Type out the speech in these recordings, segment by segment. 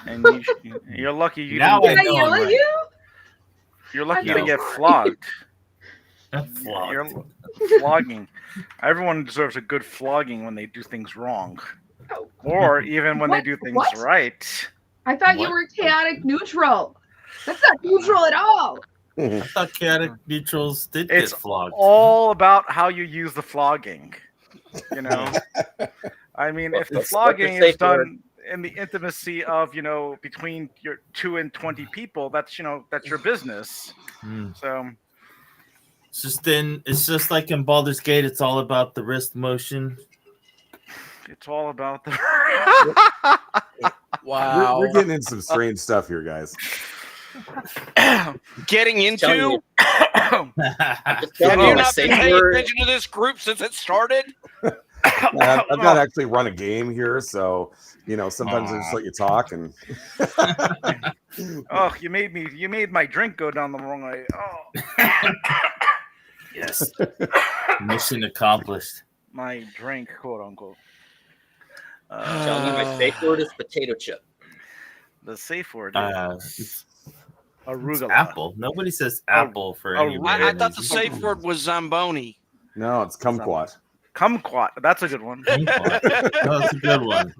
and you're lucky you Now didn't I get, know I'm right. you're lucky you No. didn't get flogged. You're Flogged. flogging. Everyone deserves a good flogging when they do things wrong, Oh, or even when they what? do things What? right. I thought you What? were chaotic neutral. That's not neutral at all. I thought chaotic neutrals did It's get flogged. all about how you use the flogging. You know, I mean, if the What's flogging your is safe word? done in the intimacy of between your 2 and 20 people, that's that's your business. Hmm. So It's just like in Baldur's Gate. It's all about the wrist motion. it's all about the. Wow. We're getting into some strange stuff here, guys. Getting telling into. I'm just Have telling you you, a not been safe paying word. attention to this group since it started? I've not actually run a game here, so sometimes I just let you talk and. Oh, you made my drink go down the wrong way. Oh, Yes. Mission accomplished. my drink, quote unquote. Telling you, my safe word is potato chip. The safe word is It's arugula. apple. Nobody says apple for any arugula. I reason. thought the safe word was Zamboni. No, it's kumquat. Kumquat. That's a good one. That's a good one.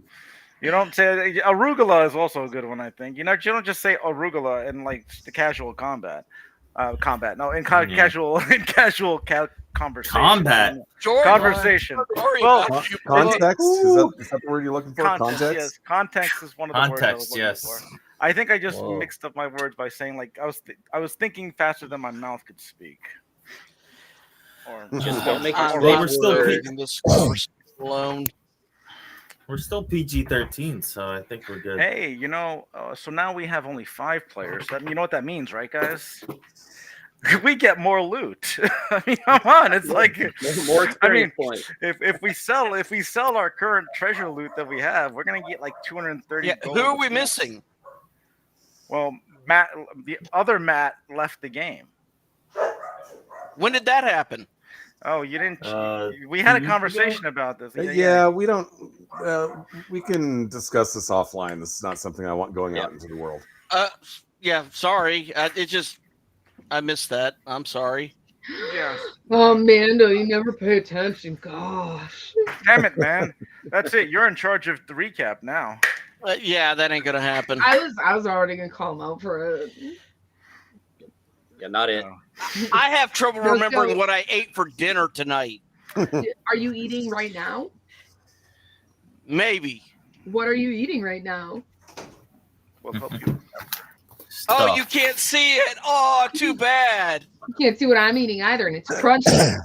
You don't say arugula is also a good one. I think you don't just say arugula in like the casual combat. No, in casual conversation. Combat. Jordan, Conversation. sorry Well, about you. Context? Is that the word you're looking for? Context. Context? Yes, context is one of the words I was Context, looking yes. for. I think I just Whoa. mixed up my words by saying like I was thinking faster than my mouth could speak. Or Just don't make I'm your we're safe still word. leaving this conversation alone. We're still PG-13, so I think we're good. hey, so now we have only 5 players. You know what that means, right, guys? We get more loot. I mean, come on, it's like More I mean, experience points. if we sell our current treasure loot that we have, we're gonna get like 230 Yeah, gold. who are we apiece. missing? Well, Matt, the other Matt left the game. When did that happen? Oh, you didn't. We 2 had a weeks conversation about this. Yeah, we don't. We can discuss this offline. This is not something I want going out into the world. Yeah, sorry. I missed that. I'm sorry. Yeah. Oh, Mando, you never pay attention. Gosh. Damn it, man. That's it. You're in charge of the recap now. Yeah, that ain't gonna happen. I was already gonna call him out for it. Yeah, not it. I have trouble No, remembering so- what I ate for dinner tonight. Are you eating right now? Maybe. What are you eating right now? We'll help you. Oh, Stuff. you can't see it. Oh, too bad. You can't see what I'm eating either, and it's crunchy.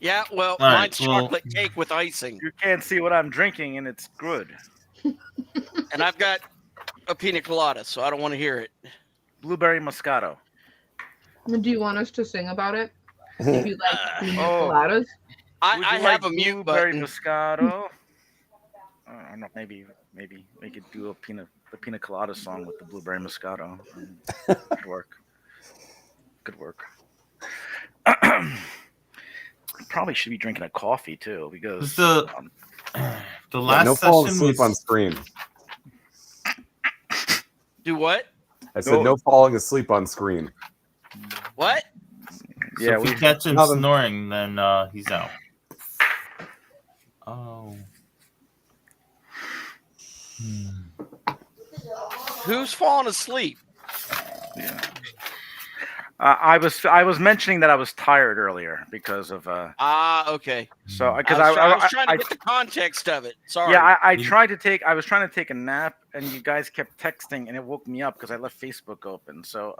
Yeah, well, All right, mine's well- chocolate cake with icing, You can't see what I'm drinking, and it's good. and I've got a pina colada, so I don't want to hear it. Blueberry Moscato. Do you want us to sing about it? If you like pina Oh. coladas? I Would you have like a mute blueberry button. Moscato. I don't know. Maybe we could do the pina colada song with the blueberry Moscato. Could work. Could work. Probably should be drinking a coffee too, because The last no falling session asleep was on screen. Do what? I said no falling asleep on screen. What? So yeah, if we we catch him Nothing. snoring, then he's out. Oh. Who's falling asleep? yeah. I was mentioning that I was tired earlier because of Okay. so I because was trying to get the context of it. Sorry. yeah I tried to take I was trying to take a nap and you guys kept texting and it woke me up because I left Facebook open. So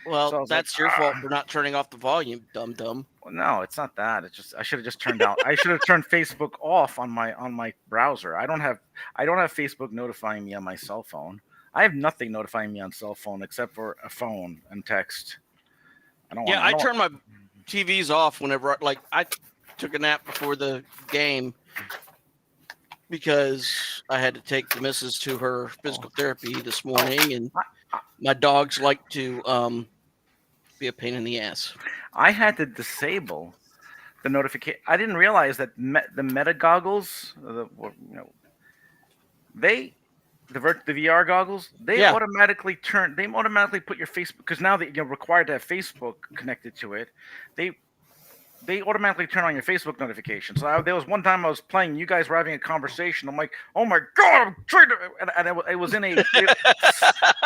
Well, so I was that's like, your fault for not turning off the volume, dum. well, no, it's not that. It's just I should have just turned out. I should have turned Facebook off on my browser. I don't have Facebook notifying me on my cell phone. I have nothing notifying me on cell phone except for a phone and text. Yeah, I turn my TVs off whenever I took a nap before the game because I had to take the missus to her physical therapy this morning, and my dogs like to be a pain in the ass. I had to disable the notification. I didn't realize that the Meta goggles, the VR goggles, they Yeah. automatically put your Facebook, because now that you're required to have Facebook connected to it, they automatically turn on your Facebook notifications. So there was one time I was playing, you guys were having a conversation. I'm like, oh my god, I'm trying to, and it was in a,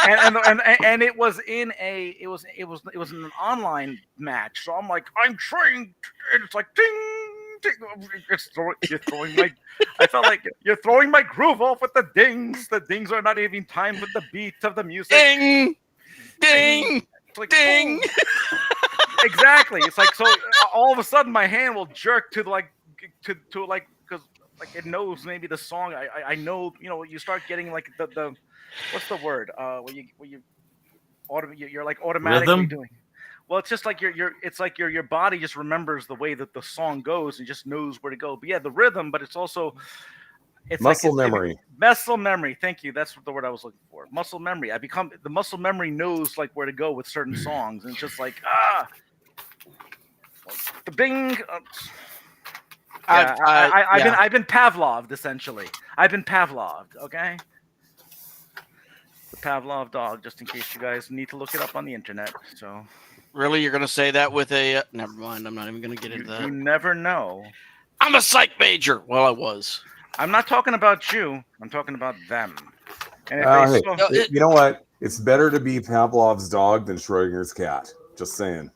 and it was in a, it was in an online match. So I'm like, I'm trying, and it's like ding. You're throwing my. I felt like you're throwing my groove off with the dings. The dings are not even timed with the beat of the music. Ding, ding, It's like, ding. boom. Exactly. It's like, so all of a sudden my hand will jerk to like because like it knows maybe the song. I know, you start getting like the what's the word where you're like automatically Rhythm? doing. Well, it's just like it's like your body just remembers the way that the song goes and just knows where to go. But yeah, the rhythm, but it's also Muscle memory. Muscle memory. Thank you. That's the word I was looking for. Muscle memory. The muscle memory knows like where to go with certain songs, and it's just like the bing. I've been Pavloved essentially. I've been Pavloved. Okay. The Pavlov dog, just in case you guys need to look it up on the internet. So. Really, you're gonna say that with a? Never mind. I'm not even gonna get into that. You never know. I'm a psych major. Well, I was. I'm not talking about you. I'm talking about them. And if you know what? It's better to be Pavlov's dog than Schrodinger's cat. Just saying.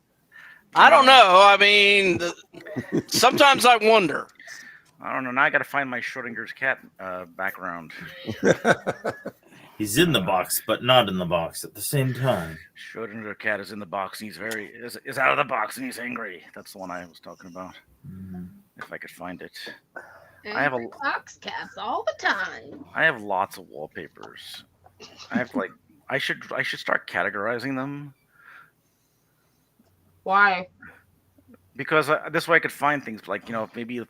I don't know. I mean, sometimes I wonder. I don't know. Now I got to find my Schrodinger's cat background. He's in the box, but not in the box at the same time. Schrodinger's cat is in the box, and he's is out of the box, and he's angry. That's the one I was talking about. If I could find it. I have box cats all the time. I have lots of wallpapers. I have I should start categorizing them. Why? Because this way I could find things like maybe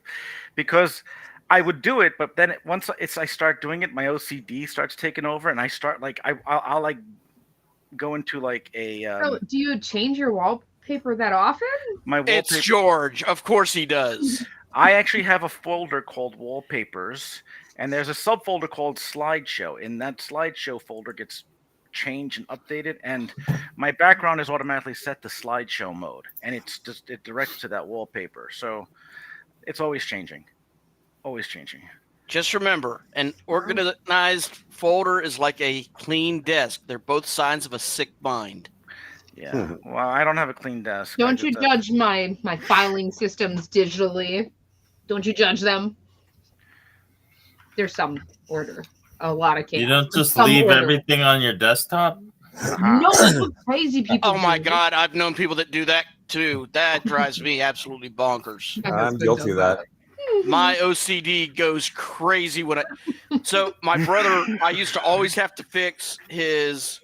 because I would do it, but then once I start doing it, my OCD starts taking over, and I start I'll like go into like a. So do you change your wallpaper that often? My wallpaper. It's George. Of course he does. I actually have a folder called wallpapers, and there's a subfolder called slideshow. And that slideshow folder gets changed and updated, and my background is automatically set to slideshow mode, and it directs to that wallpaper. So it's always changing. Always changing. Just remember, an organized folder is like a clean desk. They're both signs of a sick mind. Yeah. Well, I don't have a clean desk. Don't you judge my filing systems digitally. Don't you judge them. There's some order. A lot of chaos. You don't just leave everything on your desktop? No, that's what crazy people Oh my do. God, I've known people that do that too. That drives me absolutely bonkers. I'm guilty of that. My OCD goes crazy when so my brother, I used to always have to fix his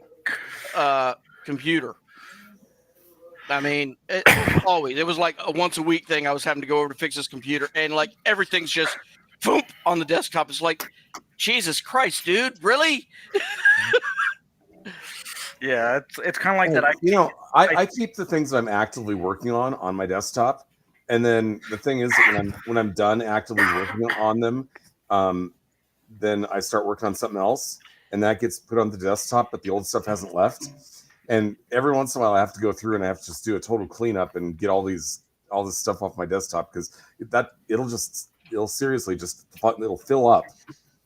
computer. I mean, always. It was like a once a week thing. I was having to go over to fix his computer, and like everything's just boom on the desktop. It's like, Jesus Christ, dude, really? Yeah, it's kind of like that. I keep the things I'm actively working on my desktop, and then the thing is, when I'm done actively working on them, then I start working on something else, and that gets put on the desktop, but the old stuff hasn't left. And every once in a while, I have to go through and I have to just do a total cleanup and get all this stuff off my desktop, because it'll seriously it'll fill up,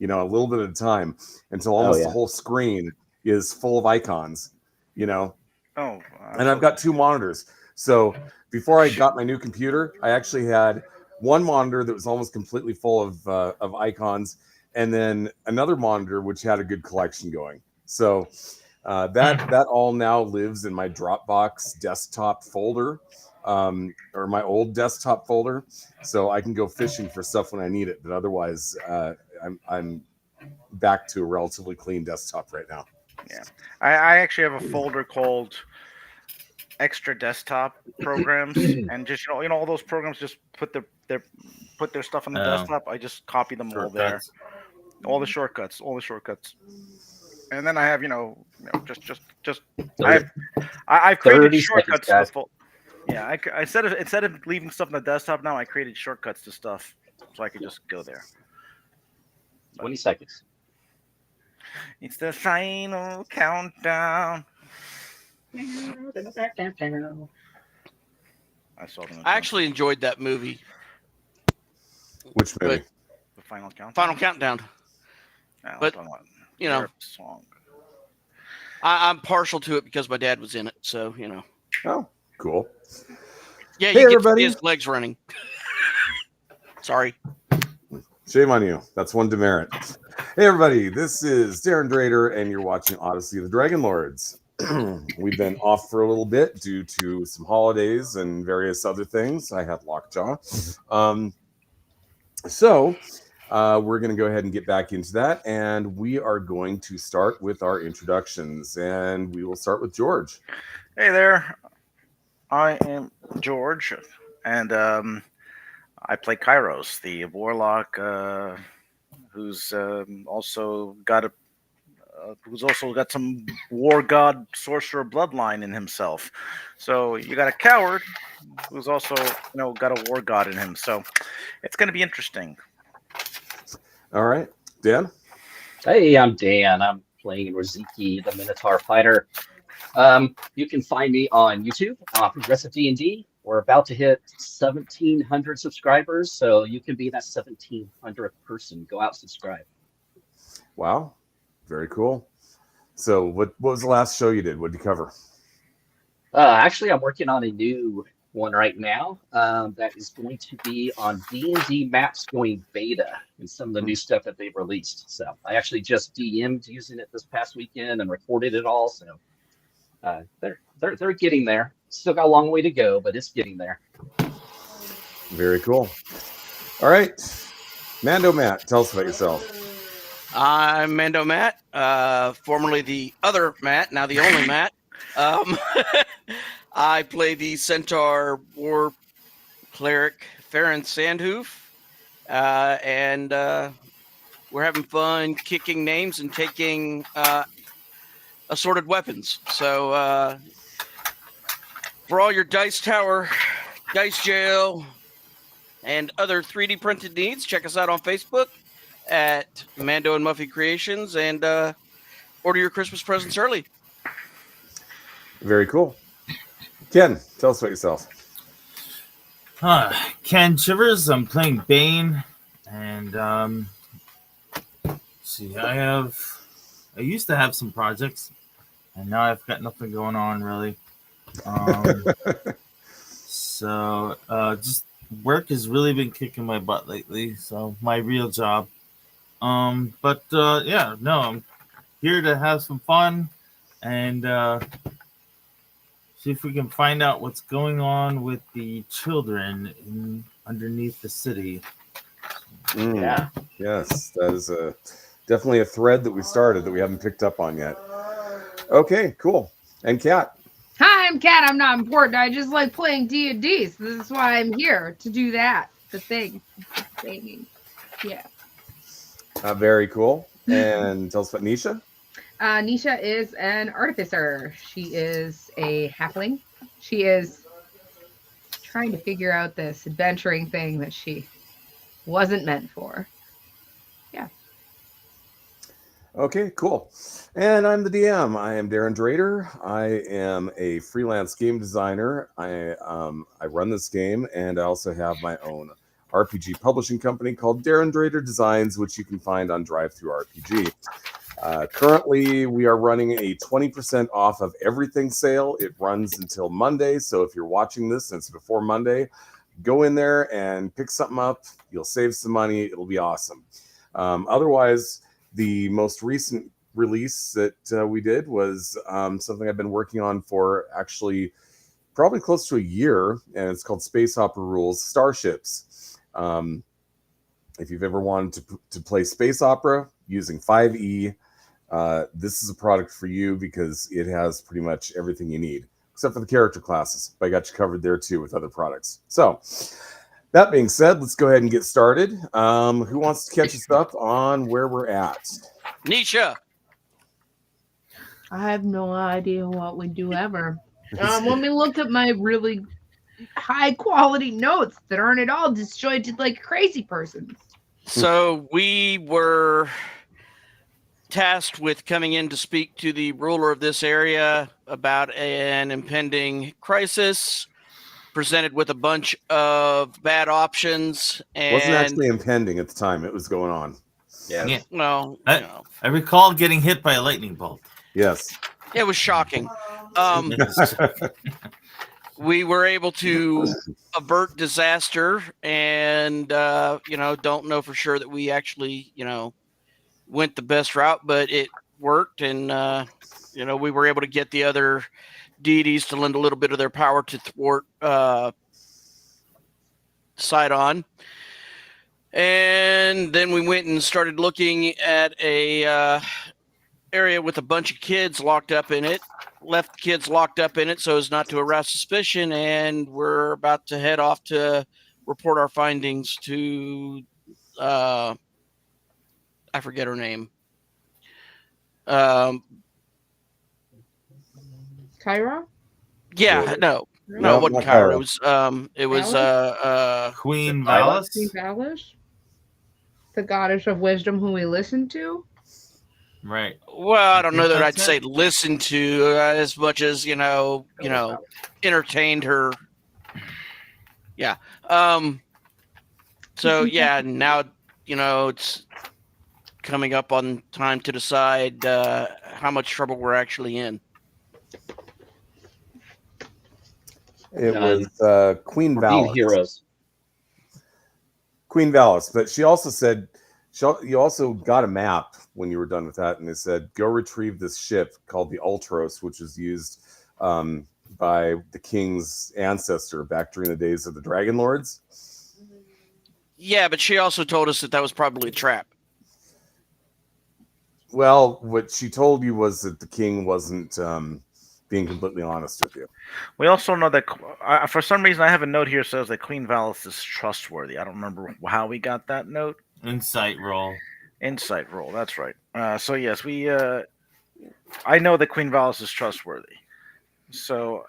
a little bit at a time until almost the whole screen is full of icons, and I've got 2 monitors. So before I got my new computer, I actually had one monitor that was almost completely full of icons, and then another monitor which had a good collection going. So that all now lives in my Dropbox desktop folder, or my old desktop folder, so I can go fishing for stuff when I need it. But otherwise, I'm back to a relatively clean desktop right now. Yeah, I actually have a folder called extra desktop programs, and just all those programs just put their stuff on the desktop. I just copy them all there, all the shortcuts, and then I have I've created shortcuts to the yeah. Instead of leaving stuff on the desktop now, I created shortcuts to stuff so I could just go there. 20 seconds. It's the final countdown. I saw them. I actually enjoyed that movie, Which movie? but the final countdown. Final Countdown. Yeah, but, I'm talking about you know, their song. I'm partial to it because my dad was in it. So, you know. Oh, cool. Yeah, Hey, you get to everybody. see his legs running. Sorry. Shame on you. That's one demerit. Hey, everybody. This is Darren Drader, and you're watching Odyssey of the Dragonlords. We've been off for a little bit due to some holidays and various other things. I had lockjaw. So we're going to go ahead and get back into that. And we are going to start with our introductions. And we will start with George. Hey there. I am George, and I play Kairos, the warlock who's also got some war god sorcerer bloodline in himself. So you got a coward who's also got a war god in him. So it's going to be interesting. All right, Dan. Hey, I'm Dan. I'm playing Riziki, the Minotaur fighter. You can find me on YouTube, Progressive D&D. We're about to hit 1,700 subscribers, so you can be that 1,700th person. Go out, subscribe. Wow, very cool. So, what was the last show you did? What did you cover? Actually, I'm working on a new one right now that is going to be on D&D maps going beta and some of the new stuff that they've released. So, I actually just DM'd using it this past weekend and recorded it all. So, they're getting there. Still got a long way to go, but it's getting there. Very cool. All right, Mando Matt, tell us about yourself. I'm Mando Matt, formerly the other Matt, now the only Matt. I play the Centaur War Cleric Farron Sandhoof, and we're having fun kicking names and taking assorted weapons. So for all your Dice Tower, Dice Jail, and other 3D printed needs, check us out on Facebook at Mando and Muffy Creations, and order your Christmas presents early. Very cool. Ken, tell us about yourself. Ken Shivers. I'm playing Bane, and see, I used to have some projects, and now I've got nothing going on really. So just work has really been kicking my butt lately. So my real job. But yeah, no, I'm here to have some fun and see if we can find out what's going on with the children underneath the city. Yeah. Yes, that is definitely a thread that we started that we haven't picked up on yet. Okay, cool. And Kat. Hi, I'm Kat. I'm not important. I just like playing D&D, so this is why I'm here, to do that. The thing. Yeah. Very cool. And tell us about Nisha. Nisha is an artificer. She is a halfling. She is trying to figure out this adventuring thing that she wasn't meant for. Yeah. Okay, cool. And I'm the DM. I am Darren Drader. I am a freelance game designer. I run this game, and I also have my own RPG publishing company called Darren Drader Designs, which you can find on DriveThruRPG. Currently, we are running a 20% off of everything sale. It runs until Monday, so if you're watching this and it's before Monday, go in there and pick something up. You'll save some money. It'll be awesome. Otherwise, the most recent release that we did was something I've been working on for actually probably close to a year, and it's called Space Opera Rules Starships. If you've ever wanted to play space opera using 5e, this is a product for you because it has pretty much everything you need, except for the character classes. But I got you covered there too with other products. So that being said, let's go ahead and get started. Who wants to catch us up on where we're at? Nisha. I have no idea what we do ever. Let me look at my really high quality notes that aren't at all disjointed like a crazy person. So we were tasked with coming in to speak to the ruler of this area about an impending crisis, presented with a bunch of bad options, Wasn't and actually impending at the time. It was going on. Yes. Yeah. well, I recall getting hit by a lightning bolt. Yes. it was shocking. We were able to avert disaster, and don't know for sure that we actually went the best route, but it worked, and we were able to get the other deities to lend a little bit of their power to thwart Sidon. And then we went and started looking at a area with a bunch of kids locked up in it, left kids locked up in it so as not to arouse suspicion, and we're about to head off to report our findings to I forget her name. Kyra? Yeah, no, No, it wasn't not Kyra. Kyra. It was Queen Violet? Valis? Queen Valish? The goddess of wisdom who we listen to? Right. well, I don't know that I'd That's say it. listen to as much as entertained her. Yeah. So yeah, now it's coming up on time to decide how much trouble we're actually in. It None. was Queen We're being Valis. heroes. Queen Valis. But she also said, you also got a map when you were done with that, and it said, go retrieve this ship called the Ultros, which is used by the king's ancestor back during the days of the Dragonlords. Yeah, but she also told us that was probably a trap. Well, what she told you was that the king wasn't being completely honest with you. We also know that for some reason I have a note here that says that Queen Valis is trustworthy. I don't remember how we got that note. Insight roll. Insight roll. That's right. So yes, we. I know that Queen Valis is trustworthy. So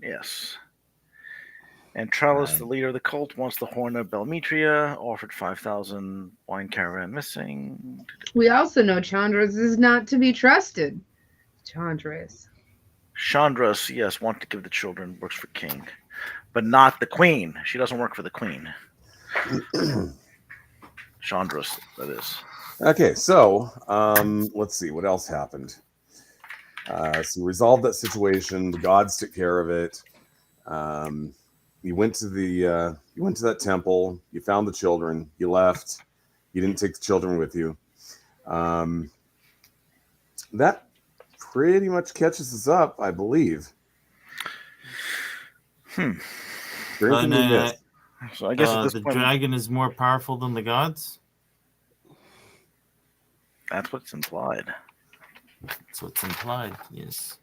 yes. And Trellis, Right. the leader of the cult, wants the horn of Belmetria. Offered 5,000. Wine caravan missing. We also know Chandras is not to be trusted. Chandras. Chandras, yes, want to give the children. Works for king, but not the queen. She doesn't work for the queen. Chandras, that is. Okay, so let's see what else happened. So you resolved that situation. The gods took care of it. You went to that temple. You found the children. You left. You didn't take the children with you. That pretty much catches us up, I believe. Hmm. Is there anything we missed? So I guess at this the point, dragon is more powerful than the gods? that's what's implied. That's what's implied, yes.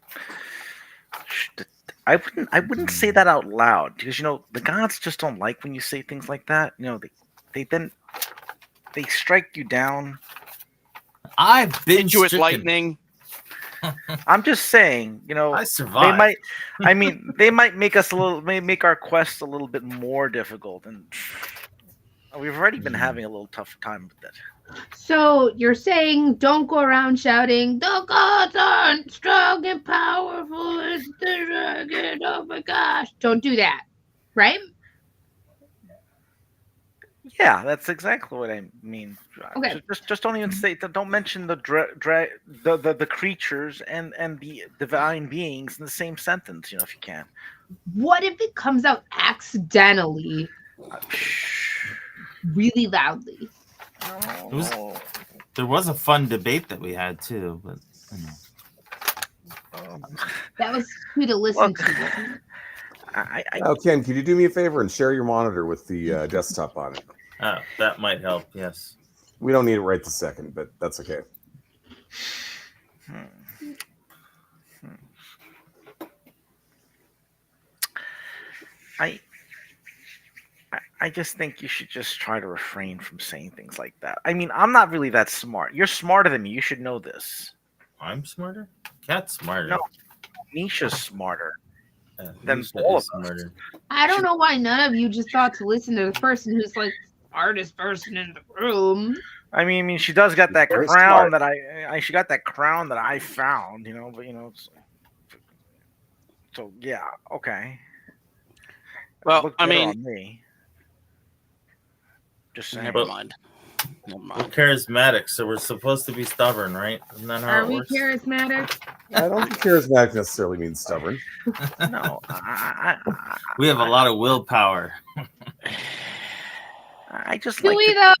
I wouldn't say that out loud because the gods just don't like when you say things like that. They strike you down. I've been Hit you with stricken. lightning. I'm just saying, I survived. they might make us make our quest a little bit more difficult, and we've already been having a little tough time with that. So you're saying don't go around shouting, the gods aren't strong and powerful as the dragon. Oh my gosh. Don't do that. Right? Yeah, that's exactly what I mean. Okay. Just don't even say. Don't mention the creatures and the divine beings in the same sentence. If you can. What if it comes out accidentally really loudly? There was a fun debate that we had too, but That was cute to listen to. Oh, Ken, could you do me a favor and share your monitor with the desktop on it? that might help. Yes. We don't need it right this second, but that's okay. I just think you should just try to refrain from saying things like that. I mean, I'm not really that smart. You're smarter than me. You should know this. I'm smarter? Cat's smarter. No, Nisha's smarter. Than all of us. smarter. I don't know why none of you just thought to listen to the person who's like smartest person in the room. I mean, she does got that Very crown smart. that she got that crown that I found, but so yeah, okay. Well, Look I better mean, on me. Just saying. never mind. Never We're mind. charismatic, so we're supposed to be stubborn, right? Isn't that how Are it we works? charismatic? I don't think charismatic necessarily means stubborn. No, We have a lot of willpower. I just Do like we though?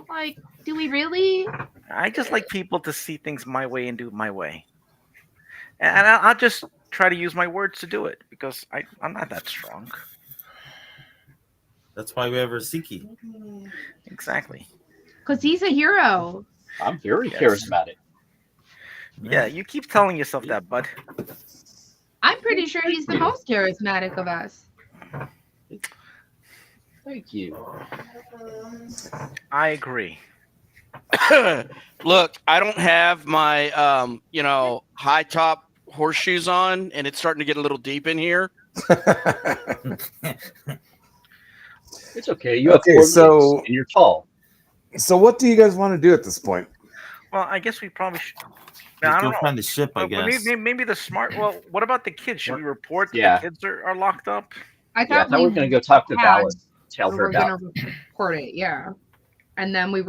Like, do we really? I just like people to see things my way and do it my way, and I'll just try to use my words to do it because I'm not that strong. That's why we have Rasiki. Exactly. Because he's a hero. I'm very Yes. charismatic. Yeah, you keep telling yourself that, bud. I'm pretty sure he's the most charismatic of us. Thank you. I agree. Look, I don't have my high top horseshoes on, and it's starting to get a little deep in here. It's okay. You have Okay, 4 so- legs and you're tall. So what do you guys want to do at this point? Well, I guess we probably should. Let's I go don't know. find the ship, I But guess. maybe the smart. Well, what about the kids? Should we report that Yeah. the kids are locked up? I Yeah, I thought thought we were going to go talk to had- Val and tell we her were going about to report it, yeah. And then we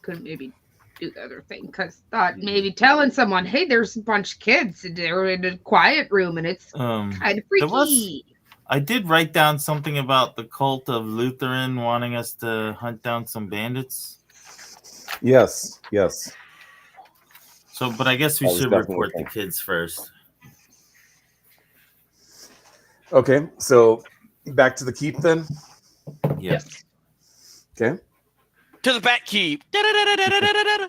could maybe do the other thing because thought maybe telling someone, hey, there's a bunch of kids. They're in a quiet room and it's kind of there was- freaky. I did write down something about the cult of Lutheran wanting us to hunt down some bandits. Yes. So, but I guess we That was should definitely report a the thing. kids first. Okay, so back to the keep then. Yes. Okay. To the back keep. Da-da-da-da-da-da-da-da.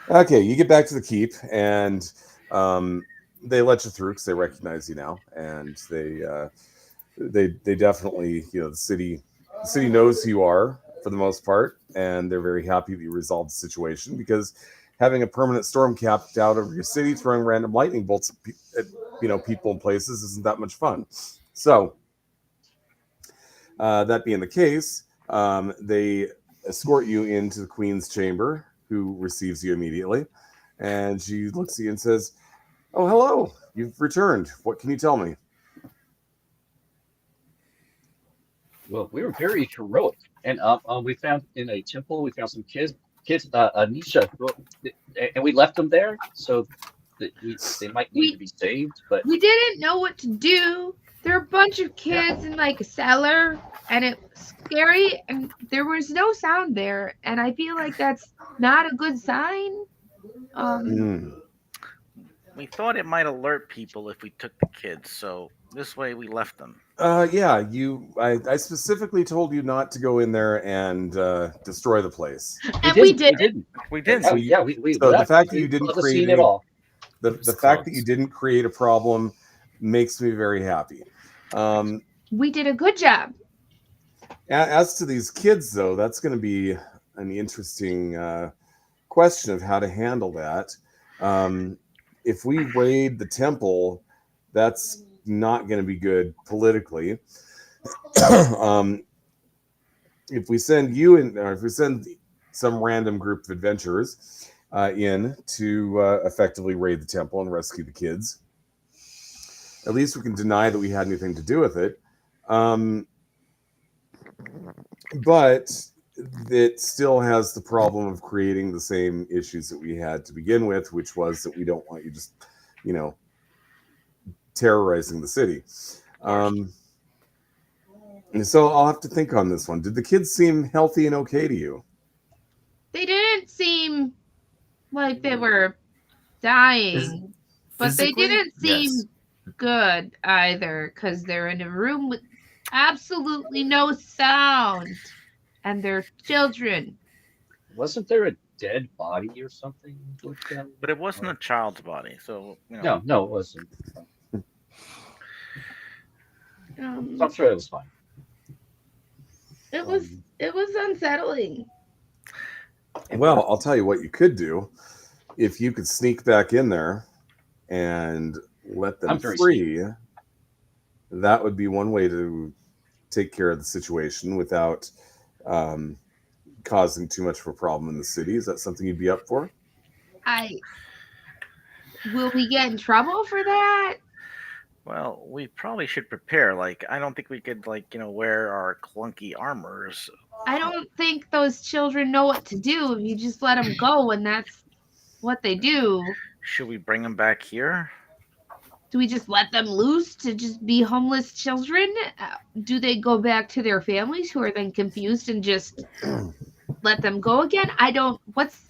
Okay, you get back to the keep, and they let you through because they recognize you now, and they definitely, the city knows who you are for the most part, and they're very happy that you resolved the situation because having a permanent storm capped out over your city, throwing random lightning bolts at people and places isn't that much fun. So that being the case, they escort you into the Queen's chamber, who receives you immediately, and she looks at you and says, "Oh, hello! You've returned. What can you tell me?" Well, we were very heroic, and we found in a temple. We found some kids, Anisha, and we left them there so that they might need to be saved. But We didn't know what to do. There were a bunch of kids in like a cellar, and it was scary, and there was no sound there, and I feel like that's not a good sign. We thought it might alert people if we took the kids, so this way we left them. Yeah, I specifically told you not to go in there and destroy the place. And we did. didn't. We did. Oh, yeah, we So left. the fact that We you didn't love the create scene any- at all. The fact that you didn't create a problem makes me very happy. We did a good job. As to these kids, though, that's going to be an interesting question of how to handle that. If we raid the temple, that's not going to be good politically. If we send you in, or if we send some random group of adventurers in to effectively raid the temple and rescue the kids, at least we can deny that we had anything to do with it. But it still has the problem of creating the same issues that we had to begin with, which was that we don't want you just, terrorizing the city. And so I'll have to think on this one. Did the kids seem healthy and okay to you? They didn't seem like they were dying, but they Physically? didn't seem Yes. good either because they're in a room with absolutely no sound and they're children. Wasn't there a dead body or something with them? But it wasn't a child's body, so No, it wasn't. Um, I'm sure it was fine. it was unsettling. Well, I'll tell you what you could do. If you could sneak back in there and let them I'm very free, that would be one way to take care of the situation without causing too much of a problem in the city. Is that something you'd be up for? Will we get in trouble for that? Well, we probably should prepare. Like, I don't think we could, like, wear our clunky armors. I don't think those children know what to do if you just let them go and that's what they do. Should we bring them back here? Do we just let them loose to just be homeless children? Do they go back to their families who are then confused and just let them go again? I don't. What's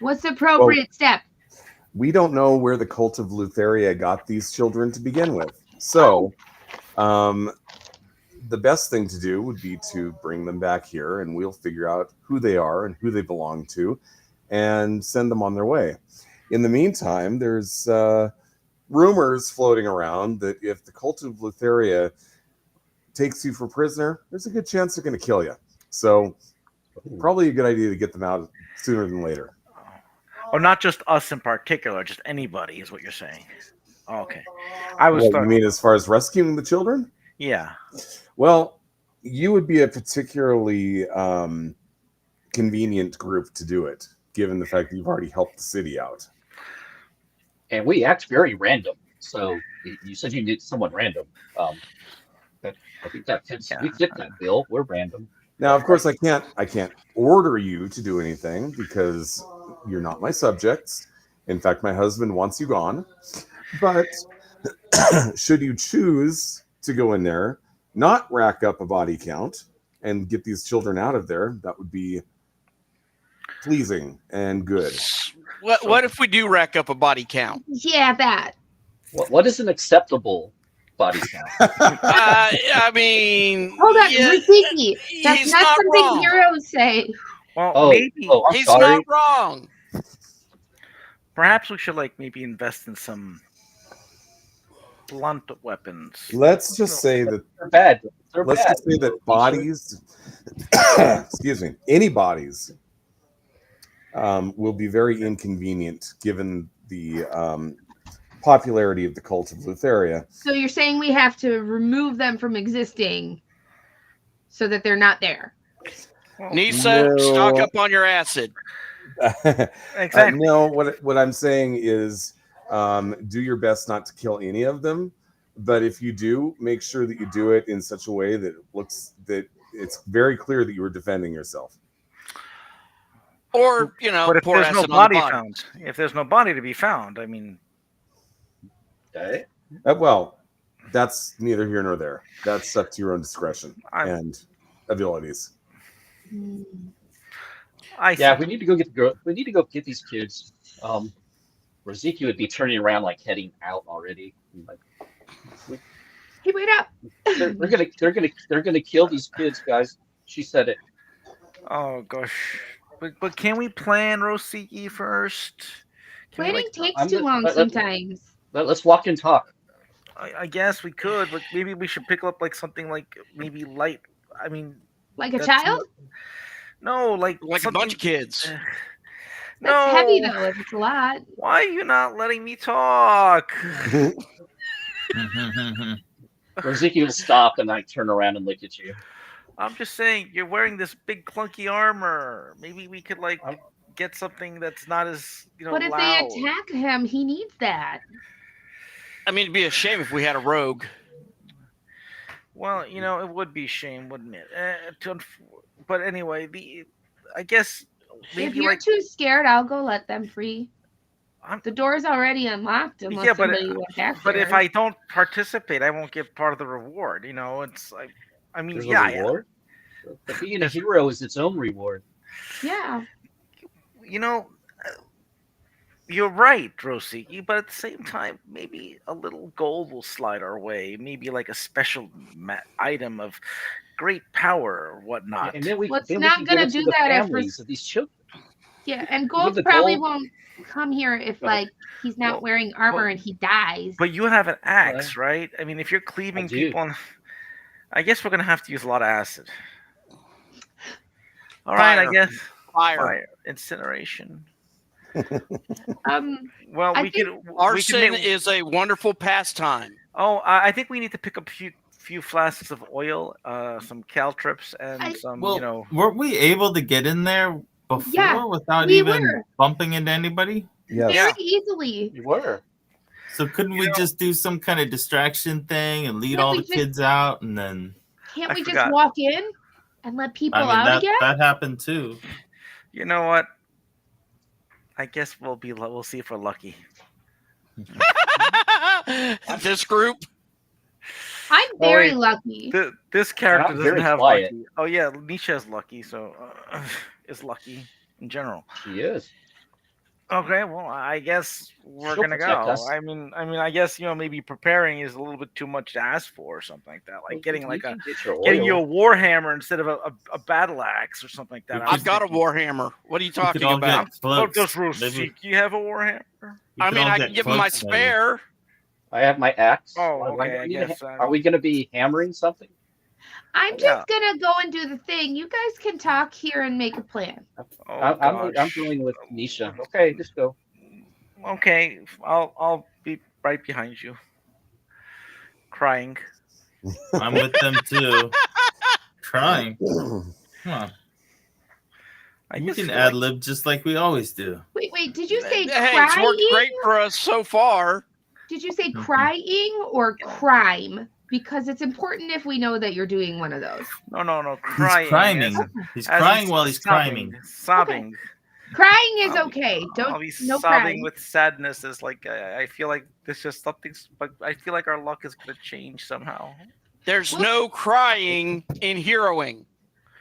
the appropriate step? We don't know where the cult of Lutheria got these children to begin with. So, the best thing to do would be to bring them back here, and we'll figure out who they are and who they belong to, and send them on their way. In the meantime, there's rumors floating around that if the cult of Lutheria takes you for prisoner, there's a good chance they're going to kill you. So, probably a good idea to get them out sooner than later. Or not just us in particular, just anybody is what you're saying. Oh, okay. I was. What, you mean as far as rescuing the children? Yeah. Well, you would be a particularly convenient group to do it, given the fact that you've already helped the city out. And we act very random. So you said you need someone random. I think that fits. Yeah. We fit that bill. We're random. Now, of course, I can't order you to do anything because you're not my subjects. In fact, my husband wants you gone. But should you choose to go in there, not rack up a body count, and get these children out of there, that would be pleasing and good. What if we do rack up a body count? Yeah, that. What is an acceptable body count? I mean, Hold on, yeah, Rafiki. That's he's not not something wrong. heroes say. Well, maybe I'm He's sorry. not wrong. perhaps we should maybe invest in some blunt weapons. Let's just say that They're bad. They're let's bad. just say that bodies, excuse me, any bodies will be very inconvenient given the popularity of the cult of Lutheria. So you're saying we have to remove them from existing so that they're not there. Nisa, No. stock up on your acid. Exactly. No, what I'm saying is do your best not to kill any of them. But if you do, make sure that you do it in such a way that that it's very clear that you were defending yourself. Or, But if pour there's no acid on the body body. found, if there's no body to be found, I mean, Okay. Well, that's neither here nor there. That's up to your own discretion and abilities. Yeah, we need to go get the girl. We need to go get these kids. Rosiki would be turning around, like heading out already. Like, Hey, wait up. they're gonna kill these kids, guys. She said it. oh gosh. But can we plan Rosiki first? Can we, Planning takes I'm too gonna- long let- sometimes. Let's walk and talk. I guess we could, but maybe we should pick up something maybe light. I mean, Like a that's child? no, Like a something- bunch of kids. No, That's heavy, though, if it's a lot. Why are you not letting me talk? Rosiki will stop and like turn around and look at you. I'm just saying, you're wearing this big clunky armor. Maybe we could get something that's not as But if loud. they attack him, he needs that. I mean, it'd be a shame if we had a rogue. Well, it would be a shame, wouldn't it? But anyway, I guess maybe If you're too scared, I'll go let them free. The door's already unlocked unless somebody went back But there. if I don't participate, I won't get part of the reward. It's like, I mean, There's yeah, a reward. But being a hero is its own reward. Yeah. You're right, Rosiki, but at the same time, maybe a little gold will slide our way. Maybe like a special item of great power or whatnot. And then we, What's then we not can gonna give it to do the that if families of these children. Yeah, and With Gold the probably gold- won't come here if Right. he's not wearing armor and he dies. But you have an axe, right? I mean, if you're cleaving I do. people, I guess we're gonna have to use a lot of acid. All right, I Fire. guess Fire. incineration. I Well, we think could. Arson make, is a wonderful pastime. Oh, I think we need to pick up a few few flasks of oil, some caltrips, and I- some, Well, weren't we able to get in there before Yeah, without we even were. bumping into anybody? Yes. Very easily. You were. So couldn't we know- just do some kind of distraction thing and lead Can't all we the just- kids out and then Can't I we just forgot. walk in and let people I mean out again? that happened too. You know what? I guess we'll see if we're lucky. This group. I'm very wait. lucky. This character I'm doesn't very have quiet. lucky. Oh yeah, Nisha's lucky, so is lucky in general. She is. Okay, well, I guess we're She'll gonna protect go. us. I mean, I guess maybe preparing is a little bit too much to ask for, or something like that. Like getting like can get your getting you a oil. war hammer instead of a battle axe or something like that. I was I've got a thinking, warhammer. What are you We could talking all about? get cloaks. does Maybe Rosiki have a war hammer? we I could mean, all I get can give him my cloaks, maybe. spare. I have my axe. Oh, Why okay, do I we need guess, are we going to be hammering something? I'm Yeah. just gonna go and do the thing. You guys can talk here and make a plan. Oh, I'm gosh. going with Nisha. Okay, just go. Okay, I'll be right behind you, crying. I'm with them too. Trying. Come on. I We just can feel ad like- lib just like we always do. Wait, did you say Hey, it's worked crying? great for us so far. Did you say Mhm. crying or crime? Because it's important if we know that you're doing one of those. No, He's crying. criming. as- He's as crying he's while he's sobbing, criming. Sobbing. Crying is I'll- okay. I'll Don't be no sobbing crying. with sadness. Is like I feel like this just something's. But I feel like our luck is gonna change somehow. There's Well- no crying in heroing.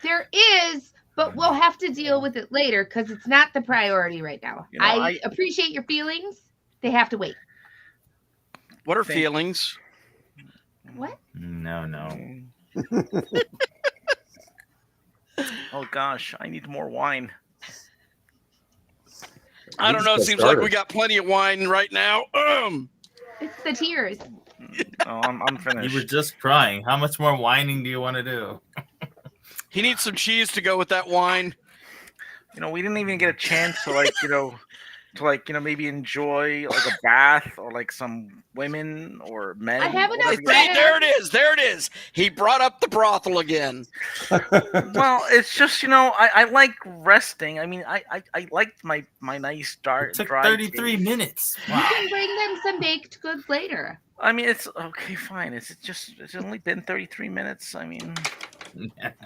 There is, but we'll have to deal with it later because it's not the priority right now. You know, I I- appreciate your feelings. They have to wait. What are Thank- feelings? What? No. Mm. Oh gosh, I need more wine. I don't just know. got Seems like started. we got plenty of wine right now. It's the tears. Oh, I'm You finished. were just crying. How much more whining do you want to do? He needs some cheese to go with that wine. We didn't even get a chance to maybe enjoy like a bath or like some women or men. I have enough whatever you- See, there it is. There it is. He brought up the brothel again. Well, it's just I like resting. I mean, I liked my nice dark. It took dry 33 cave. minutes. You Wow. can bring them some baked goods later. I mean, it's okay, fine. It's only been 33 minutes. I mean,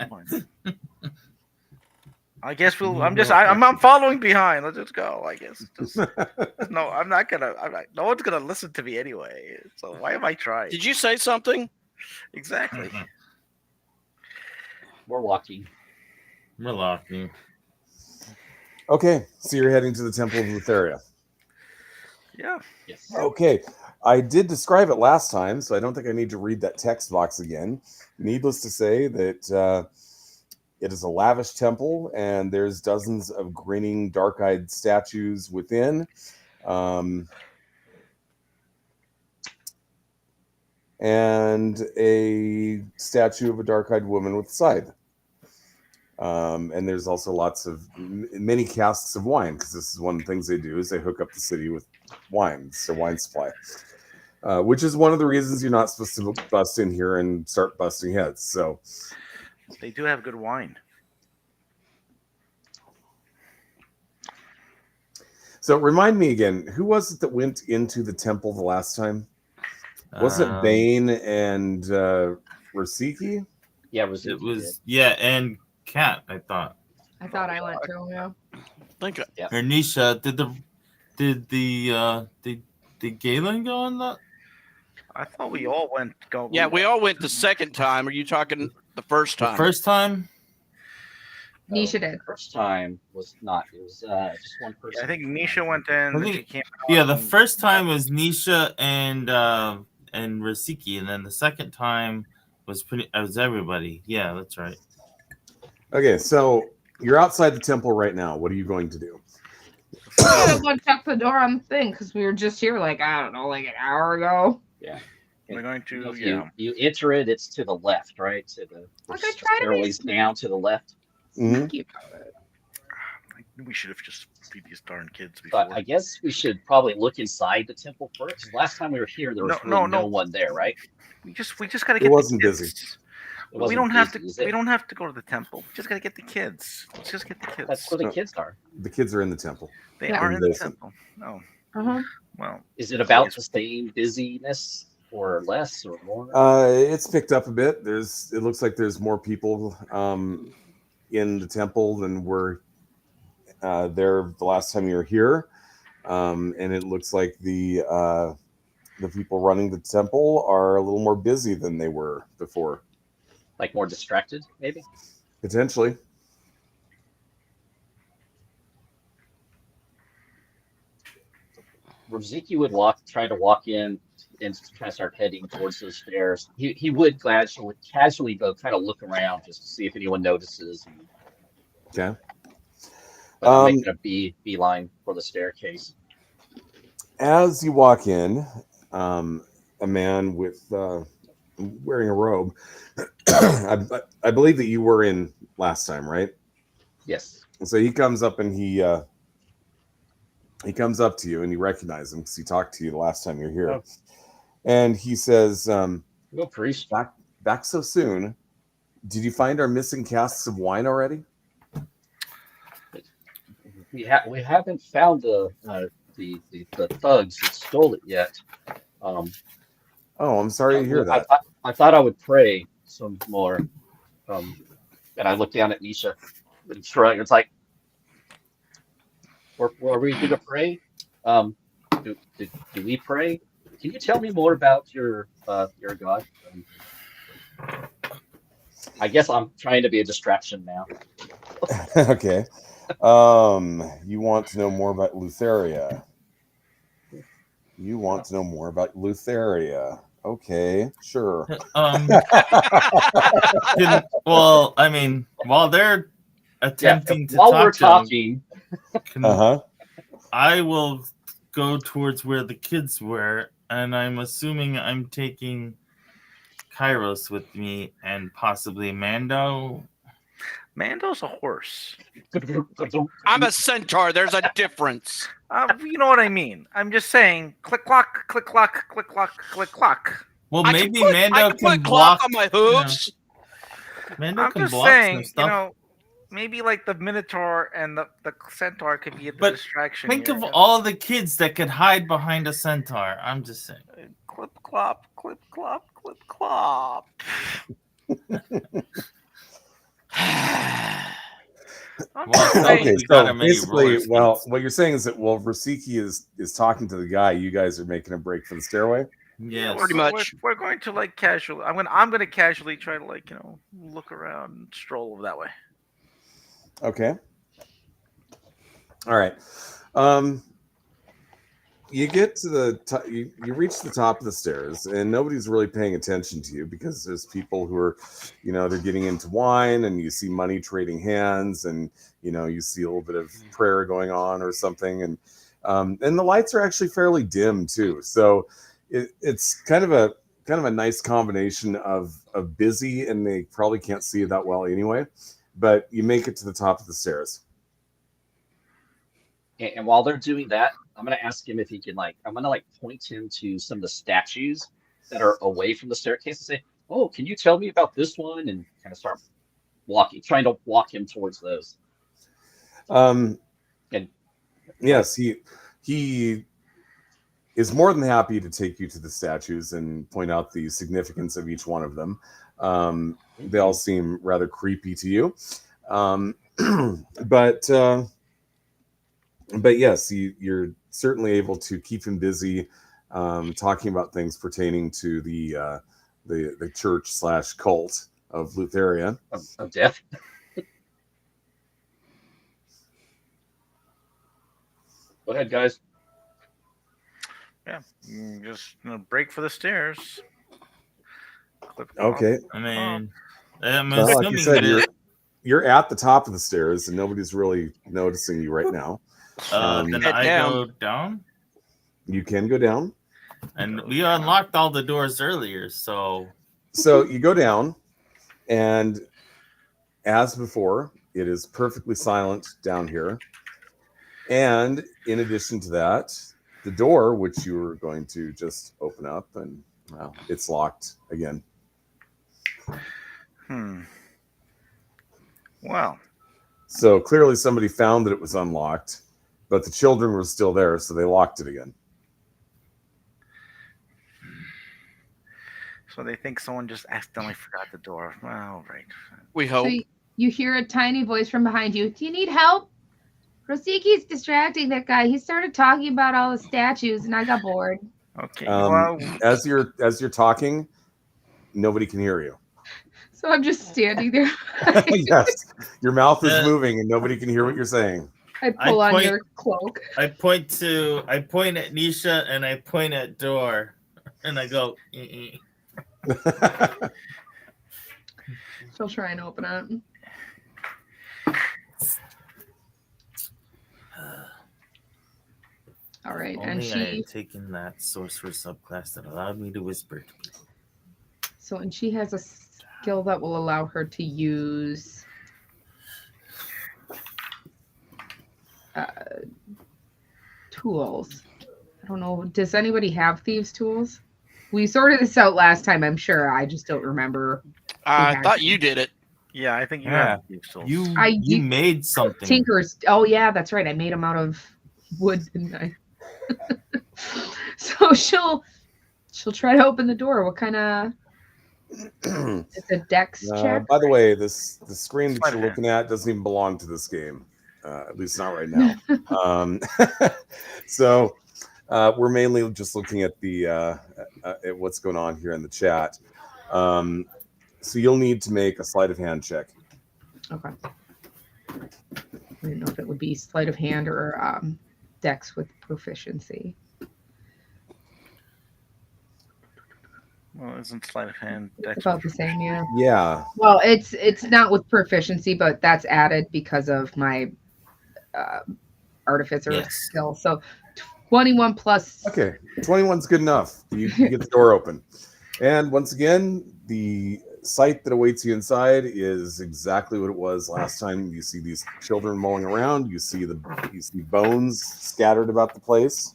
fine. I guess I'm following behind. Let's just go. I guess. No, I'm not. No one's gonna listen to me anyway. So why am I trying? Did you say something? Exactly. We're walking. We're locking. Okay, so you're heading to the Temple of Lutheria. Yeah. Yes. Okay, I did describe it last time, so I don't think I need to read that text box again. Needless to say that it is a lavish temple, and there's dozens of grinning, dark-eyed statues within. And a statue of a dark-eyed woman with a scythe. And there's also lots of many casks of wine, because this is one of the things they do is they hook up the city with wine, so wine supply. Which is one of the reasons you're not supposed to bust in here and start busting heads. So They do have good wine. remind me again, who was it that went into the temple the last time? Was it Bane and Rosiki? Yeah, It was and Kat, I thought. I thought I went to him. Think Or Nisha, did Galen go on that? I thought we all went. yeah, we all went the second time. Are you talking the first The time? first time? Nisha did. First time was not. It was just one person. I think Nisha went in. I then think- she came out Yeah, the and- first time was Nisha and Rasiki, and then the second time was everybody. Yeah, that's right. Okay, so you're outside the temple right now. What are you going to do? We gotta go check the door on the thing because we were just here like an hour ago. We're going You know, to. if Yeah. you enter it, it's to the left, right? To the Like I tried to stairways down to the left. Mhm. Thank you. We should have just freed these darn kids But before. I guess we should probably look inside the temple first. Last time we were here, there was really no one there, right? We just got to It get wasn't the busy. kids. It We wasn't don't have to. busy, is it? We don't have to go to the temple. We just got to get the kids. Let's just get the kids. That's where the No. kids are. The kids are in the temple. They Yeah. are in the Listen. temple. No. Uh-huh. Well, Is it about the same busyness or less or more? It's picked up a bit. It looks like there's more people in the temple than were there the last time you were here, and it looks like the people running the temple are a little more busy than they were before. Like more distracted, maybe? Potentially. Riziki would try to walk in and kind of start heading towards those stairs. He would casually go kind of look around just to see if anyone notices. Okay. But I'm making a beeline for the staircase. As you walk in, a man with wearing a robe. I believe that you were in last time, right? Yes. So he comes up and he comes up to you and you recognize him because he talked to you the last time you were here. Oh. And he says, Go priest. back so soon. Did you find our missing casks of wine already? We haven't found the thugs that stole it yet. Oh, I'm sorry to hear that. I thought I would pray some more. And I looked down at Nisha and shrugged. It's like, were we going to pray? Do we pray? Can you tell me more about your God? I guess I'm trying to be a distraction now. Okay. You want to know more about Lutheria. Okay, sure. Well, I mean, while they're attempting to while talk we're to him, talking, I will go towards where the kids were, and I'm assuming I'm taking Kairos with me and possibly Mando. Mando's a horse. I'm a centaur. There's a difference. You know what I mean. I'm just saying, click clock, click clock, click clock, click clock. Well, I maybe I Mando can can put clock block on my hooves. Mando I'm can just block saying, some stuff. maybe like the Minotaur and the centaur could be a But distraction. Think here, of all the kids that could hide behind a centaur. I'm just saying. Clip clop, clip clop, clip clop. Okay, so basically, what you're saying is that while Rasiki is talking to the guy, you guys are making a break for the stairway. Yes. Pretty much. We're going to like casually. I'm gonna casually try to look around and stroll over that way. Okay. All right. You get to the you reach the top of the stairs, and nobody's really paying attention to you because there's people who are, they're getting into wine, and you see money trading hands, and you see a little bit of prayer going on or something, and the lights are actually fairly dim too. So it's kind of a nice combination of busy, and they probably can't see you that well anyway. But you make it to the top of the stairs. and while they're doing that, I'm going to ask him if he can I'm going to point him to some of the statues that are away from the staircase and say, "Oh, can you tell me about this one?" And kind of start trying to walk him towards those. And And yes, he is more than happy to take you to the statues and point out the significance of each one of them. They all seem rather creepy to you. But yes, you're certainly able to keep him busy talking about things pertaining to the church / cult of Lutheria. of death. Go ahead, guys. Yeah, just break for the stairs. Okay. I mean, I'm Well, like you assuming said, that you're at the top of the stairs, and nobody's really noticing you right now. then Head I down. go down, You can go down. and we unlocked all the doors earlier, so So you go down, and as before, it is perfectly silent down here. And in addition to that, the door, which you were going to just open up, and well, it's locked again. Well, So clearly somebody found that it was unlocked, but the children were still there, so they locked it again. so they think someone just accidentally forgot the door. Well, right. We So hope. you hear a tiny voice from behind you. Do you need help? Rosiki's distracting that guy. He started talking about all the statues, and I got bored. Okay. Well, As you're talking, nobody can hear you. So I'm just standing there. Yes, your mouth is moving, and nobody can hear what you're saying. I pull I on point- your cloak. I point at Nisha and I point at door and I go, "Eh-eh." She'll try and open it. All right, and Only I she had taken that sorcerer subclass that allowed me to whisper to people. and she has a skill that will allow her to use tools. I don't know. Does anybody have thieves' tools? We sorted this out last time, I'm sure. I just don't remember. I thought you did it. yeah, I think you Yeah. have thieves' tools. You made something. Tinkers. Oh yeah, that's right. I made them out of wood, didn't I? So she'll try to open the door. What kind of? It's a dex check. By the way, the screen that Sleight of you're looking at doesn't even belong to this game, at least not right now. So we're mainly just looking at the at what's going on here in the chat. So you'll need to make a sleight of hand check. Okay. I didn't know if it would be sleight of hand or dex with proficiency. Well, isn't sleight of hand? It's about the same, yeah. Yeah. Well, it's not with proficiency, but that's added because of my artificer Yes. skill. So 21 plus. Okay, 21's good enough. You get the door open. And once again, the sight that awaits you inside is exactly what it was last time. You see these children mulling around. You see bones scattered about the place.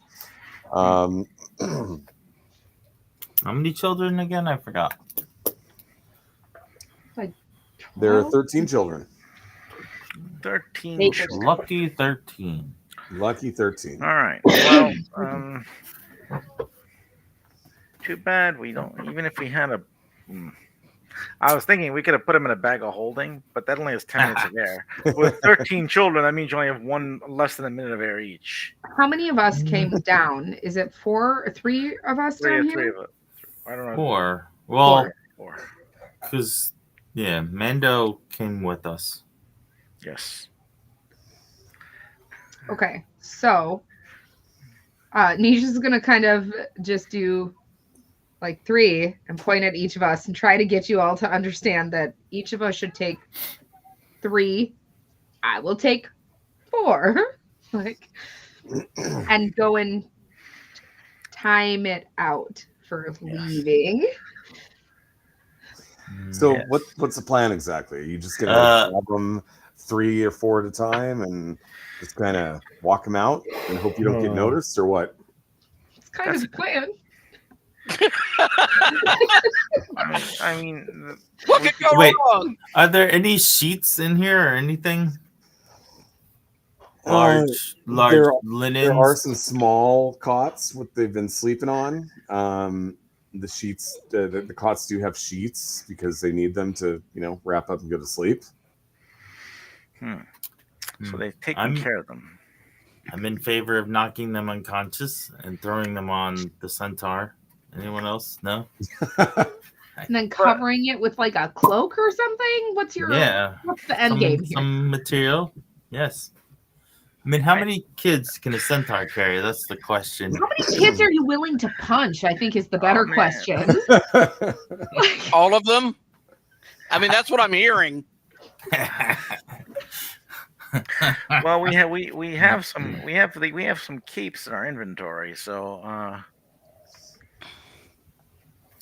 How many children again? I forgot. There are 12? 13 children. 13 Eight. children. Lucky 13. Lucky 13. All right. Well, too bad we don't. Even if we had a, I was thinking we could have put them in a bag of holding, but that only has 10 minutes of air. With 13 children, that means you only have less than a minute of air each. How many of us came down? Is it 4 or 3 of us down Three here? of it. I don't know. 4. Well, Four. because, yeah, Mando came with us. Yes. Okay, so Nisha's gonna kind of just do like 3 and point at each of us and try to get you all to understand that each of us should take 3. I will take 4, like, and go and time it out for leaving. So Yes. what's the plan exactly? Are you just gonna grab them 3 or 4 at a time and just kind of walk them out and hope you don't get noticed, or what? It's kind of the plan. I mean, What could go Wait. wrong? Are there any sheets in here or anything? Large There linens? There are some small cots what they've been sleeping on. The sheets, the cots do have sheets because they need them to, wrap up and go to sleep. so they've taken I'm- care of them. I'm in favor of knocking them unconscious and throwing them on the centaur. Anyone else? No? And then covering it with like a cloak or something? What's the end game here? Some material? Yes. I mean, how many kids can a centaur carry? That's the question. How many kids are you willing to punch? I think is the better man. question. All of them? I mean, that's what I'm hearing. Well, we have some keeps in our inventory, so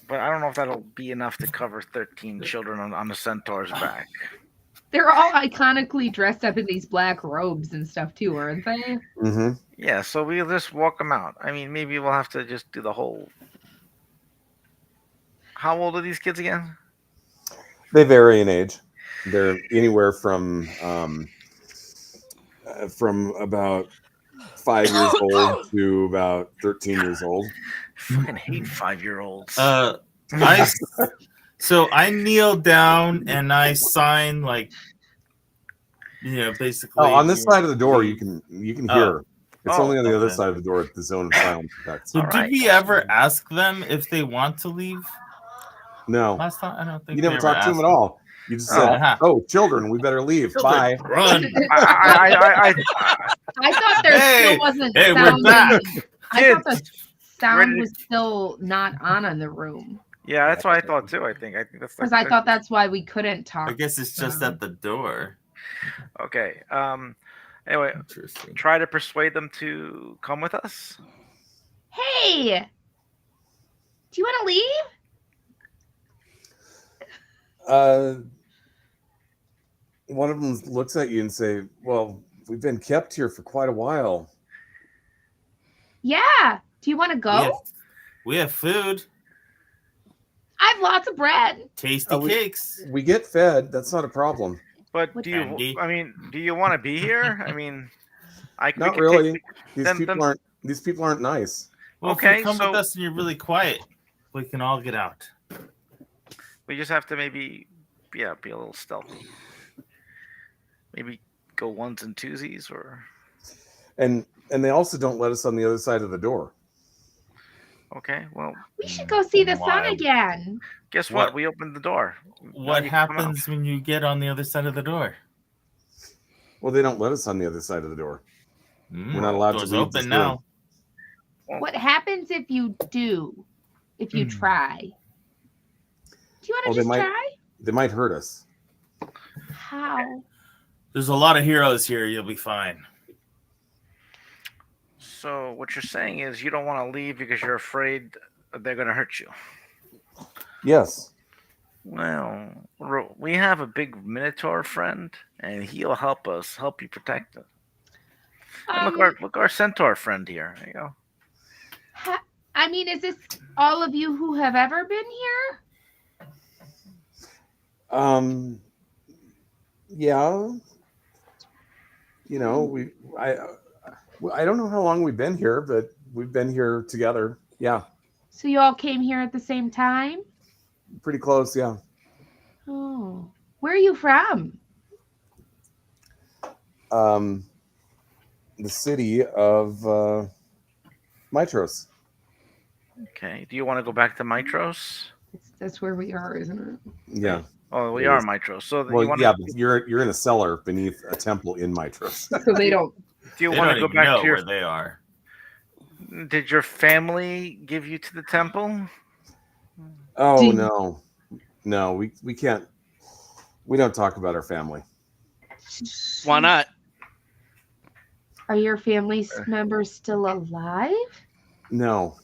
but I don't know if that'll be enough to cover 13 children on the centaur's back. They're all iconically dressed up in these black robes and stuff too, aren't they? Mm-hmm. Yeah, so we'll just walk them out. I mean, maybe we'll have to just do the whole. How old are these kids again? They vary in age. They're anywhere from about 5 years old to about 13 years old. I fucking hate 5-year-olds. So I kneel down and I sign like, basically. Oh, on this side of the door, you can hear. It's Oh, only on the other okay. side of the door at the zone of silence effect. So All did right. we ever ask them if they want to leave? No, Last time I don't think you we never ever talked to asked them at all. You just said, Uh-huh. "Oh, children, we better leave. Bye." Run. I I thought there Hey, still wasn't hey, we're sound. back. I thought the Ready sound to- was still not on in the room yeah, that's what I thought too. I think that's because I thought that's why we couldn't talk. I guess it's just at the door. Okay. Anyway, Interesting. try to persuade them to come with us. Hey, do you want to leave? One of them looks at you and say, "Well, we've been kept here for quite a while." Yeah. Do you want to go? We have food, I have lots of bread. tasty cakes. We get fed. That's not a problem. But What do you? Andy? I mean, do you want to be here? I mean, we Not could really. take- These them- people them- aren't. These people aren't nice. Well, if Okay, you come so- with us and you're really quiet, we can all get out. we just have to maybe, be a little stealthy. Maybe go ones and twosies, or And they also don't let us on the other side of the door. okay. Well, We should go see the sun Why? again. guess What- what? We opened the door. Now What you can come out. happens when you get on the other side of the door? Well, they don't let us on the other side of the door. Mm, We're not allowed to door's leave open this now. What happens if you do? If you try? Do you want to Oh, they just might- try? They might hurt us. How? There's a lot of heroes here. You'll be fine. So what you're saying is you don't want to leave because you're afraid they're going to hurt you. Yes. Well, we have a big Minotaur friend, and he'll help you protect us. And look our Centaur friend here. There you go. I mean, is this all of you who have ever been here? Yeah. I don't know how long we've been here, but we've been here together. Yeah, So you all came here at the same time? pretty close. Yeah. Oh, where are you from? The city of Mitros. Okay. Do you want to go back to Mitros? That's where we are, isn't it? Yeah. Oh, we It are is. Mitros. So Well, you want yeah, but you're in a cellar beneath a temple in Mitros. So they don't. do you They want don't to go even back know to your? where they are. Did your family give you to the temple? Oh Do- no, we can't. We don't talk about our family. Why not? Are your family members still alive? No,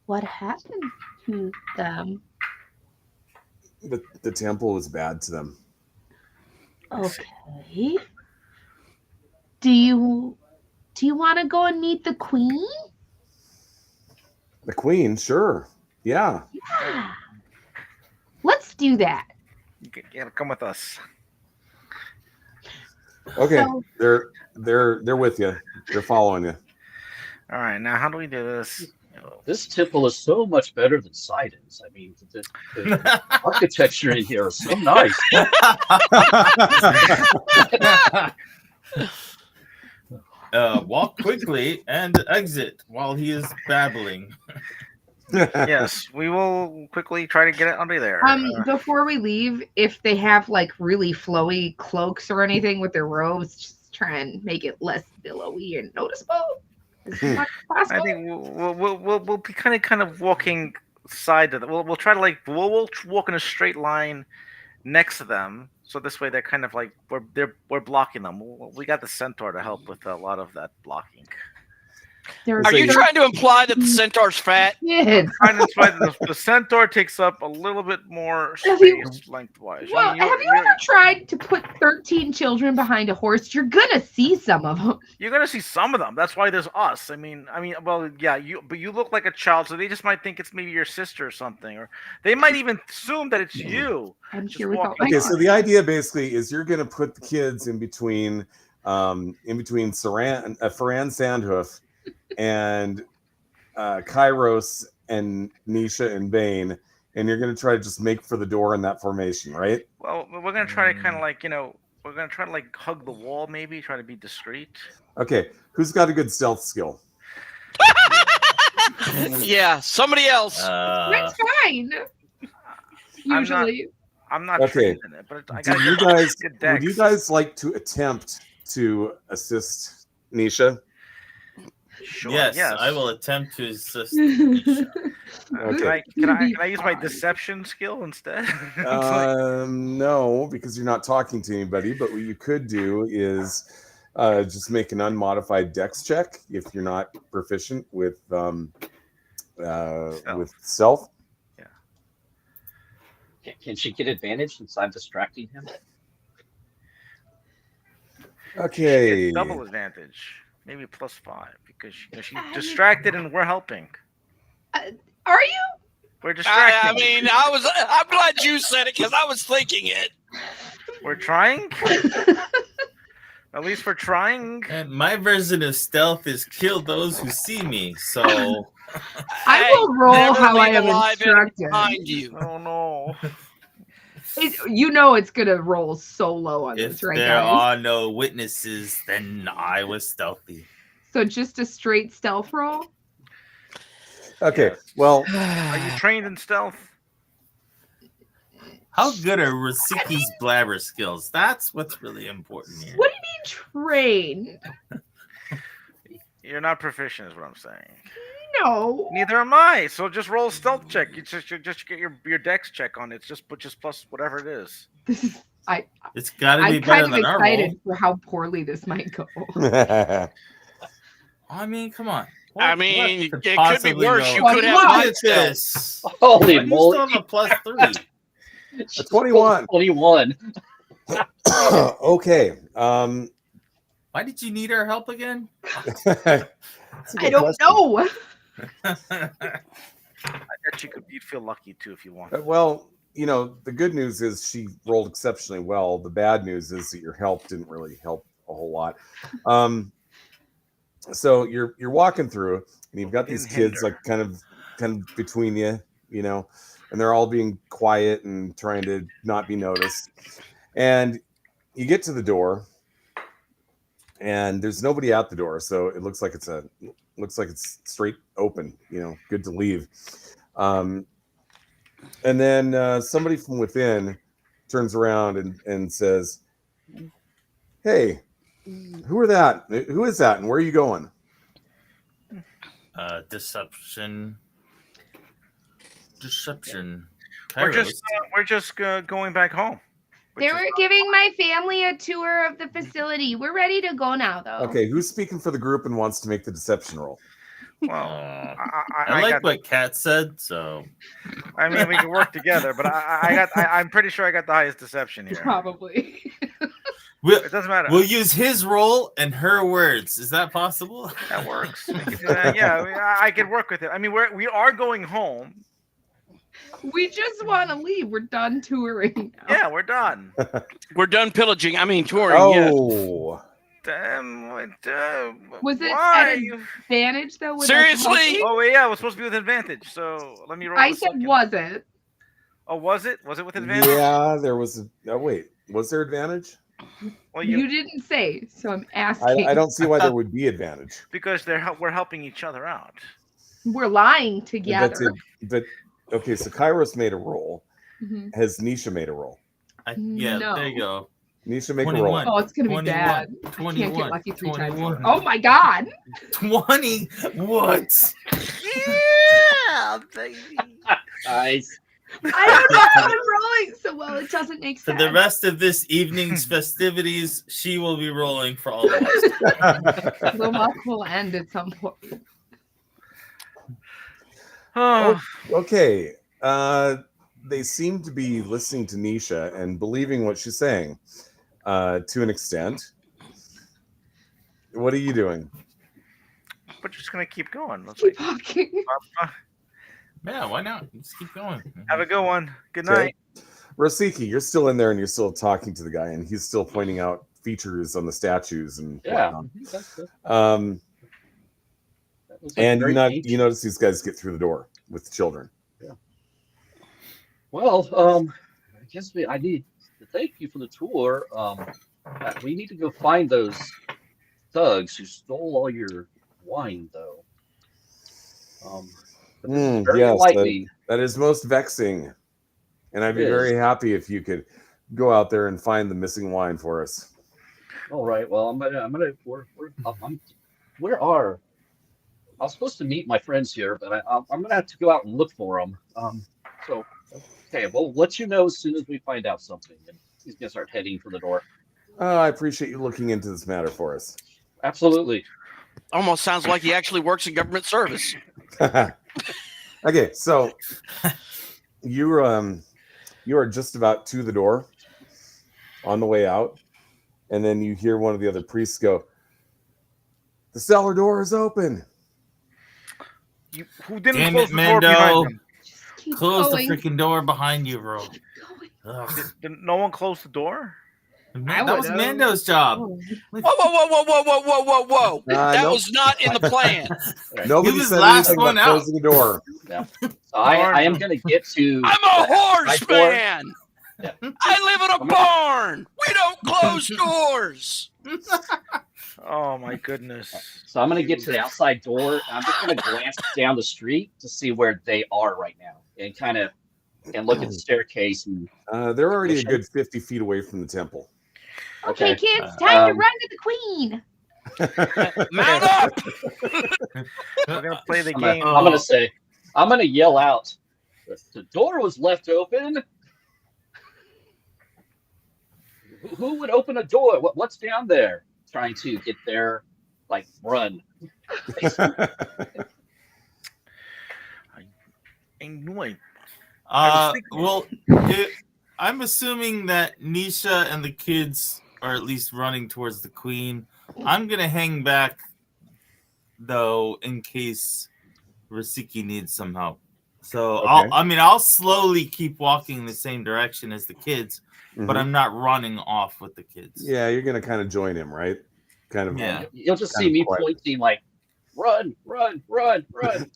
What happened to them? the temple was bad to them. Okay. Do you want to go and meet the queen? The queen, sure. Yeah. Yeah. Let's do that. Yeah, come with us. Okay. So- They're with you. They're following you. All right. Now, how do we do this? This temple is so much better than Sidon's. I mean, the architecture in here is so nice. Walk quickly and exit while he is babbling. Yes, we will quickly try to get it under there. Before we leave, if they have like really flowy cloaks or anything with their robes, just try and make it less billowy and noticeable as much as possible. I think we'll be kind of walking side to them. We'll try to we'll walk in a straight line next to them, so this way they're kind of like we're blocking them. We got the centaur to help with a lot of that blocking. There Are you trying to imply that the centaur's fat? kids. Trying to imply that the centaur takes up a little bit more Have you- space lengthwise. Well, have you ever tried to put 13 children behind a horse? You're gonna see some of them. You're gonna see some of them. That's why there's us. Well, yeah, but you look like a child, so they just might think it's maybe your sister or something, or they might even assume that it's you. I'm Just here with all walking my Okay, so heart. the idea basically is you're going to put the kids in between Ferran Sandhoof and Kairos and Nisha and Bane, and you're going to try to just make for the door in that formation, right? Well, we're gonna try to kind of like we're gonna try to like hug the wall, maybe try to be discreet. Okay, who's got a good stealth skill? Yeah, somebody else. That's fine. Usually. I'm not Okay. trained in it, but I Would got you guys good would you dex. guys like to attempt to assist Nisha? Sure, Yes, yes. I will attempt to assist. Okay. Can I use my deception skill instead? No, because you're not talking to anybody. But what you could do is just make an unmodified dex check if you're not proficient with stealth. Can she get advantage since I'm distracting him? Okay. Double advantage, maybe +5 because she's distracted and we're helping. Are you? We're distracted. I'm glad you said it because I was thinking it. We're trying. At least we're trying. And my version of stealth is kill those who see me. So I will roll Never how I leave am a live instructed. behind you. Oh no. It's gonna roll so low on if this, right, there guys? are no witnesses, then I was stealthy. So just a straight stealth roll. Okay. Well, Are you trained in stealth? How good are Rasiki's blabber skills? That's what's really important here. What do you mean trained? You're not proficient, is what I'm saying. No. Neither am I. So just roll a stealth check. You just get your dex check on it. It's just plus whatever it is. It's got to be I'm better kind of than our roll. excited for how poorly this might go. I mean, come on. I mean, what it could could be possibly worse. go- You Well, could you have are. mind Look at spell. this. Holy But he's moly! still on a +3. A 21. 21. Okay. Why did you need our help again? That's a I good don't question. know. I bet you'd feel lucky too if you want. Well, the good news is she rolled exceptionally well. The bad news is that your help didn't really help a whole lot. So you're walking through, and you've got these Didn't kids hinder. like kind of between you, and they're all being quiet and trying to not be noticed. And you get to the door, and there's nobody at the door, so it looks like it's straight open. Good to leave. And then somebody from within turns around and says, "Hey, who is that? And where are you going?" Deception. We're Kairos. just going back home. They were giving my family a tour of the facility. We're ready to go now, though. Okay, who's speaking for the group and wants to make the deception roll? Well, I like what Kat said, so I mean, we can work together, but I'm pretty sure I got the highest deception here. Probably. It doesn't matter. we'll use his role and her words. Is that possible? That works. We can do that. Yeah, I can work with it. I mean, we are going home. We just want to leave. We're done touring now. Yeah, we're done. We're done pillaging. I mean, touring. Yeah. Oh, Damn. Was it why? at advantage, though? with us Seriously? helping? Oh, yeah, it was supposed to be with advantage. So let me roll. I the said, second. was it? Oh, was it? Was it with advantage? yeah. There was. Wait, was there advantage? Well, You didn't say, so I'm asking. I don't see why there would be advantage. because we're helping each other out. We're lying But together. okay, so Kairos made a roll. Mhm. Has Nisha made a roll? Yeah, No. there you go. Nisha, make a 21. roll. Oh, it's gonna be 21, bad. I can't 21, get lucky 3 times. 21. Oh my god! 20. What? Yeah, baby. Nice. I don't know how I'm rolling so well. It doesn't make For sense. the rest of this evening's festivities, she will be rolling for all of us. The luck will end at some point. Oh, Okay. They seem to be listening to Nisha and believing what she's saying to an extent. What are you doing? we're just gonna keep going. Let's Keep walking. Yeah, why not? Let's keep going. have a good one. Good Okay. night. Rosiki, you're still in there and you're still talking to the guy, and he's still pointing out features on the statues and Yeah. whatnot. That's good. That was, like, And very you ancient. notice these guys get through the door with the children. Well, I guess I need to thank you for the tour. We need to go find those thugs who stole all your wine, though. But this is very Yes, likely. that is most vexing, and I'd be It is. very happy if you could go out there and find the missing wine for us. All right. Well, I was supposed to meet my friends here, but I'm gonna have to go out and look for them. So okay, we'll let you know as soon as we find out something. And he's gonna start heading for the door. I appreciate you looking into this matter for us. Absolutely. Almost sounds like he actually works in government service. Okay, so you are just about to the door on the way out, and then you hear one of the other priests go, "The cellar door is open." Who didn't Damn close it, the door Mando. behind him? Just keep Close going. the freaking door behind you, bro. Keep going. Ugh. Did no one close the door? I That was would've. Mando's job. Oh. Whoa, whoa, whoa, whoa, whoa, whoa, whoa, whoa, whoa! That nope. was not in the plan. Nobody He was said last anything one about out. closing the door. So I am gonna get to. I'm a the horse side door. man. Yeah. I live in a barn. We don't close doors. Oh my goodness. So I'm gonna get to the outside door. I'm just gonna glance down the street to see where they are right now, and look at the staircase. And They're already a good 50 feet away from the temple. Okay, Okay. kids, time to Um, run to the queen. Mount up. We're gonna play the I'm game. gonna yell out. The door was left open. Who would open a door? What's down there? Trying to get there, like run. I knew it. Well, I'm assuming that Nisha and the kids are at least running towards the queen. I'm gonna hang back though in case Rasiki needs some help. So Okay. I'll slowly keep walking the same direction as the kids, but Mhm. I'm not running off with the kids. Yeah, you're gonna kind of join him, right? Kind of. Yeah. You'll just Kind see of me quiet. pointing like, run, run, run, run.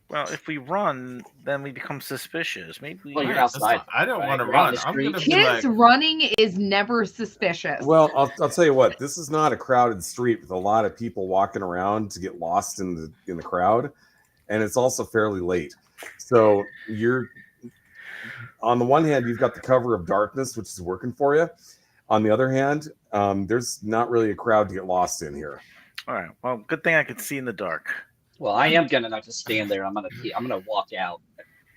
Well, if we run, then we become suspicious. Maybe we Well, you're Right, that's outside, not- I don't right? want to You're out in run. the I'm street. gonna be Kids like, running is never suspicious. Well, I'll tell you what. This is not a crowded street with a lot of people walking around to get lost in the crowd, and it's also fairly late. So you're on the one hand, you've got the cover of darkness, which is working for you. On the other hand, there's not really a crowd to get lost in here. All right. Well, good thing I could see in the dark. Well, I am gonna not just stand there. I'm gonna walk out.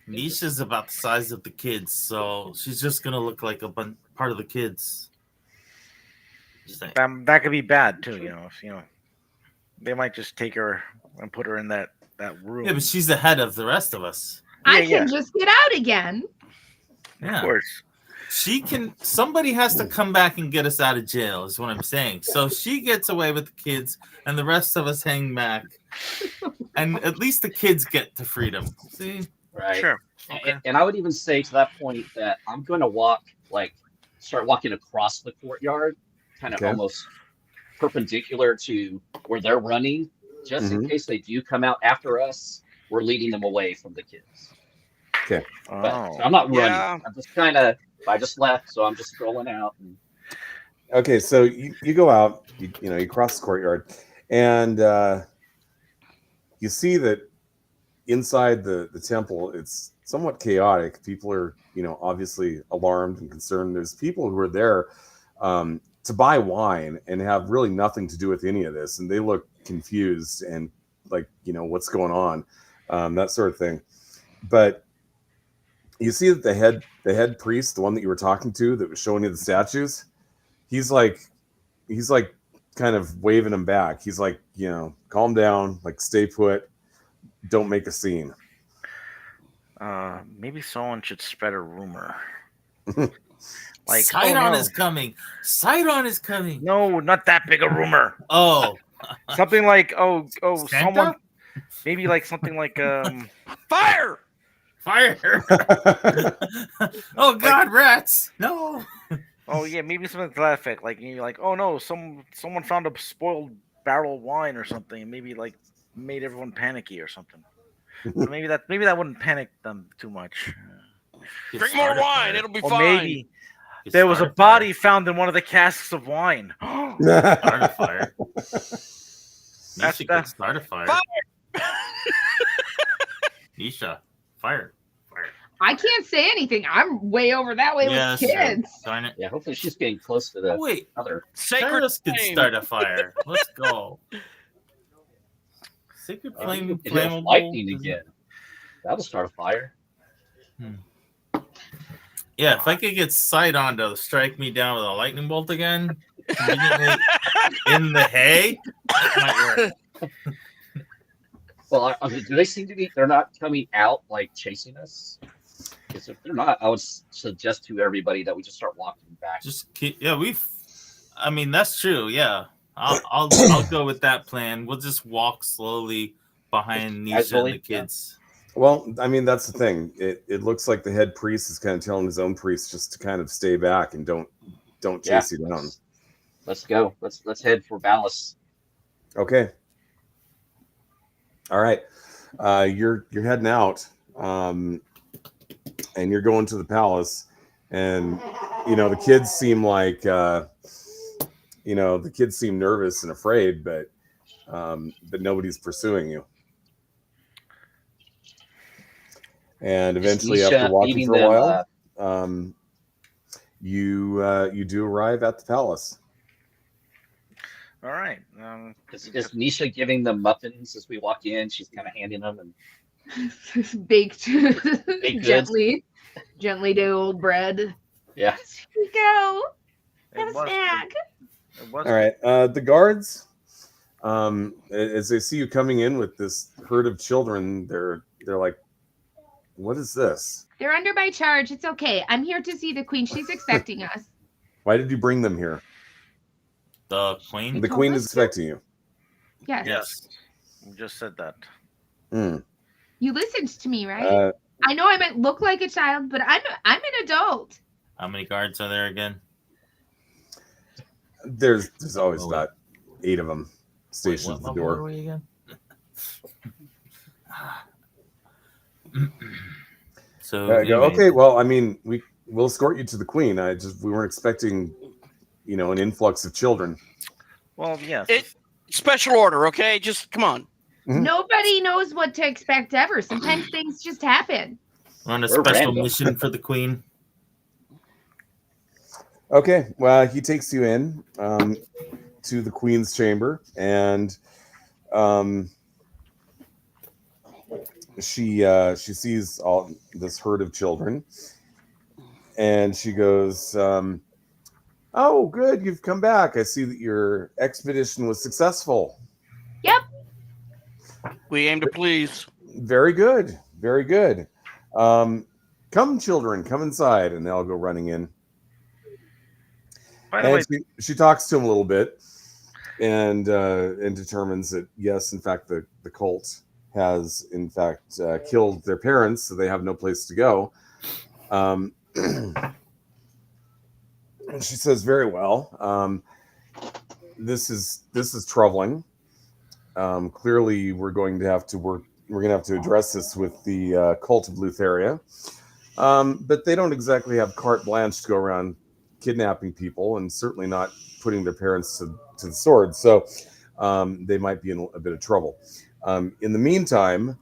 Nisha's about the size of the kids, so she's just gonna look like part of the kids. Just saying. That could be bad too. They might just take her and put her in that room. Yeah, but she's ahead of the rest of us. I yeah, can just get out again. Of Yeah, course. she can. Somebody has to come back and get us out of jail. Is what I'm saying. So she gets away with the kids, and the rest of us hang back, and at least the kids get to freedom. See, Right. Sure. And I would even say to that point that I'm going to start walking across the courtyard, kind of Okay. almost perpendicular to where they're running, just in case they do come out after us. We're leading them away from the kids. But Oh. I'm not running. Yeah. I'm just I just left, so I'm just strolling out. And, Okay, so you go out, you cross the courtyard, and you see that inside the temple, it's somewhat chaotic. People are, obviously alarmed and concerned. There's people who are there to buy wine and have really nothing to do with any of this, and they look confused and like, what's going on, that sort of thing. but you see that the head priest, the one that you were talking to, that was showing you the statues, he's like kind of waving him back. He's like, calm down, like stay put, don't make a scene. Maybe someone should spread a rumor. Like, Sidon is coming. Sidon is coming. No, not that big a rumor. Oh, something like Santa? Someone, maybe like something like fire. Oh God, rats! No. Oh yeah, maybe something to that effect. Like maybe like, oh no, someone found a spoiled barrel of wine or something, and maybe like made everyone panicky or something. But maybe that wouldn't panic them too much. Drink more wine; it'll be or fine. Maybe there was a body found in one of the casks of wine. Start a fire. That's start a fire. Nisha, fire. I can't say anything. I'm way over that way with kids. Darn it. Yeah, hopefully she's getting close to the other. Sacred could start a fire. Let's go. Sacred flame, flammable. Lightning again. That'll start a fire. Yeah, if I could get Sidon to strike me down with a lightning bolt again, immediately in the hay, that might work. Well, do they seem to be? They're not coming out like chasing us. Because if they're not, I would suggest to everybody that we just start walking back. Just keep, I mean, that's true. Yeah, I'll go with that plan. We'll just walk slowly behind Nisha and the kids. Well, I mean, that's the thing. It looks like the head priest is kind of telling his own priest just to kind of stay back and don't chase you down. Let's go. Let's head for Ballas. Okay. All right. You're heading out, and you're going to the palace, and the kids seem like the kids seem nervous and afraid, but nobody's pursuing you. And eventually, after walking for a while, you do arrive at the palace. All right. Is Nisha giving them muffins as we walk in? She's kind of handing them and baked gently to old bread. Yeah. Here you go. Have a snack. All right. The guards, as they see you coming in with this herd of children, they're like, "What is this?" They're under my charge. It's okay. I'm here to see the queen. She's expecting us. Why did you bring them here? The queen? The queen is expecting you. Yes. You just said that. You listened to me, right? I know I might look like a child, but I'm an adult. How many guards are there again? There's always about 8 of them stationed at the door. Where are we again? So okay, well, I mean, we'll escort you to the queen. We weren't expecting, an influx of children. Well, yes. Special order, okay? Just come on. Mm-hmm. Nobody knows what to expect ever. Sometimes things just happen. We're on a special mission for the queen. Okay, well, he takes you in to the queen's chamber, and she sees all this herd of children, and she goes, "Oh, good, you've come back. I see that your expedition was successful." Yep. We aim to please. Very good, very good. Come, children, come inside, and they all go running in. By the way, she talks to him a little bit, and determines that yes, in fact, the cult has in fact killed their parents, so they have no place to go. She says, "Very well. This is troubling. Clearly, we're going to have to work. We're going to have to address this with the cult of Lutheria. But they don't exactly have carte blanche to go around kidnapping people, and certainly not putting their parents to the sword. So they might be in a bit of trouble. In the meantime,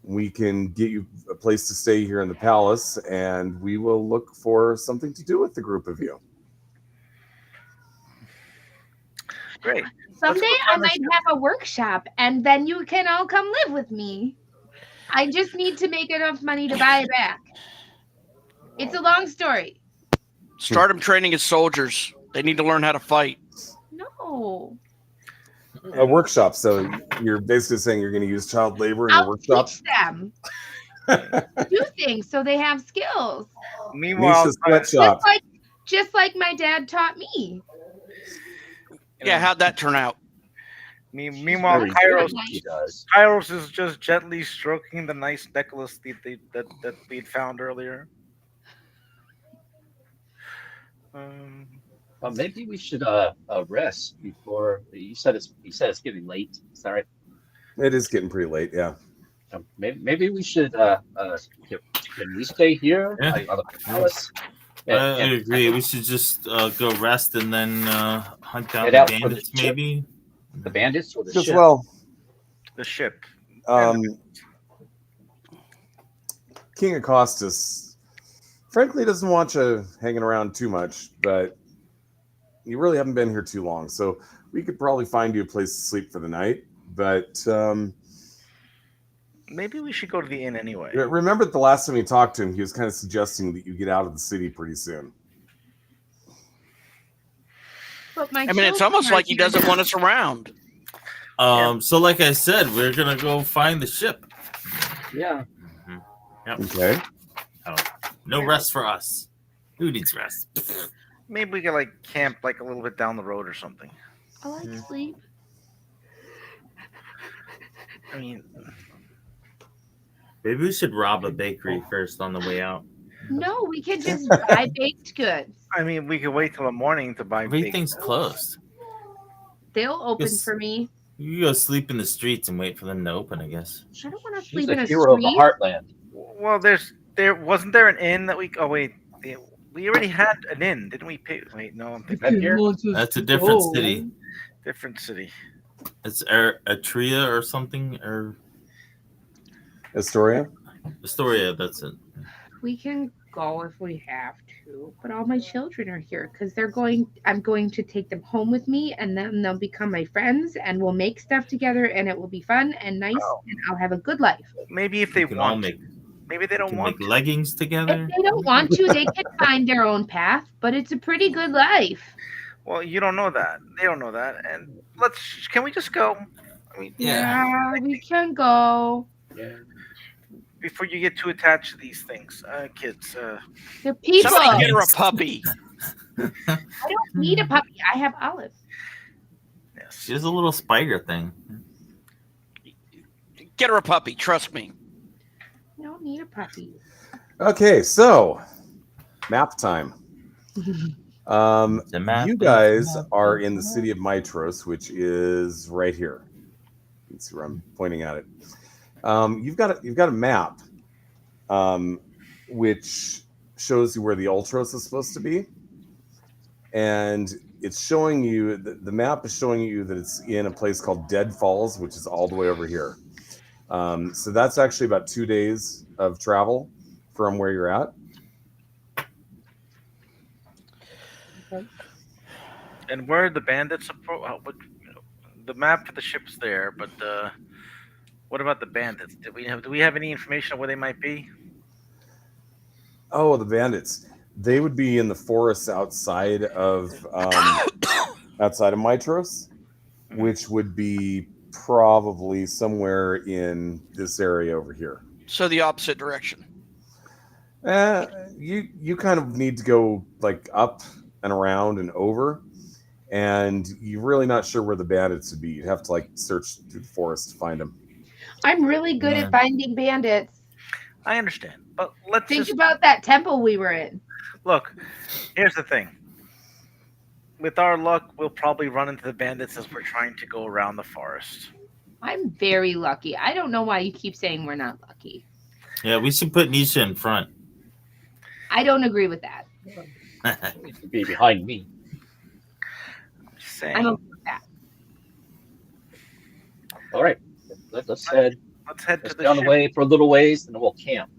we can get you a place to stay here in the palace, and we will look for something to do with the group of you." Great. Someday I might have a workshop, and then you can all come live with me. I just need to make enough money to buy it back. It's a long story. Start them training as soldiers. They need to learn how to fight. No. A workshop. So you're basically saying you're going to use child labor in your I'll workshop? teach them do things so they have skills. Meanwhile, Nisha's sweatshop. Just like my dad taught me. Yeah, how'd that turn out? meanwhile, Very Kairos, good, he does. Kairos is just gently stroking the nice necklace that we'd found earlier. Well, maybe we should rest before you said it's getting late. Is that right? It is getting pretty late, yeah. Maybe we should. Can we stay here? Yeah. On the palace? I agree. We should just go rest and then hunt down Head the out for the bandits, ship? maybe. The bandits or the Just ship? well, The ship. King Acostus, frankly, doesn't want you hanging around too much, but you really haven't been here too long, so we could probably find you a place to sleep for the night. But Maybe we should go to the inn anyway. remember the last time you talked to him, he was kind of suggesting that you get out of the city pretty soon. But my I mean, it's children almost are like he here doesn't now. want us around. So like I said, we're gonna go find the ship. Yeah. Okay. No rest for us. Who needs rest? Maybe we could camp a little bit down the road or something. I like sleep. I mean, Maybe we should rob a bakery first on the way out. No, we can just buy baked goods. we could wait till the morning to buy. Everything's closed. They'll open Yes. for me. You go sleep in the streets and wait for them to open, I guess. I don't want to She's sleep a in a hero of the street. heartland. Well, there wasn't there an inn that we? Oh wait, we already had an inn, didn't we? Wait, no, I'm thinking That here? That's a different city. different city. It's Atria or something, or Astoria? Astoria, that's it. We can go if we have to, but all my children are here because I'm going to take them home with me, and then they'll become my friends, and we'll make stuff together, and it will be fun and nice, and I'll have a good life. Maybe if they We can all want. make, Maybe they don't can want. make leggings together. If they don't want to, they can find their own path, but it's a pretty good life. Well, you don't know that. They don't know that. And can we just go? Yeah. We can go. Yeah. Before you get too attached to these things, kids. They're people. Somebody get her a puppy. I don't need a puppy. I have Olive. Yes. She has a little spider thing. Get her a puppy. Trust me. I don't need a puppy. Okay, so map time. The map You is guys map. are in the city of Mitros, which is right here. You can see where I'm pointing at it. You've got a map, which shows you where the Ultros is supposed to be, and it's showing you the map is showing you that it's in a place called Dead Falls, which is all the way over here. So that's actually about 2 days of travel from where you're at. And where are the bandits? The map for the ship's there, but what about the bandits? Do we have any information on where they might be? Oh, the bandits. They would be in the forests outside of Mitros, which would be probably somewhere in this area over here. So the opposite direction. You kind of need to go up and around and over, and you're really not sure where the bandits would be. You'd have to search through the forest to find them. I'm really good at finding bandits. I understand, but let's Think just about that temple we were in. look. Here's the thing. With our luck, we'll probably run into the bandits as we're trying to go around the forest. I'm very lucky. I don't know why you keep saying we're not lucky. Yeah, we should put Nisha in front. I don't agree with that. Needs to be behind me. I'm just saying. I'm okay with that. All right. Let's head Let's head to let's the down the ship. way for a little ways, and then we'll camp.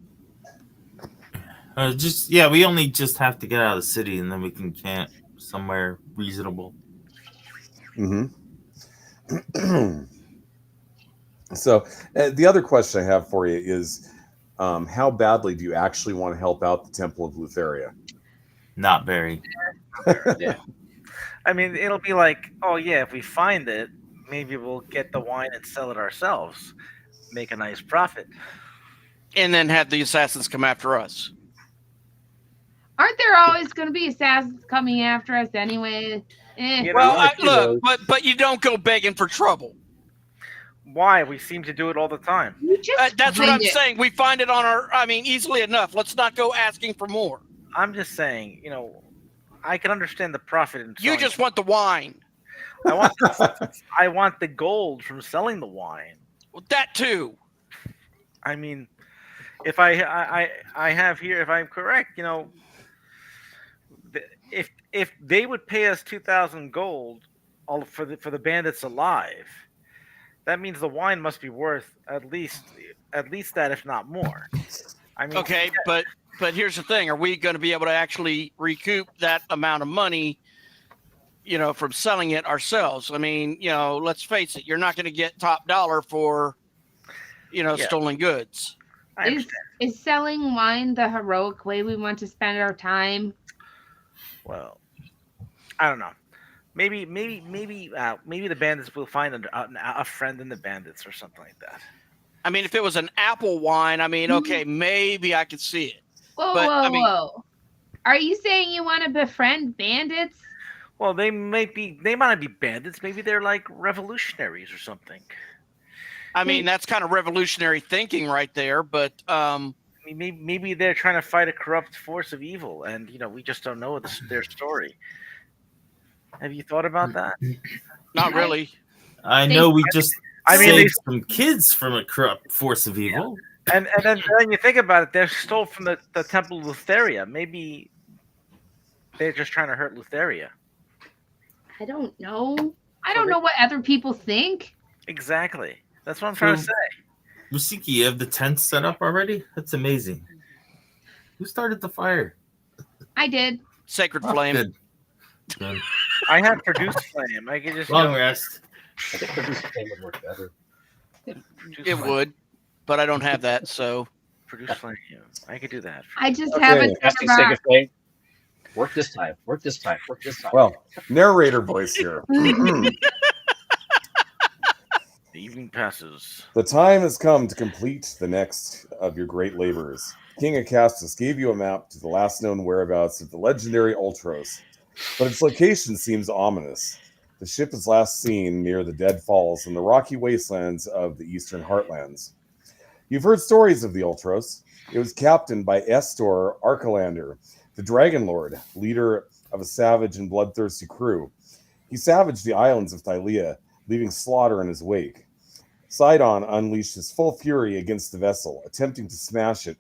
We only just have to get out of the city, and then we can camp somewhere reasonable. Mm-hmm. So the other question I have for you is, how badly do you actually want to help out the Temple of Lutheria? Not very. Yeah. I mean, it'll be like, oh yeah, if we find it, maybe we'll get the wine and sell it ourselves, make a nice profit. And then have the assassins come after us. Aren't there always going to be assassins coming after us anyway? You Well, know, look, but you don't go begging for trouble. why? We seem to do it all the time. You just That's what find I'm it. saying. We find it on our. I mean, easily enough. Let's not go asking for more. I'm just saying, I can understand the profit in You selling. just want the wine. I want the gold from selling the wine. Well, that too. I mean, if I have here, if I'm correct, if they would pay us 2,000 gold all for the bandits alive, that means the wine must be worth at least that, if not more. I mean, Okay, but here's the thing: are we going to be able to actually recoup that amount of money? From selling it ourselves. I mean, let's face it: you're not going to get top dollar for, stolen goods. I understand. Is selling wine the heroic way we want to spend our time? Well, I don't know. Maybe the bandits will find a friend in the bandits or something like that. I mean, if it was an apple wine, I mean, okay, maybe I could see it. Whoa, But, I mean- whoa. Are you saying you want to befriend bandits? Well, they might not be bandits. Maybe they're like revolutionaries or something. I mean, that's kind of revolutionary thinking right there. But I mean, maybe they're trying to fight a corrupt force of evil, and we just don't know their story. Have you thought about that? not really. I know we just I mean, saved some kids from a corrupt force of evil. And then you think about it, they're stole from the Temple of Lutheria. Maybe they're just trying to hurt Lutheria. I don't know. I don't know what other people think. Exactly. That's what I'm trying to say. Musiki, you have the tent set up already? That's amazing. Who started the fire? I did. Sacred flame. Good. I have produced flame. I can just Long rest. I think produce flame would work better. It would, but I don't have that. So produce flame. Yeah, I could do that. I just Okay. haven't Asking done Sacred Flame. Work this time. Work this time. Work this time. Well, narrator voice here. The evening passes. The time has come to complete the next of your great labors. King Acastus gave you a map to the last known whereabouts of the legendary Ultros, but its location seems ominous. The ship is last seen near the Dead Falls in the rocky wastelands of the Eastern Heartlands. You've heard stories of the Ultros. It was captained by Estor Archelander, the Dragonlord, leader of a savage and bloodthirsty crew. He savaged the islands of Thylea, leaving slaughter in his wake. Sidon unleashed his full fury against the vessel, attempting to smash it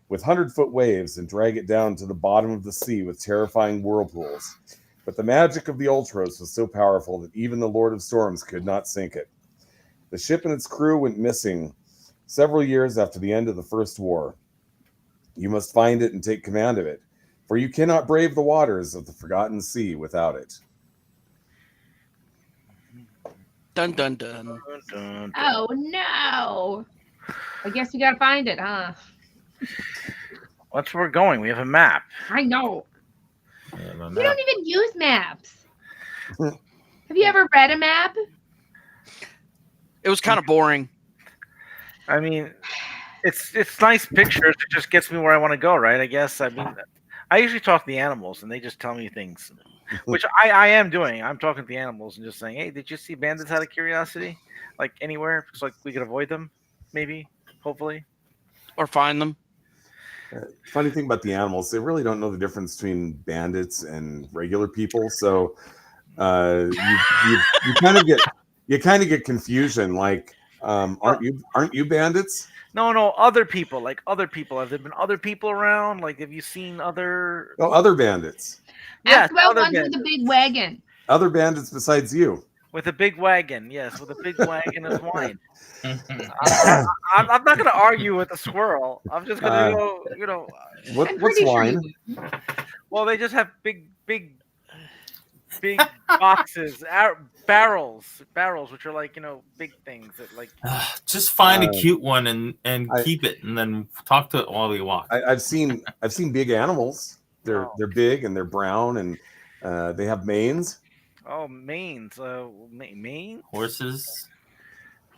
with 100-foot waves and drag it down to the bottom of the sea with terrifying whirlpools. But the magic of the Ultros was so powerful that even the Lord of Storms could not sink it. The ship and its crew went missing several years after the end of the First War. You must find it and take command of it, for you cannot brave the waters of the Forgotten Sea without it. dun dun dun. Dun, dun, dun. Oh no! I guess we gotta find it, huh? That's where we're going. We have a map. I know. Yeah, We don't even use maps. Have you ever read a map? It was kind of boring. I mean, it's nice pictures. It just gets me where I want to go, right? I guess. I mean, I usually talk to the animals, and they just tell me things, which I am doing. I'm talking to the animals and just saying, "Hey, did you see bandits out of curiosity? Like anywhere? So like we could avoid them, maybe, hopefully." Or find them. Funny thing about the animals, they really don't know the difference between bandits and regular people. So you kind of get confusion. Like, aren't you bandits? No, other people. Like other people. Have there been other people around? Like, have you seen other? Oh, other bandits. Yes, Ask about other ones bandits. with a big wagon. Other bandits besides you. With a big wagon, yes, with a big wagon of wine. I'm not going to argue with the squirrel. I'm just going to go, I'm What's pretty sure wine? well, they just have big boxes, barrels, which are like big things that like. Just find a Uh, cute one and I- keep it, and then talk to it while we walk. I've seen big animals. They're Oh. they're big and they're brown and they have manes. Oh, manes, manes, Horses.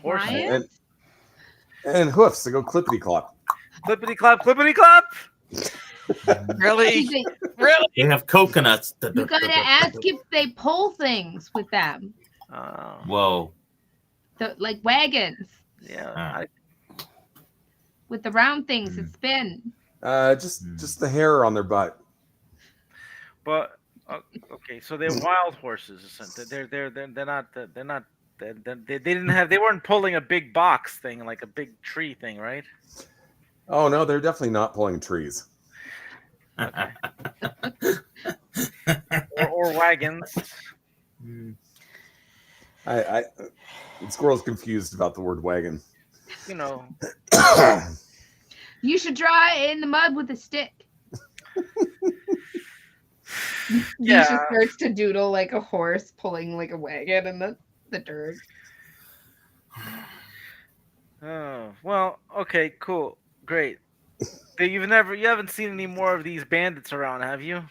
horses, Lions? And hoofs. They go clippity clop. clippity clop, clippity clop. Really? They- Really? They have coconuts. You gotta ask if they pull things with them, Whoa. like wagons Yeah, Ah. with the round things that spin. Just the hair on their butt. but okay, so they're wild horses. They're not they didn't have they weren't pulling a big box thing like a big tree thing, right? Oh no, they're definitely not pulling trees. Or wagons. I the squirrel's confused about the word wagon. You should draw it in the mud with a stick. Yeah. Nisha starts to doodle like a horse pulling like a wagon in the dirt. Oh, well, okay, cool, great. You haven't seen any more of these bandits around, have you?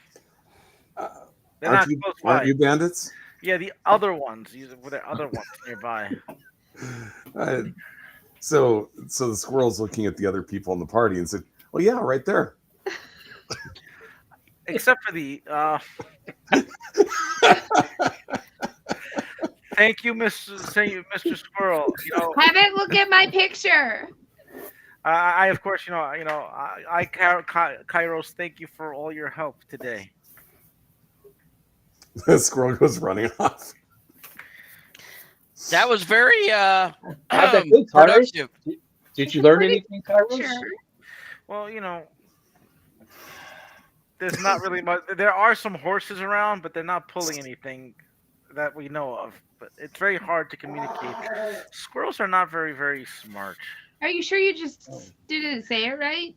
They're not close by. Aren't you bandits? Yeah, the other ones. Were there other ones nearby? So the squirrel's looking at the other people in the party and said, "Oh yeah, right there." Except for the. Thank you, Mr. Squirrel. Have it look at my picture. I of course, Kairos, thank you for all your help today. The squirrel goes running off. That was very How'd that go, Kairos? productive. Did you learn anything, Kairos? Sure. Well, there's not really much. There are some horses around, but they're not pulling anything that we know of. But it's very hard to communicate. Squirrels are not very, very smart. Are you sure you just didn't say it right?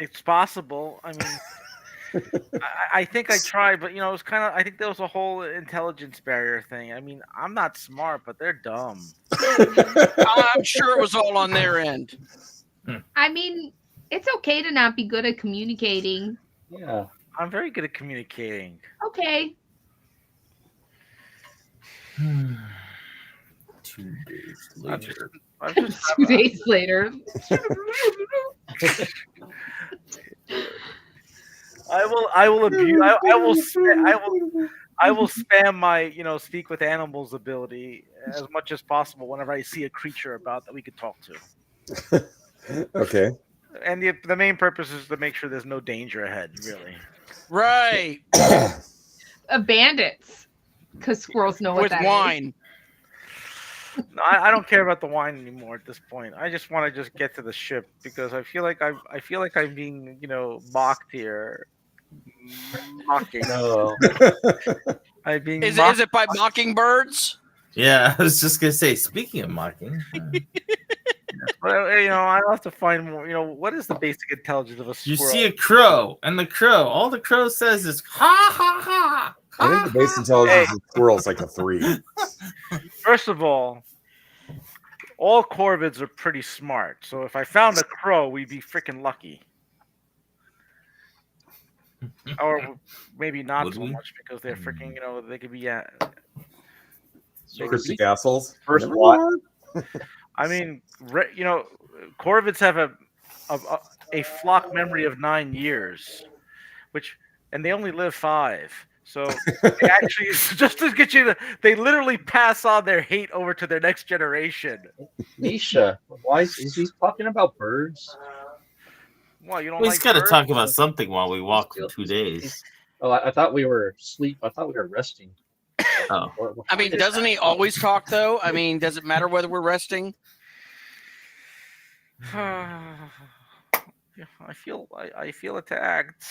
It's possible. I mean, I think I tried, but it's kind of. I think there was a whole intelligence barrier thing. I mean, I'm not smart, but they're dumb. I'm sure it was all on their end. I mean, it's okay to not be good at communicating. Yeah. I'm very good at communicating. Okay. 2 days I'm just, later. I'm just 2 days later. I will abuse. I will spam my speak with animals ability as much as possible whenever I see a creature about that we could talk to. Okay. And the main purpose is to make sure there's no danger ahead. Really. Right. Bandits. Because squirrels know what With that is. wine. No, I don't care about the wine anymore at this point. I just want to just get to the ship because I feel like I'm being mocked here. Mocking. No. I'm being Is mocked. it by mockingbirds? Yeah, I was just gonna say. Speaking of mocking, But I'll have to find more. What is the basic intelligence of a you squirrel? see a crow, and all the crow says is ha ha ha. I think the base intelligence of squirrel's like a 3. First of all corvids are pretty smart. So if I found a crow, we'd be freaking lucky. Or maybe not Would so we? much because they're freaking, they could be. Cryptic assholes. First what? I mean, corvids have a flock memory of 9 years, and they only live 5. So they actually, just to get you, they literally pass on their hate over to their next generation. Nisha, why is he talking about birds? Well, you don't Well, like he's got to birds? talk about something while we walk for 2 days. Oh, I thought we were asleep. I thought we were resting. Oh, I mean, doesn't he always talk though? I mean, does it matter whether we're resting? I feel attacked.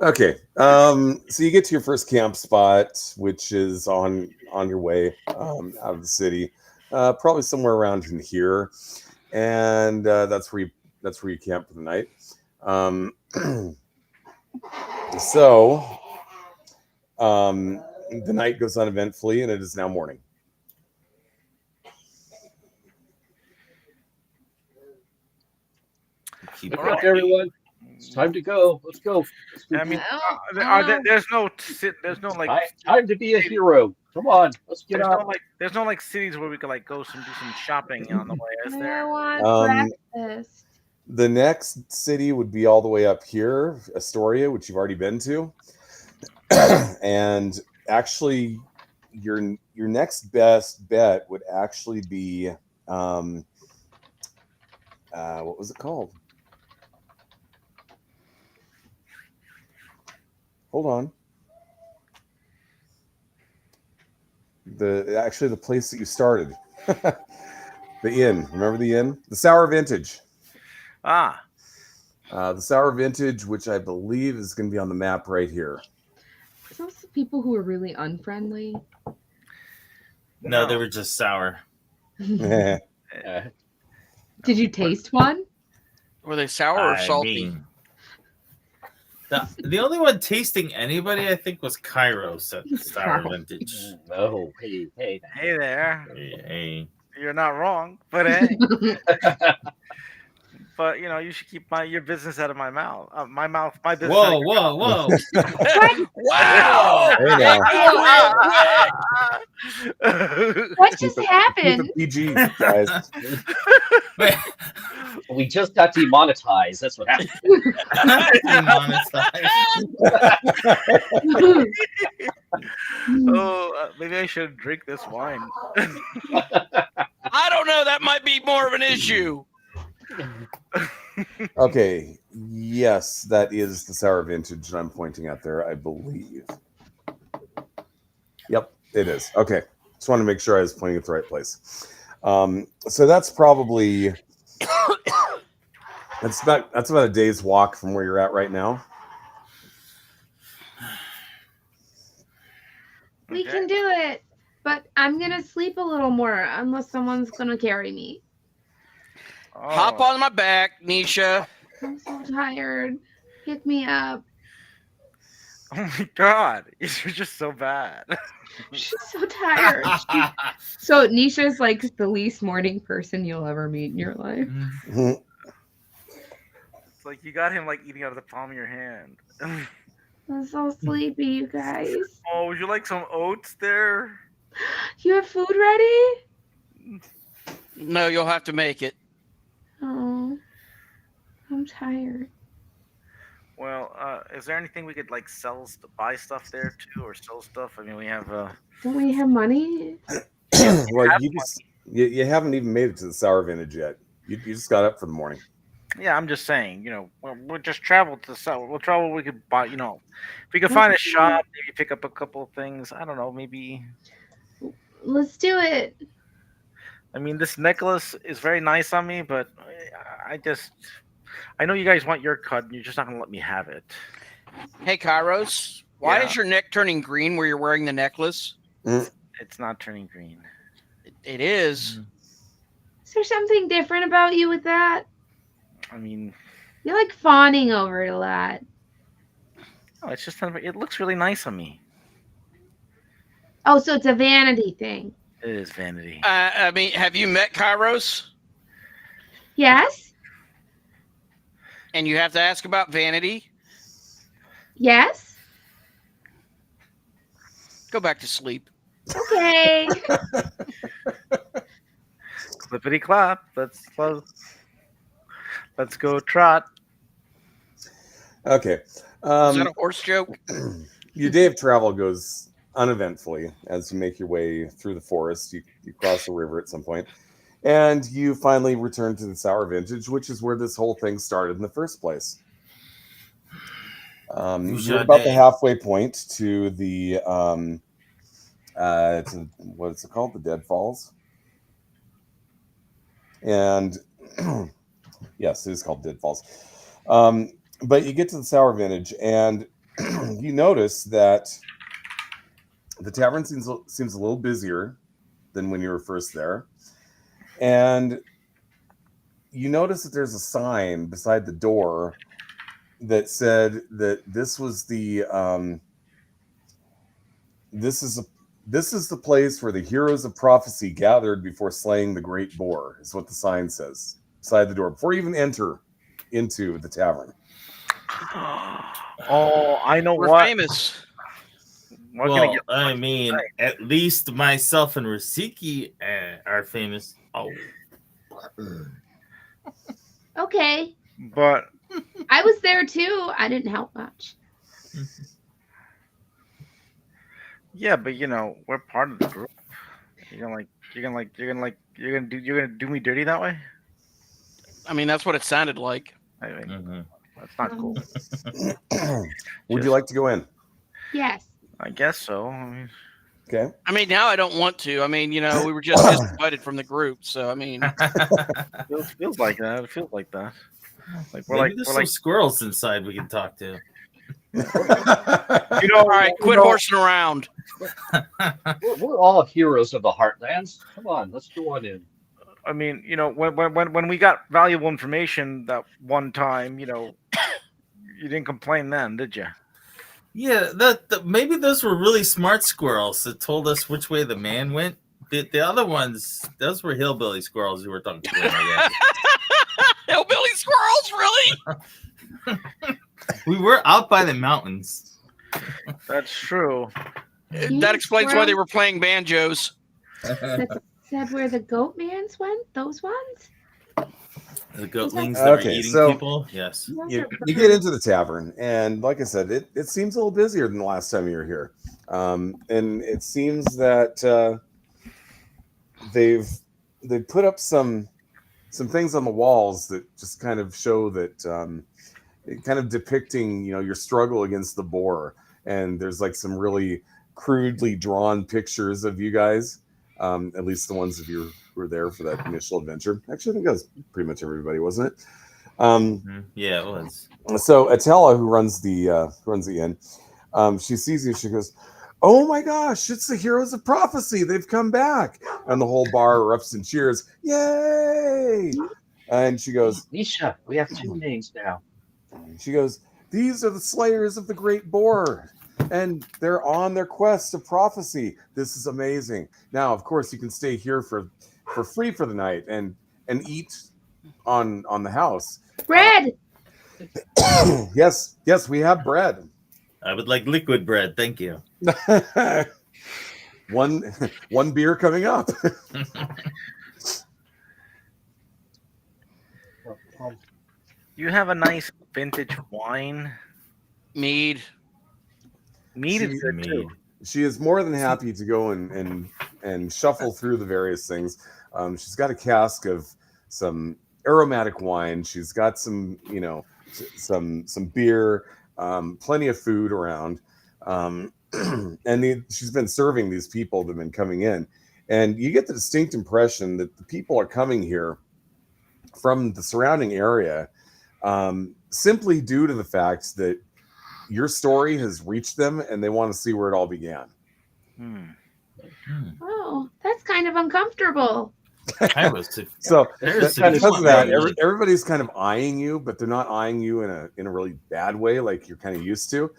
Okay. So you get to your first camp spot, which is on your way out of the city, probably somewhere around in here, and that's where you camp for the night. So, the night goes uneventfully, and it is now morning. Keep Wake All up, right. everyone. It's time to go. Let's go. Let's go. I mean, I don't know. there's no like Time to be a hero. Come on, let's get up. there's no like cities where we could like go do some shopping on the way, is I there? want Um, breakfast. The next city would be all the way up here, Astoria, which you've already been to. And actually, your next best bet would actually be what was it called? Hold on. The place that you started. The inn. Remember the inn? The Sour Vintage. Ah, The Sour Vintage, which I believe is going to be on the map right here. Those the people who are really unfriendly. No, they were just sour. Uh, Did you taste one? Were they sour or salty? mean, the only one tasting anybody, I think, was Kairos at the Sour Wow. Vintage. no, hey. hey there. Hey. You're not wrong, but hey, but you should keep your business out of my mouth. My business. out of Whoa, whoa, whoa! Wow! Hey now. What just Keep happened? it PG, guys. Wait, We just got demonetized. That's what happened. Maybe I should drink this wine. I don't know. That might be more of an issue. Okay, yes, that is the Sour Vintage that I'm pointing at there, I believe. Yep, it is. Okay, just want to make sure I was pointing at the right place. So that's probably that's about a day's walk from where you're at right now. We can do it, but I'm gonna sleep a little more unless someone's gonna carry me. Hop on my back, Nisha. I'm so tired. Pick me up. Oh my god, you're just so bad. She's so tired. So Nisha's like the least morning person you'll ever meet in your life. Mhm. It's like you got him like eating out of the palm of your hand. I'm so sleepy, you guys. Oh, would you like some oats there? You have food ready? No, you'll have to make it. Oh, I'm tired. Well, is there anything we could like buy stuff there too, or sell stuff? I mean, we have. Don't we have money? Well, you haven't even made it to the Sour Vintage yet. You just got up for the morning. Yeah, I'm just saying. We'll just travel to the south. We'll travel. We could buy. If we could find a shop, maybe pick up a couple of things. I don't know. Maybe. Let's do it. I mean, this necklace is very nice on me, but I know you guys want your cut, and you're just not gonna let me have it. Hey, Kairos, why Yeah. is your neck turning green where you're wearing the necklace? It's not turning green. It is. Is there something different about you with that? I mean, You're like fawning over it a lot. no, it's just it looks really nice on me. Oh, so it's a vanity thing. It is vanity. I mean, have you met Kairos? Yes? And you have to ask about vanity? Yes? Go back to sleep. Okay. Clippity clop. Let's go trot. Okay. Is that a horse joke? Your day of travel goes uneventfully as you make your way through the forest. You cross the river at some point, and you finally return to the Sour Vintage, which is where this whole thing started in the first place. You're about the halfway point to the what is it called? The Dead Falls. And yes, it is called Dead Falls. But you get to the Sour Vintage, and you notice that the tavern seems a little busier than when you were first there. And you notice that there's a sign beside the door that said that this was the this is the place where the heroes of prophecy gathered before slaying the great boar, is what the sign says beside the door before you even enter into the tavern. Oh, I know We're what. famous. We're gonna Well, get. I mean, at least myself and Rasiki are famous. Oh, Okay. But I was there too. I didn't help much. yeah, but we're part of the group. You're gonna do me dirty that way? I mean, that's what it sounded like. I mean, Mhm. that's not cool. Would you like to go in? Yes. I guess so. I mean, Okay. I mean, now I don't want to. I mean, we were just invited from the group, so I mean, feels like that. It feels like that. Like Maybe there's some squirrels inside we can talk to. all right, quit horsing around. We're all heroes of the Heartlands. Come on, let's go on in. I mean, when we got valuable information that one time, you didn't complain then, did you? Yeah, maybe those were really smart squirrels that told us which way the man went. The other ones, those were hillbilly squirrels who were talking to him, I guess. Hillbilly squirrels, really? We were out by the mountains. That's true. That explains why they were playing banjos. Said where the goat mans went? Those ones? The goatlings that are Okay, eating so- people? Yes. Those You are get into the tavern, and like I said, it seems a little busier than the last time you were here. And it seems that they've put up some things on the walls that just kind of show that kind of depicting your struggle against the boar. And there's like some really crudely drawn pictures of you guys, at least the ones of you who were there for that initial adventure. Actually, I think that was pretty much everybody, wasn't it? Yeah, it was. So Atella, who runs the inn, she sees you. She goes, "Oh my gosh, it's the heroes of prophecy! They've come back!" And the whole bar erupts in cheers. Yay! And she goes, Nisha, we have 2 names now. "These are the slayers of the great boar, and they're on their quest of prophecy. This is amazing. Now, of course, you can stay here for free for the night and eat on the house. bread. Yes, we have bread." I would like liquid bread, thank you. one beer coming up. You have a nice vintage wine. Mead. Mead is good too. She is more than happy to go and shuffle through the various things. She's got a cask of some aromatic wine. She's got some some beer, plenty of food around, and she's been serving these people that have been coming in, and you get the distinct impression that the people are coming here from the surrounding area, simply due to the fact that your story has reached them and they want to see where it all began. Oh, that's kind of uncomfortable. So There's because of that, really- everybody's kind of eyeing you, but they're not eyeing you in a really bad way like you're kind of used to.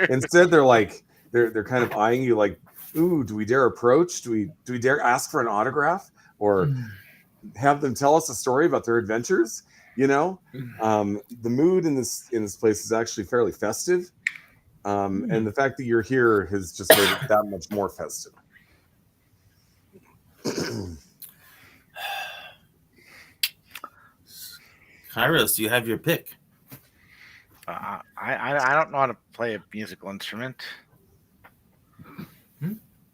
Instead, they're kind of eyeing you like, ooh, do we dare approach? Do we dare ask for an autograph or have them tell us a story about their adventures? The mood in this place is actually fairly festive, and the fact that you're here has just made it that much more festive. Kairos, you have your pick. I don't know how to play a musical instrument.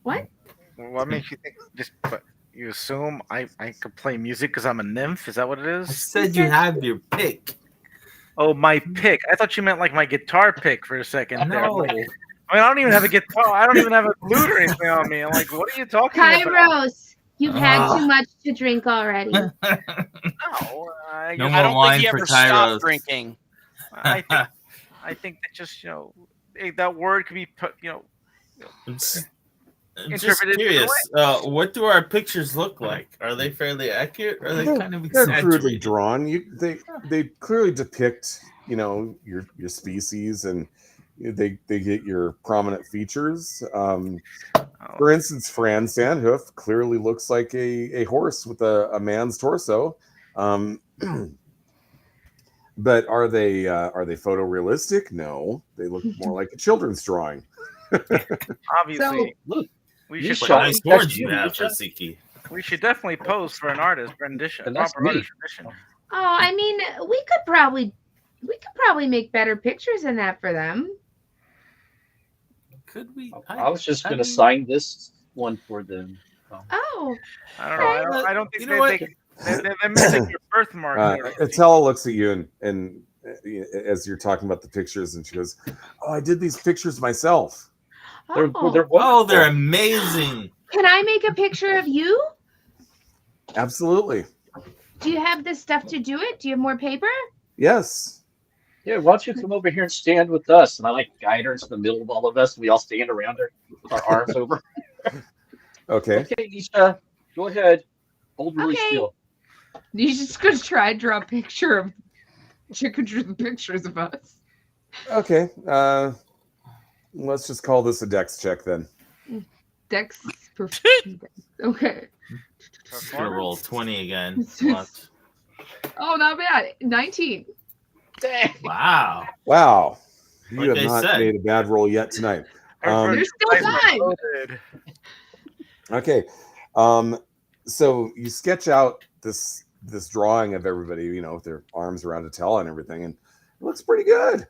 What? What makes you think? But you assume I could play music because I'm a nymph? Is that what it I is? said you have your pick. Oh, my pick. I thought you meant like my guitar pick for a second there. No. I don't even have a guitar. I don't even have a flute or anything on me. I'm like, what are you talking about? Kairos, you've had too much to drink already. No, No I more don't wine think he for ever Kairos. stopped drinking. I think that just that word could be put. Just interpreted curious, different what do our pictures look like? Are they fairly accurate, or are they kind of They're crudely exaggerated? drawn. They clearly depict, your species, and they get your prominent features. For instance, Fran Sandhoof clearly looks like a horse with a man's torso. But are they photorealistic? No, they look more like a children's drawing. Obviously, Look, we you should What shot pose, nice me. horns you have, Nisha. Hasiki. we should definitely pose for an artist rendition, And that's proper me. artist rendition. Oh, I mean, we could probably make better pictures than that for them. Could we? I was just going to mean, sign this one for them. Oh, I don't know. Okay. I don't think You know what? they're missing your birthmark. there. Atella looks at you and as you're talking about the pictures, and she goes, "Oh, I did these pictures myself." They're oh. wonderful. they're amazing. Can I make a picture of you? Absolutely, Do you have the stuff to do it? Do you have more paper? yes. Yeah, why don't you come over here and stand with us? And I guide her into the middle of all of us. We all stand around her with our arms over. Okay. Okay, Nisha, go ahead. Hold really Okay. still. You just gonna try and draw a picture of chicken drew the pictures of us. Okay. Let's just call this a dex check then. Dex. Okay. Just gonna roll 20 again. It's just- Oh, not bad. 19. Dang. Wow. Wow. You Like have I not said. made a bad roll yet tonight. There's still time. Okay. So you sketch out this drawing of everybody, with their arms around Atella and everything, and it looks pretty good.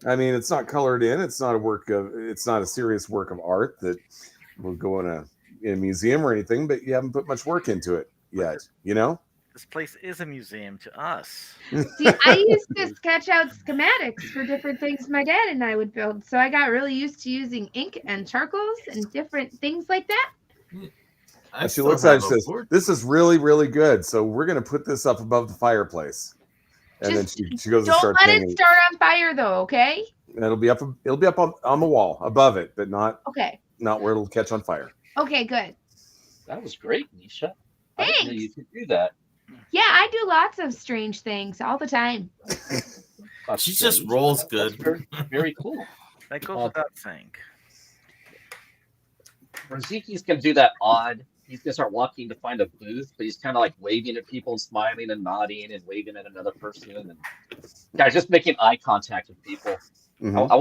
I mean, it's not colored in. It's not a serious work of art that will go in a museum or anything, but you haven't put much work into it yet, This place is a museum to us. See, I used to sketch out schematics for different things my dad and I would build. So I got really used to using ink and charcoals and different things like that. And she looks at it and says, "This is really, really good. So we're going to put this up above the fireplace." And Just then she goes and Don't starts let hanging. it start on fire though, okay? And it'll be up on the wall above it, but not Okay. where it'll catch on fire. Okay, good. That was great, Nisha. I didn't know you could do that. Yeah, I do lots of strange things all the time. That's She just strange. rolls That's good. very, very cool. That goes without saying. Raziki's going to do that odd. He's going to start walking to find a booth, but he's kind of like waving at people and smiling and nodding and waving at another person. And guys, just making eye contact with people. Mhm. I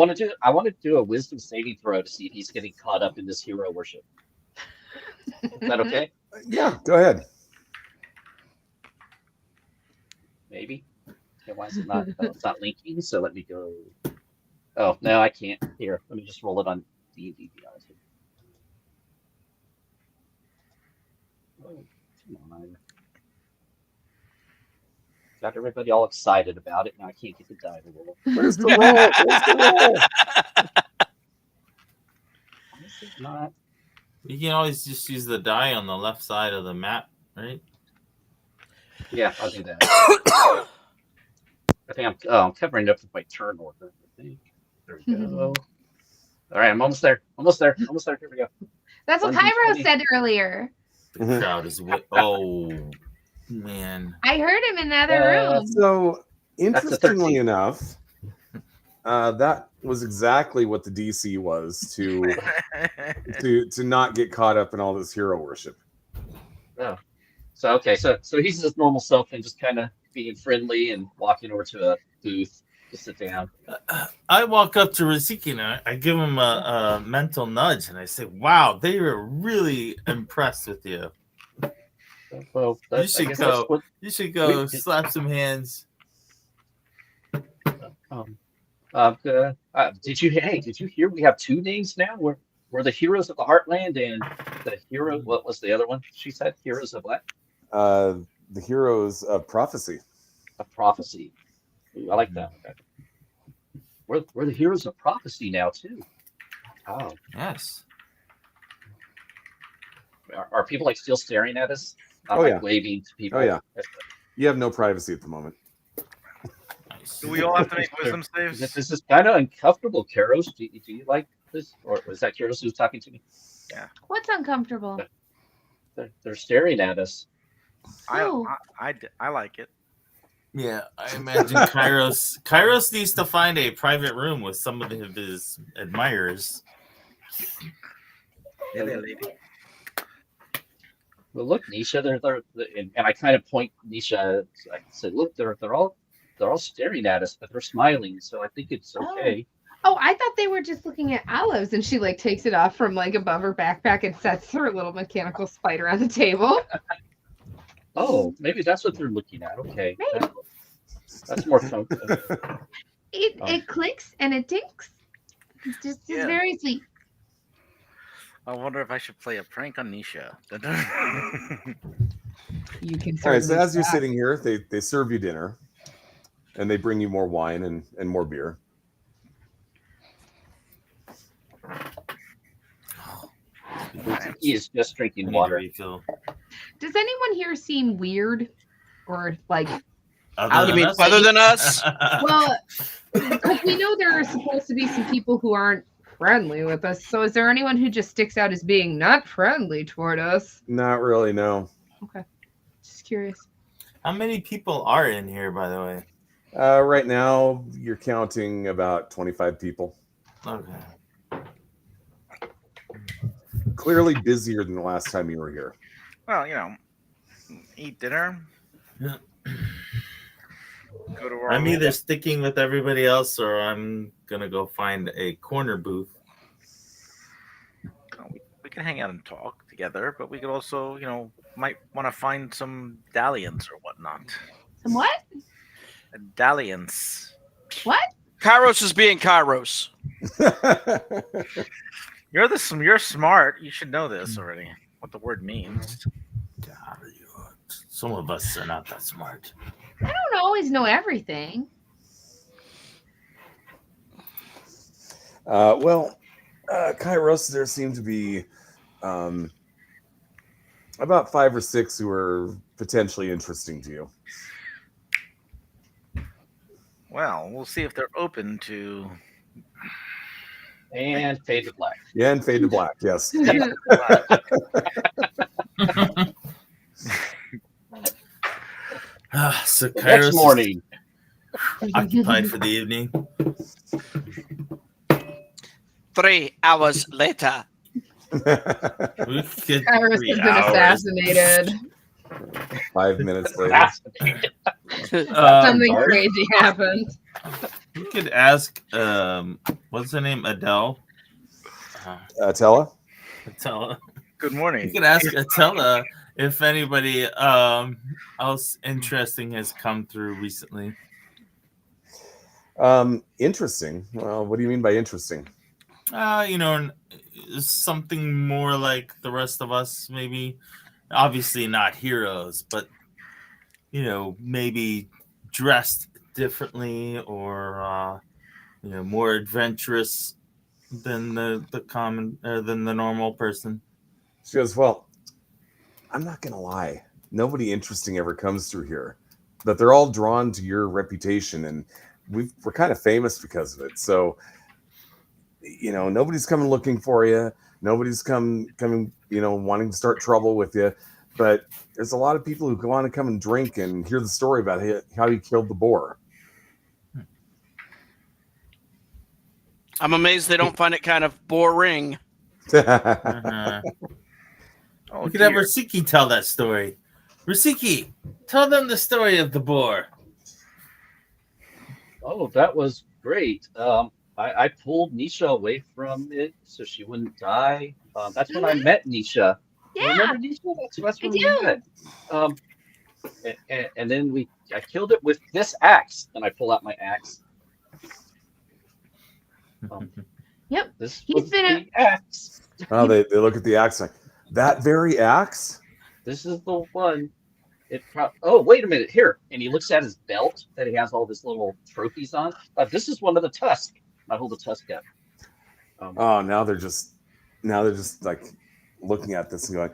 want to do a wisdom saving throw to see if he's getting caught up in this hero worship. Is that okay? Yeah, go ahead. Maybe. Okay, why is it not? Oh, it's not linking. So let me go. Oh no, I can't. Here, let me just roll it on D&D. Oh, come on. Got everybody all excited about it. Now I can't get the die to roll. Where's the roll? Where's the roll? Why is it not? You can always just use the die on the left side of the map, right? Yeah, I'll do that. I think I'm covering it up with my turn order. I think. There we go. All right, I'm almost there. Almost there. Almost there. Here we go. That's what 1d20. Cairo said earlier. The Mhm. crowd is oh man. I heard him in the other room. So That's a interestingly 13. enough, that was exactly what the DC was to not get caught up in all this hero worship. Oh. So he's his normal self and just kind of being friendly and walking over to a booth to sit down. I walk up to Raziki and I give him a mental nudge and I say, "Wow, they were really impressed with you. Well, You should I guess go. that's what, You should go Wait, slap some hands." did you hear we have two names now? We're the heroes of the Heartland and the hero. What was the other one? She said heroes of what? The heroes of prophecy. Of prophecy. Ooh, I like that. Okay. We're the heroes of prophecy now too. Oh, Yes. are people like still staring at us? Not Oh, like yeah. waving to people. Oh, yeah. You have no privacy at the moment. Nice. Do we all have to make wisdom saves? This is kind of uncomfortable, Karos. Do you like this, or was that Karos who was talking to me? What's uncomfortable? They're staring at us. Oh. I like it. Yeah, I imagine Kairos needs to find a private room with some of his admirers. Hey there, lady. Well, look, Nisha, and I kind of point Nisha. I said, look, they're all staring at us, but they're smiling, so I think it's okay. Oh, I thought they were just looking at olives, and she like takes it off from like above her backpack and sets her little mechanical spider on the table. Oh, maybe that's what they're looking at. Okay, Maybe. that's more comfortable. It clicks and it tinks. It's just very sweet. I wonder if I should play a prank on Nisha. You can. All right, so as you're sitting here, they serve you dinner, and they bring you more wine and more beer. He is just drinking water. Does anyone here seem weird or like? Other than us? Well, because we know there are supposed to be some people who aren't friendly with us. So is there anyone who just sticks out as being not friendly toward us? Not really, no. Okay. Just curious. How many people are in here, by the way? Right now, you're counting about 25 people. Okay. Clearly busier than the last time you were here. Well, eat dinner. Yeah. Go to our I'm either sticking with everybody else or I'm gonna go find a corner booth. We can hang out and talk together, but we could also, might want to find some dalliance or whatnot. Some what? Dalliance. What? Kairos is being Kairos. You're smart. You should know this already. What the word means. Some of us are not that smart. I don't always know everything. Kairos, there seem to be about 5 or 6 who are potentially interesting to you. Well, we'll see if they're open to. And fade to black. Yeah, and fade to black, yes. So The Kairos next morning. is occupied for the evening. 3 hours later. Kairos has been assassinated. 5 minutes later. Something crazy happened. We could ask, what's her name? Adele? Tella? Atella. Good morning. You could ask Atella if anybody else interesting has come through recently. Interesting. Well, what do you mean by interesting? Something more like the rest of us, maybe. Obviously not heroes, but maybe dressed differently or more adventurous than the common than the normal person. She goes, well, I'm not gonna lie, nobody interesting ever comes through here, but they're all drawn to your reputation, and we're kind of famous because of it. So nobody's coming looking for you, nobody's coming wanting to start trouble with you, but there's a lot of people who want to come and drink and hear the story about how you killed the boar. I'm amazed they don't find it kind of boring. Uh-huh. Oh, We could have dear. Rusiki tell that story. Rusiki, tell them the story of the boar. Oh, that was great. I pulled Nisha away from it so she wouldn't die. That's when I met Nisha. Yeah. Remember Nisha? That's when I we do. met. And then I killed it with this axe. And I pull out my axe. Yep. This He's was been the axe. Oh, they look at the axe like, that very axe? This is the one. Oh, wait a minute. Here. And he looks at his belt that he has all his little trophies on. This is one of the tusks. I hold the tusk up. Oh, now they're just like looking at this and going,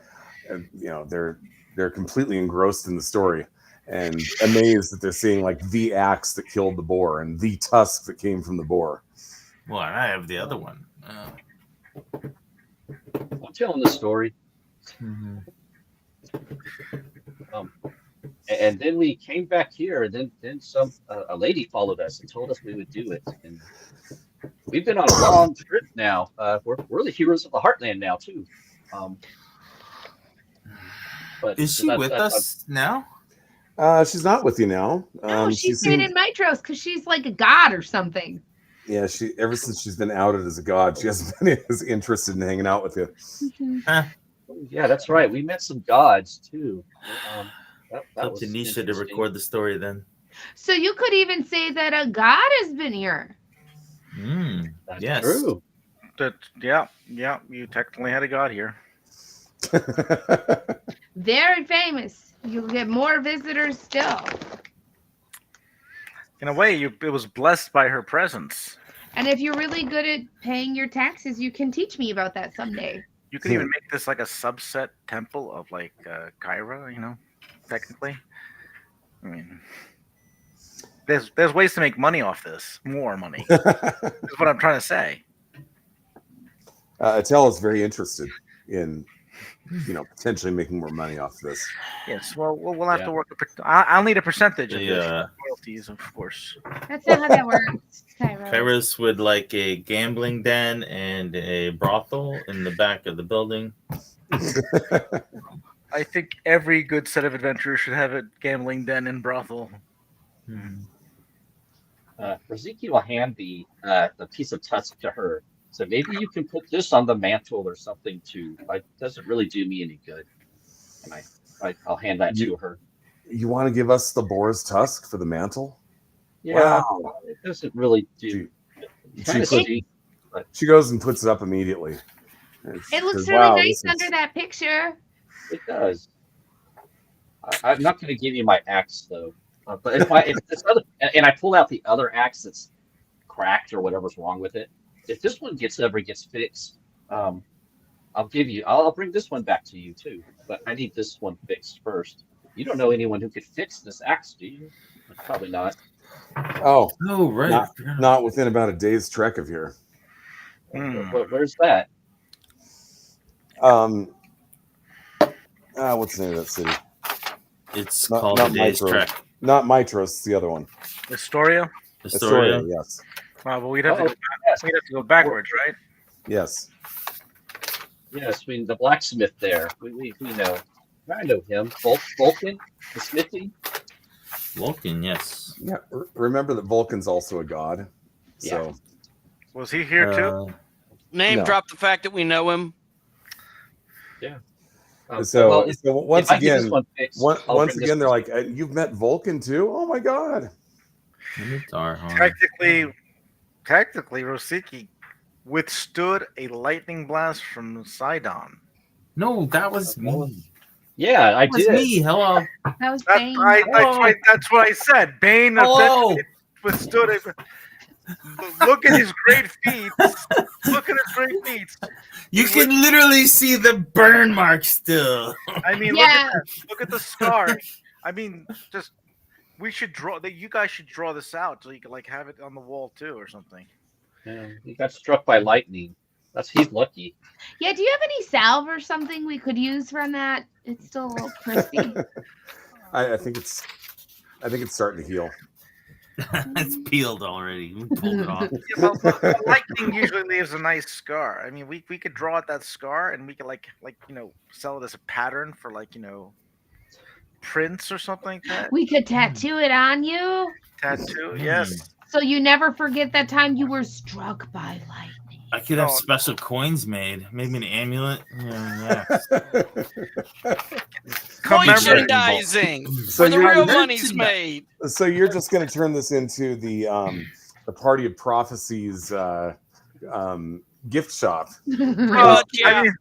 they're completely engrossed in the story and amazed that they're seeing like the axe that killed the boar and the tusk that came from the boar. Well, and I have the other one. telling the story. Mhm. And then we came back here, and then some a lady followed us and told us we would do it. And we've been on a long trip now. We're the heroes of the Heartland now too. But Is she with us now? She's not with you now. No, She she stayed in Mitros because she's like a god or something. Yeah, she ever since she's been outed as a god, she hasn't been as interested in hanging out with you. Huh. yeah, that's right. We met some gods too. That Tell was Tanisha to interesting. record the story then. So you could even say that a god has been here. That's Yes. true. Yeah. You technically had a god here. Very famous. You'll get more visitors still. In a way, it was blessed by her presence. And if you're really good at paying your taxes, you can teach me about that someday. You could even make this like a subset temple of like Kyra, technically. I mean, there's ways to make money off this. More money. That's what I'm trying to say. Attell is very interested in, potentially making more money off this. Yes. Well, we'll have to work. I'll need a percentage of this royalties, of course. That's not how that works, Kyra. Kairos would like a gambling den and a brothel in the back of the building. I think every good set of adventurers should have a gambling den and brothel. Riziki will hand the piece of tusk to her. So maybe you can put this on the mantle or something too. It doesn't really do me any good. And I'll hand that to her. You want to give us the boar's tusk for the mantle? Yeah, Wow. it doesn't really do. She goes and puts it up immediately. It looks really nice under that picture. It does. I'm not going to give you my axe though. But if this other, and I pull out the other axe that's cracked or whatever's wrong with it, if this one ever gets fixed, I'll bring this one back to you too. But I need this one fixed first. You don't know anyone who could fix this axe, do you? Probably not. Oh, right. Not within about a day's trek of here. Where's that? What's the name of that city? It's called a day's trek. Not Mitros, it's the other one. Astoria? Astoria, yes. Well, we'd have to go back. We'd have to go backwards, right? Yes. Yes, the blacksmith there. We know. I know him. Vulcan, the smithy. Vulcan, yes. Yeah. Remember that Vulcan's also a god. So was he here too? Drop the fact that we know him. Yeah. So once again, they're like, "You've met Vulcan too? Oh my god!" Technically, Rosiki withstood a lightning blast from Sidon. No, that was me. Yeah, I did. Me. Hello. That was Bane. That's what I said. Bane withstood it. Look at his great feet. Look at his great feet. You can literally see the burn mark still. I mean, look at that. Look at the scar. I mean, we should draw. You guys should draw this out so you can have it on the wall too, or something. Yeah, he got struck by lightning. He's lucky. Yeah, do you have any salve or something we could use from that? It's still a little crispy. I think it's starting to heal. It's peeled already. We pulled it off. Yeah, but lightning usually leaves a nice scar. I mean, we could draw out that scar and we could sell it as a pattern for prints or something like that. We could tattoo it on you. Tattoo, yes. So you never forget that time you were struck by lightning. I could have special coins made. Maybe an amulet. Yeah. Merchandising. Where the real money's made. So you're just going to turn this into the Party of Prophecies gift shop. Yeah.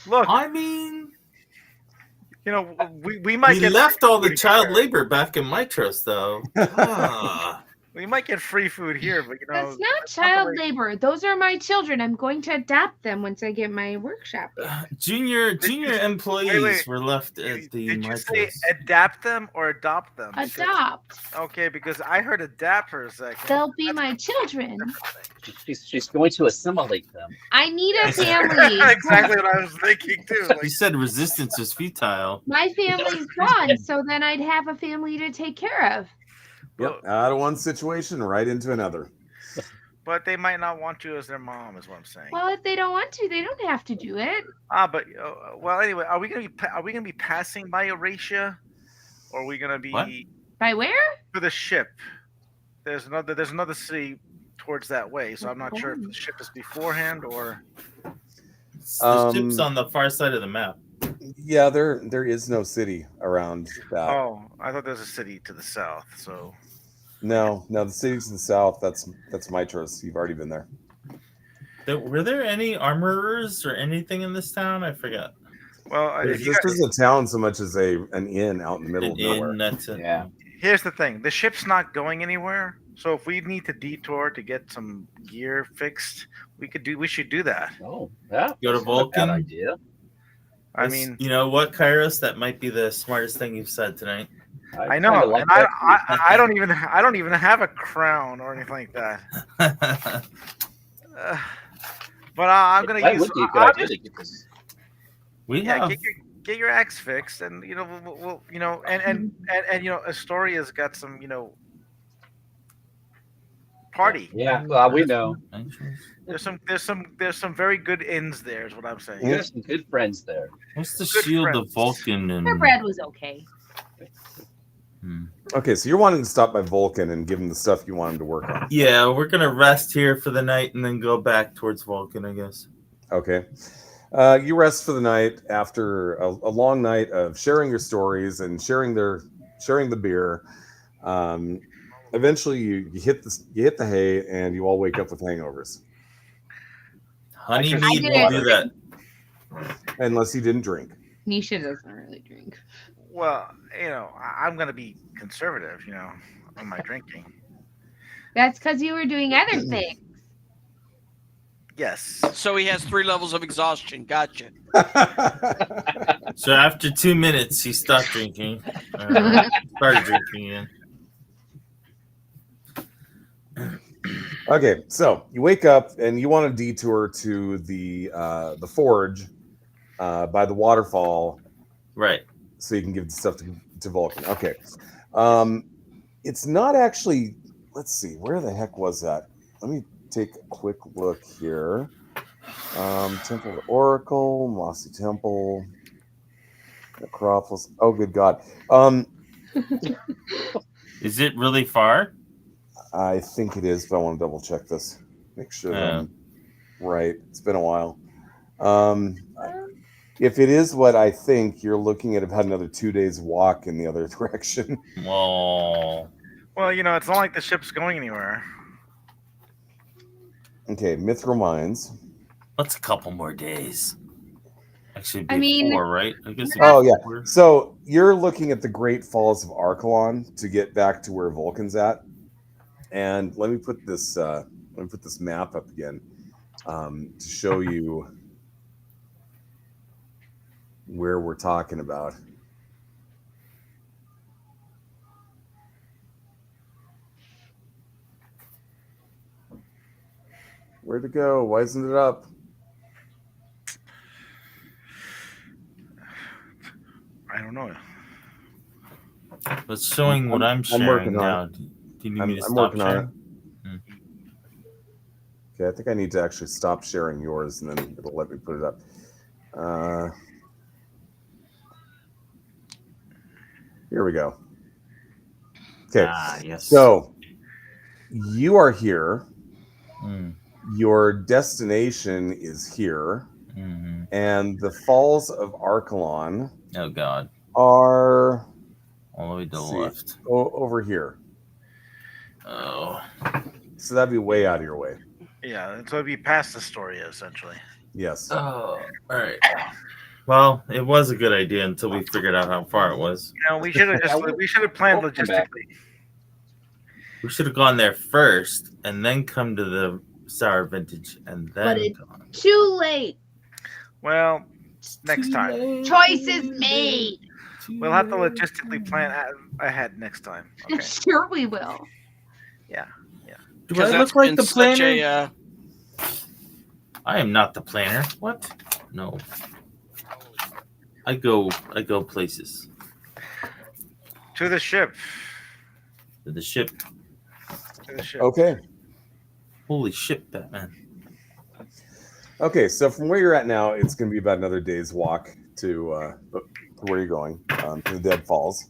I mean, we might left all the child labor back in Mitros, though. We might get free food here, but That's not the child way- labor. Those are my children. I'm going to adopt them once I get my workshop. Junior employees wait. were left at the Did you say Mythos. adapt them or adopt them? Adopt. Okay, because I heard adapt for a second. They'll be my children. She's going to assimilate them. I need a family. Exactly what I was thinking too. You said resistance is futile. My family's gone, so then I'd have a family to take care of. Yep, out of one situation, right into another. But they might not want you as their mom, is what I'm saying. Well, if they don't want to, they don't have to do it. But well, anyway, are we gonna be passing by Eurasia, or are we gonna be What? By where? for the ship? There's another city towards that way, so I'm not sure if the ship is beforehand or. The ship's on the far side of the map. Yeah, there is no city around that. Oh, I thought there's a city to the south. So No, the city's in the south. That's Mitros. You've already been there. Were there any armorers or anything in this town? I forgot. well, if you This guys, isn't a town so much as an inn out in the middle of nowhere. That's it. Yeah. here's the thing: the ship's not going anywhere. So if we need to detour to get some gear fixed, we should do that. Oh, yeah. Go to That's not a bad Vulcan? idea. I That's- mean, you know what, Kairos? That might be the smartest thing you've said tonight. I know, kinda like and that I don't even have a crown or anything like that. But I'm gonna That use. would be a good I'll idea just- to get this. we yeah, have. get your axe fixed, and we'll and Astoria's got some party. Yeah, well, we know. There's some very good inns there, is what I'm saying. You have some good friends there. What's the Good shield of friends. Vulcan? Their And bread was okay. Okay, so you're wanting to stop by Vulcan and give him the stuff you want him to work on. yeah, we're gonna rest here for the night and then go back towards Vulcan, I guess. Okay. You rest for the night after a long night of sharing your stories and sharing the beer. Eventually, you hit the hay and you all wake up with hangovers, Honeymead I will did do that. unless you didn't drink. Nisha doesn't really drink. Well, I'm gonna be conservative, on my drinking. That's because you were doing other things. Yes. So he has 3 levels of exhaustion. Gotcha. So after 2 minutes, he stopped drinking. Started drinking again. Okay, so you wake up and you want to detour to the forge by the waterfall, Right. so you can give the stuff to Vulcan. Okay, it's not actually. Let's see, where the heck was that? Let me take a quick look here. Temple of Oracle, Mossy Temple, Necropolis. Oh, good God! Is it really far? I think it is, but I want to double check this. Make sure that Yeah. I'm right. It's been a while. If it is what I think, you're looking at about another 2 days walk in the other direction. Well, Well, it's not like the ship's going anywhere. Okay, Mithril Mines. what's a couple more days? Actually, I mean- 4, right? I guess. Oh, yeah. 4. So you're looking at the Great Falls of Archelon to get back to where Vulcan's at. And let me put this map up again to show you where we're talking about. Where'd it go? Why isn't it up? I don't know. It's showing what I'm sharing working on now. it. Do you need I'm me to stop working on sharing? Okay, I think I need to actually stop sharing yours, and then it'll let me put it up. Here we go. Okay, Yes. so you are here. Mm, Your destination is here, mhm. and the Falls of Archelon Oh God! are All the way to the Let's see. left. over here. Oh. So that'd be way out of your way. Yeah, so it'd be past Astoria, essentially. Yes. Oh. All right. Well, it was a good idea until we figured out how far it was. We should have planned Welcome back. logistically. We should have gone there first and then come to the sour vintage and then. But it's too late. Well, next time. Choices made. We'll have to logistically plan ahead next time. Okay. Sure, we will. Yeah. Do Because I that's look like been the such planner? a. I am not the planner. What? No. I go places. To the ship. To the ship. To the ship. Okay. Holy shit, Batman. Okay, so from where you're at now, it's going to be about another day's walk to where you're going, to the Dead Falls.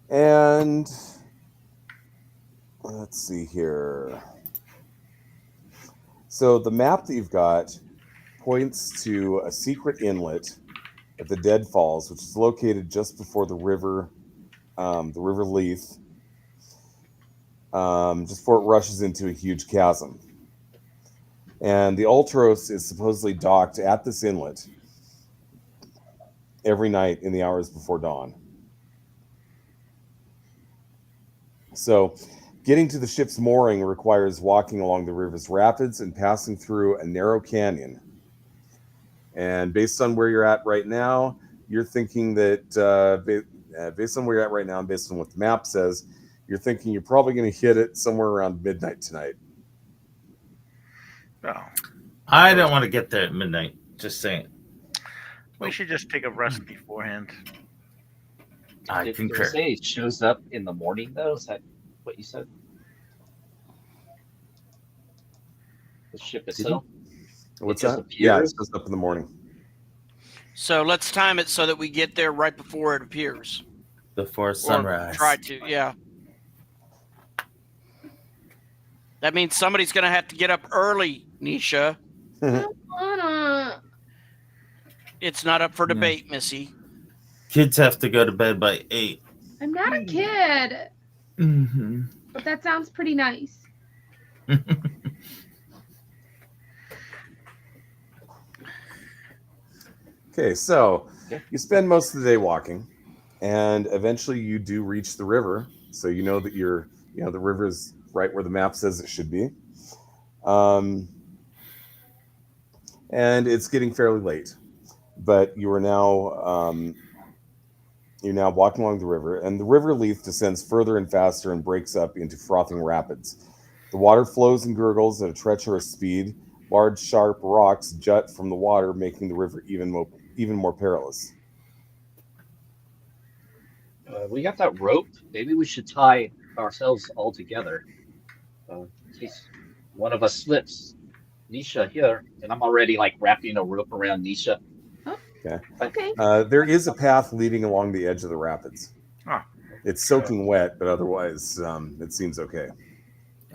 And let's see here. So the map that you've got points to a secret inlet at the Dead Falls, which is located just before the river Leith, just before it rushes into a huge chasm. And the Ultros is supposedly docked at this inlet every night in the hours before dawn. So getting to the ship's mooring requires walking along the river's rapids and passing through a narrow canyon. And based on where you're at right now, you're thinking that, based on where you're at right now and based on what the map says, you're thinking you're probably going to hit it somewhere around midnight tonight. Oh, I don't want to get there at midnight. Just saying. we should just take a rest beforehand. I Did concur. you say it shows up in the morning, though? Is that what you said? The ship itself? What's just that? Yeah, it appears? goes up in the morning. So let's time it so that we get there right before it appears. Before Or sunrise. try to, yeah. That means somebody's going to have to get up early, Nisha. I don't wanna. It's not up for debate, Missy. Kids have to go to bed by 8. I'm not a kid, Mm-hmm. but that sounds pretty nice. Okay, so Yeah. you spend most of the day walking, and eventually you do reach the river. So you know that the river is right where the map says it should be. And it's getting fairly late, but you're now walking along the river, and the river Leith descends further and faster and breaks up into frothing rapids. The water flows and gurgles at a treacherous speed. Large, sharp rocks jut from the water, making the river even more perilous. We got that rope. Maybe we should tie ourselves all together. In case one of us slips. Nisha here, and I'm already like wrapping a rope around Nisha. Okay. There is a path leading along the edge of the rapids. Ah. It's soaking wet, but otherwise, it seems okay.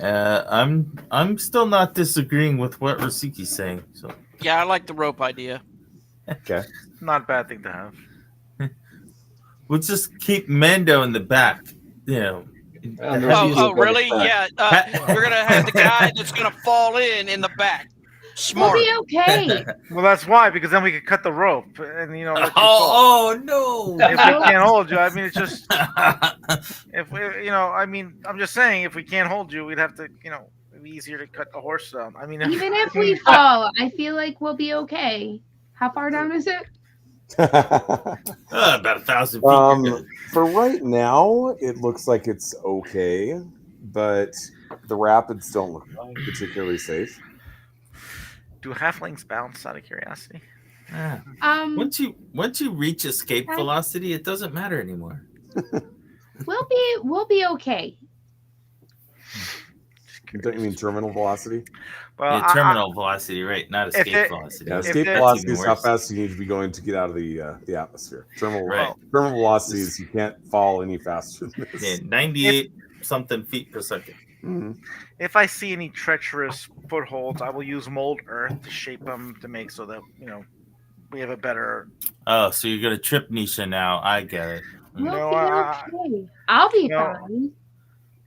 I'm still not disagreeing with what Rasiki's saying. So Yeah, I like the rope idea. Okay. Not a bad thing to have. we'll just keep Mando in the back. You know. Well, there's usually Oh, really? one Yeah. You're going to have the guy that's going to fall in the back. Smart. We'll be okay. Well, that's why, because then we could cut the rope and let you fall. Oh no! If we can't hold you, I mean, it's just if we, I'm just saying, if we can't hold you, we'd have to, it'd be easier to cut the horse down. I mean, Even if we fall, I feel like we'll be okay. How far down is it? About 1,000 feet. For right now, it looks like it's okay, but the rapids don't look particularly safe. do halflings bounce out of curiosity? Once you reach escape velocity, it doesn't matter anymore. We'll be okay. Don't you mean terminal velocity? Well, Yeah, terminal velocity, right? Not escape velocity. Yeah, If escape that's velocity even is how worse. fast you need to be going to get out of the atmosphere. Terminal Right. velocity is you can't fall any faster than this. Yeah, 98 something feet per second. Mhm. if I see any treacherous footholds, I will use mold earth to shape them to make so that we have a better. Oh, so you're gonna trip Nisha now? I get it. We'll No, be okay. I'll be no. fine.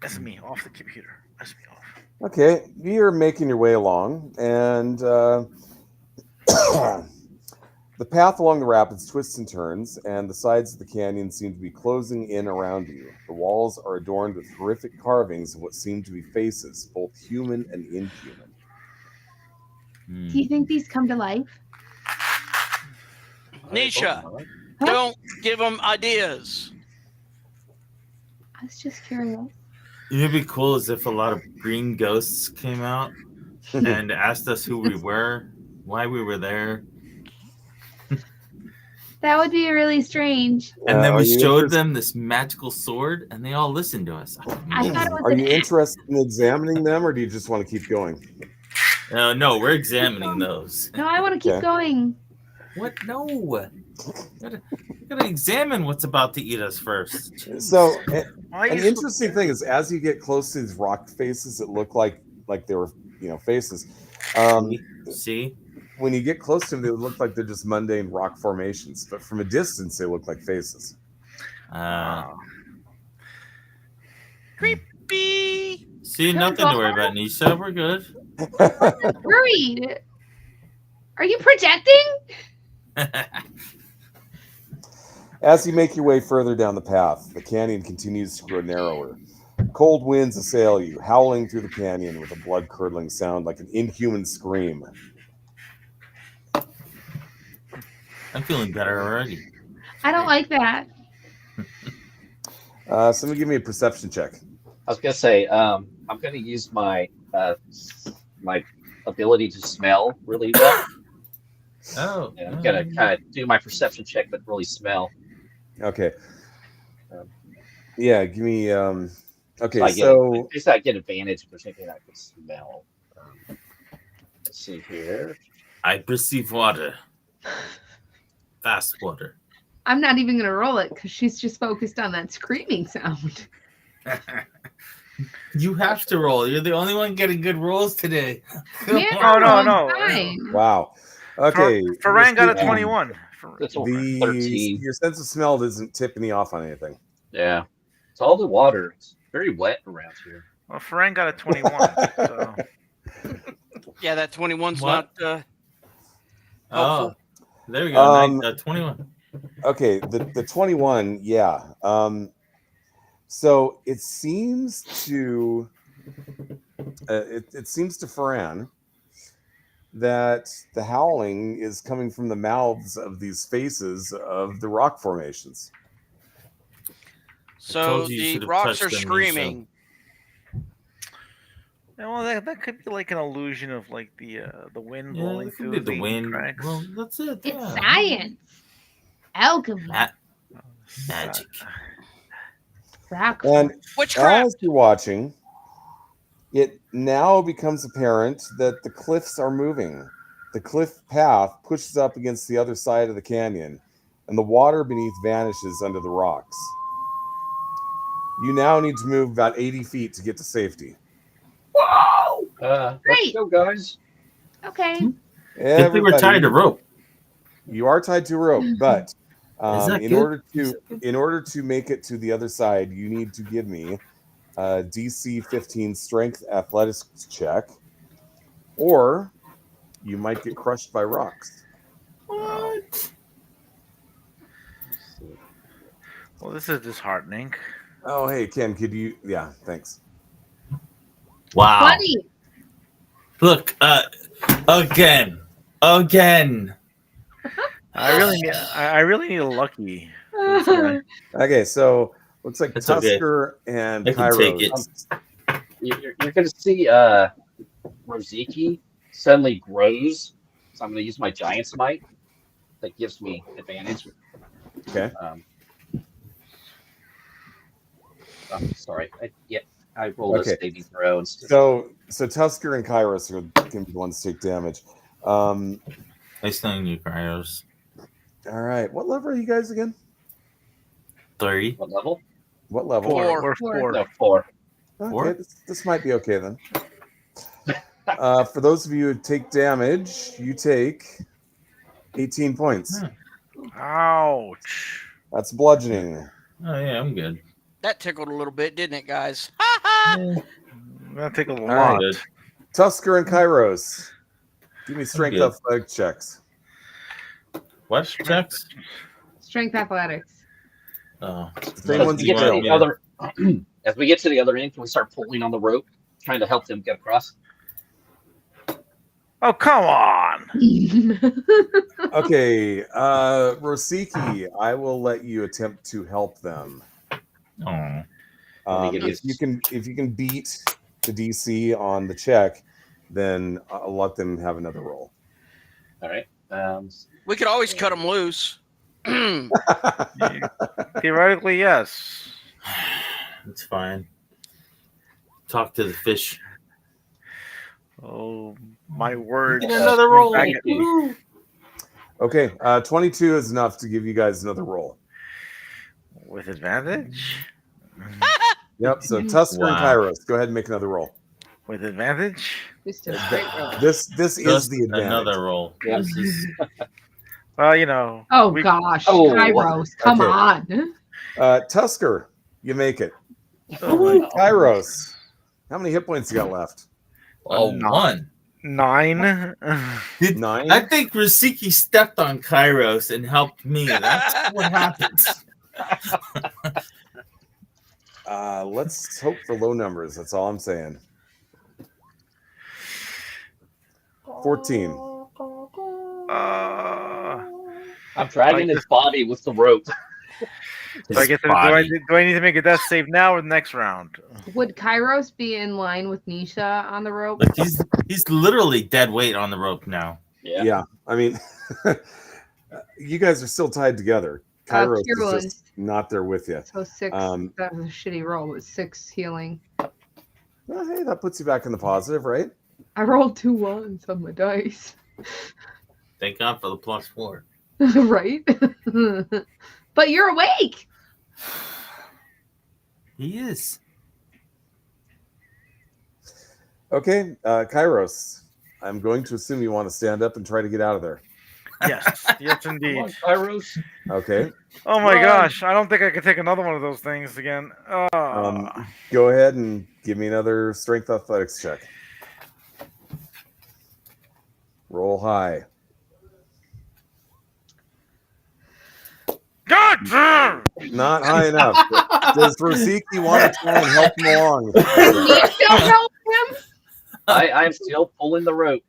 That's me off the computer. That's me off. Okay, you're making your way along, and The path along the rapids twists and turns, and the sides of the canyon seem to be closing in around you. The walls are adorned with horrific carvings of what seem to be faces, both human and inhuman. Do you think these come to life? Nisha, Huh? don't give them ideas. I was just curious. It'd be cool as if a lot of green ghosts came out and asked us who we were, why we were there. That would be really strange. And then Are we you showed interest- them this magical sword, and they all listened to us. I thought it was Are an you act. interested in examining them, or do you just want to keep going? No, we're examining those. No, I want to keep Okay. going. What? No. We gotta examine what's about to eat us first. So, Why an is interesting thing is, as you get close to these rock faces, that look like they were, faces. See? When you get close to them, they look like they're just mundane rock formations, but from a distance, they look like faces. Creepy. See, nothing to worry about, Nisha. We're good. Worried. Are you projecting? As you make your way further down the path, the canyon continues to grow narrower. Cold winds assail you, howling through the canyon with a blood-curdling sound like an inhuman scream. I'm feeling better already. I don't like that. Somebody give me a perception check. I was gonna say, I'm gonna use my my ability to smell really well. Oh. And I'm gonna kind of do my perception check, but really smell. Okay. Yeah, give me. Okay, I so guess I get advantage if there's anything I can smell. Let's see here. I perceive water. Fast water. I'm not even going to roll it because she's just focused on that screaming sound. You have to roll. You're the only one getting good rolls today. Come Yeah, on. no. fine. wow. Okay, Ferran got a Yeah. 21. It's over 13. your sense of smell isn't tipping you off on anything. Yeah. It's all the water. It's very wet around here. Well, Ferran got a 21. So. Yeah, that 21's What? not Oh, helpful. there we go. Nice, 21. Okay, the 21, yeah. So it seems to it seems to Ferran that the howling is coming from the mouths of these faces of the rock formations. So told you you the should have rocks touched are them, Nisha. screaming. Yeah, well, that could be like an illusion of like the wind Yeah, blowing it could through be the wind. cracks. Well, that's it. It's Yeah. science. Alchemy. Magic. Rock. And Witchcraft. as you're watching, it now becomes apparent that the cliffs are moving. The cliff path pushes up against the other side of the canyon, and the water beneath vanishes under the rocks. You now need to move about 80 feet to get to safety. Let's Great. go, guys. Okay. If we were tied to rope. You are tied to a rope, but that in good? order to make it to the other side, you need to give me a DC 15 Strength Athletics check, or you might get crushed by rocks. What? Well, this is disheartening. Oh, hey Ken, could you? Yeah, thanks. Wow. Buddy. Look, again. I really need a lucky. Okay, so looks like It's okay. Tusker and I can take Kairos. it. You're going to see Rosiki suddenly grows. So I'm going to use my Giant Smite. That gives me advantage. Okay. Sorry. I rolled Okay. a saving throw. Instead. So Tusker and Kairos are going to be the ones to take damage. Nice knowing you, Cryos. All right. What level are you guys again? 3. What level? What level? Four. We're Four. 4. No, 4. Okay, Four? this might be okay then. For those of you who take damage, you take 18 points. Ouch. That's bludgeoning. Oh, yeah, I'm good. That tickled a little bit, didn't it, guys? Yeah, That tickled a All right. lot. good. Tusker and Kairos, give me strength good. athletic checks. What checks? Strength athletics. Oh, Same As ones we you get to failed. the other, as we get to the other end, can we start pulling on the rope, trying to help them get across? Oh, come on. Okay, Rosiki, I will let you attempt to help them. Oh. Let me give If you can beat the DC on the check, then I'll let them have another roll. All right. We could always cut them loose. Theoretically, yes. It's fine. Talk to the fish. Oh, my word. Get another roll. Back at- Woo. Okay, 22 is enough to give you guys another roll. With advantage? Yep. So Tusker and Wow. Kairos, go ahead and make another roll. With advantage? Just a straight roll. This is Just the advantage. another roll. Yeah. This is Well, you know. Oh we- gosh, Oh. Kairos, come Okay. on. Tusker, you make it. Oh, my- Kairos, how many hit points you got left? one. 9. Did, 9. I think Rasiki stepped on Kairos and helped me. That's what happens. Let's hope for low numbers. That's all I'm saying. 14. I'm dragging his body with the rope. Do I need to make a death save now or the next round? Would Kairos be in line with Nisha on the rope? Look, he's literally dead weight on the rope now. Yeah. I mean, you guys are still tied together. Kairos Kieran. is just not there with you. So 6. That was a shitty roll. It was 6 healing. Well, hey, that puts you back in the positive, right? I rolled 2 1s on my dice. Thank God for the +4. Right? But you're awake. He is. Okay, Kairos, I'm going to assume you want to stand up and try to get out of there. Yes. Yes, Come indeed. on, Kairos. Okay. Oh my Run. gosh. I don't think I could take another one of those things again. Go ahead and give me another strength athletics check. Roll high. God damn! Not high enough. Does Rosiki want to try and help him along? You don't help him? I'm still pulling the rope.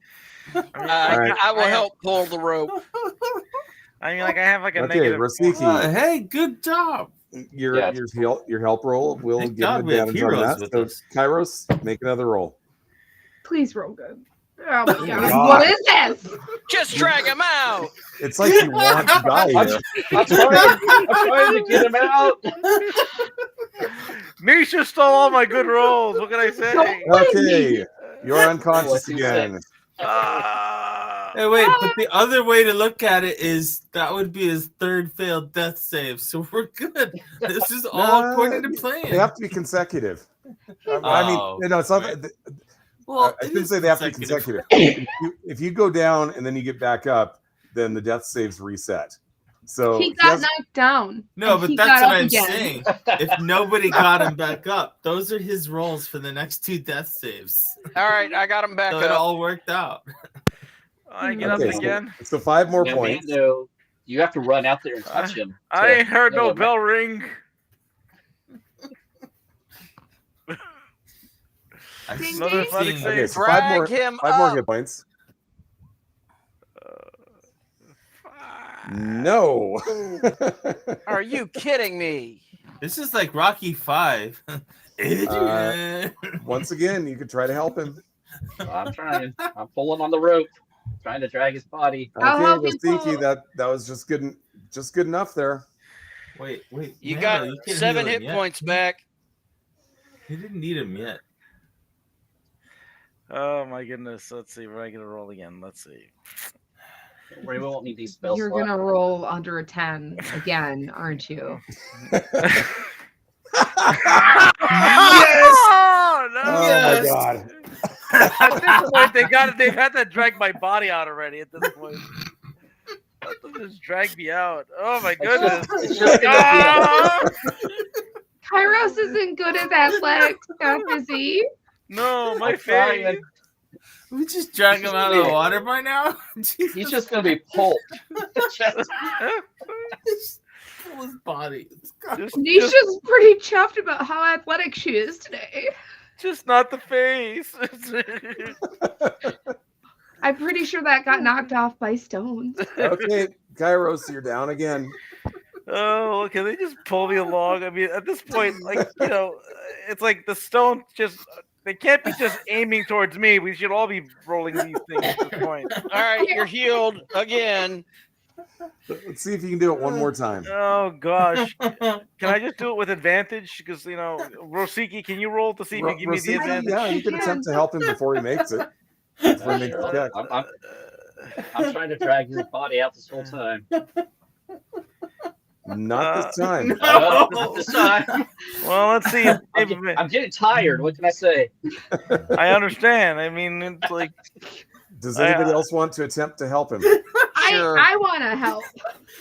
I will help pull the rope. I mean, like I have like a Okay, negative. Rosiki, Hey, good job. your help roll will Thank give God him we have advantage on heroes that. with So us. Kairos, make another roll. Please roll good. Oh my god. God. What is this? Just drag him out. It's like you want to die here. I'm trying to get him out. Misha stole all my good rolls. What can I say? Okay, you're unconscious Let's do again. Hey, wait, but the other way to look at it is that would be his 3rd failed death save. So we're good. This is all according to plan. They have to be consecutive. I mean, no, it's not. right. I Well, shouldn't say they have to be consecutive. If you go down and then you get back up, then the death saves reset. So He got knocked down. No, and but he that's got what up I'm again. saying. If nobody got him back up, those are his rolls for the next 2 death saves. All right, I got him back So it up. all worked out. I get up Okay, so- again. So 5 more Now, points. Mando, you have to run out there and touch him. I ain't heard no No, bell ring. I've Ding, seen- ding. Athletic save. Okay, so Drag 5 more. him 5 more up. hit points. No. Are you kidding me? This is like Rocky 5. Adrian. Once again, you could try to help him. I'm trying. I'm pulling on the rope, trying to drag his body. I'll help Okay, you Rosiki, pull. that was just good enough there. Wait. You Mando, got you can't 7 heal him hit yet. points back. He didn't need him yet. Oh my goodness. Let's see. We're gonna roll again. Let's see. We won't need these spells. You're gonna roll under a 10 again, aren't you? Yes! Oh, no. Oh my god. At this point, they've had to drag my body out already. At this point, let them just drag me out. Oh my goodness! It's just gonna Ah! Kairos isn't good at athletics, stuff, is he? No, my I'm trying. face. We just drag him out of the water by now. He's just gonna be pulped. Just- Just pull his body. Nisha's pretty chuffed about how athletic she is today. Just not the face. I'm pretty sure that got knocked off by stones. Okay, Kairos, you're down again. Oh, can they just pull me along? I mean, at this point, like, you know, it's like the stone just, they can't be just aiming towards me. We should all be rolling these things at this point. All right, you're healed again. Let's see if you can do it one more time. Oh, gosh. Can I just do it with advantage? Because, you know, Rosiki, can you roll to see if you give me the Rosiki, advantage? yeah, you can attempt to help him before he makes it. Before he makes the check. I'm trying to drag his body out this whole time. Not this time. No, not this time. Well, let's see. I'm getting tired. What can I say? I understand. I mean, it's like, Does anybody else want to attempt to help him? Sure. I want to help.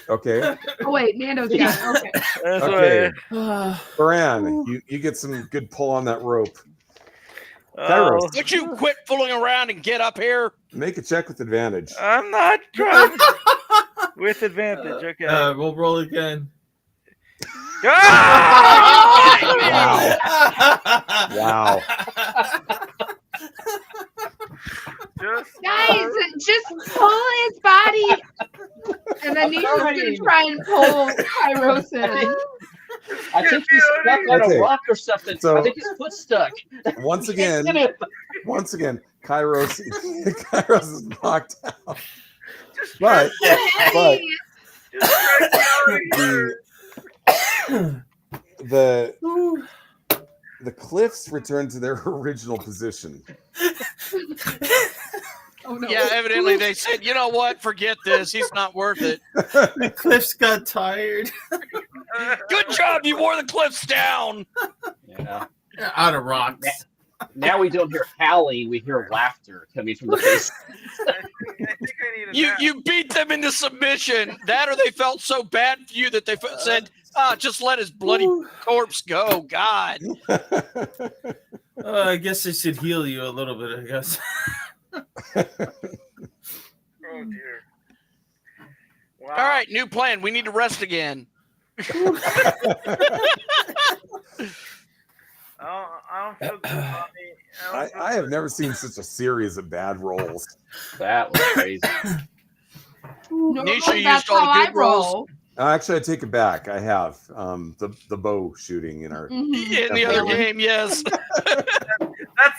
Okay. Oh wait, Nando's got it. Okay. that's Okay. right. Baran, you get some good pull on that rope. Oh, Kairos, Would you quit fooling around and get up here? make a check with advantage. I'm not trying with advantage. Okay. We'll roll again. Ah! Wow. Guys, just pull his body. And then Nisha's gonna try and pull Kairos in. I think he's stuck on Okay. a rock or something. So- I think his foot's stuck. Once Get again, him. Kairos is knocked out. But Hey, the cliffs return to their original position. oh no. Yeah, evidently they said, you know what? Forget this. He's not worth it. The cliffs got tired. Good job. You wore the cliffs down. Yeah. Out of rocks. Now we don't hear howling, we hear laughter coming from the face. I think I need a nap. You beat them into submission. That or they felt so bad for you that they said, just let his bloody corpse go. God. I guess I should heal you a little bit, I guess. Oh dear. Wow. All right, new plan. We need to rest again. I don't feel good about me. I have never seen such a series of bad rolls. That was crazy. Normally, Nisha that's used all the how I good rolls. roll. Actually, I take it back. I have the bow shooting in our. Mhm. In the other game, yes.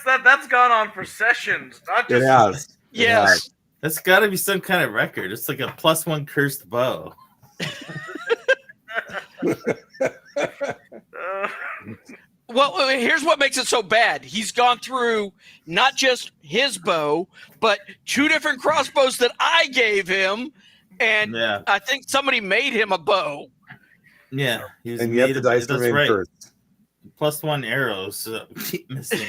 That's gone on for sessions, not It just. has. It Yes. That's got to be some kind of record. It's like a +1 cursed bow. Well, here's what makes it so bad. He's gone through not just his bow, but 2 different crossbows that I gave him, and Yeah, I think somebody made him a bow. yeah. He was And yet the dice that's remain right. cursed. +1 arrows. So keep missing.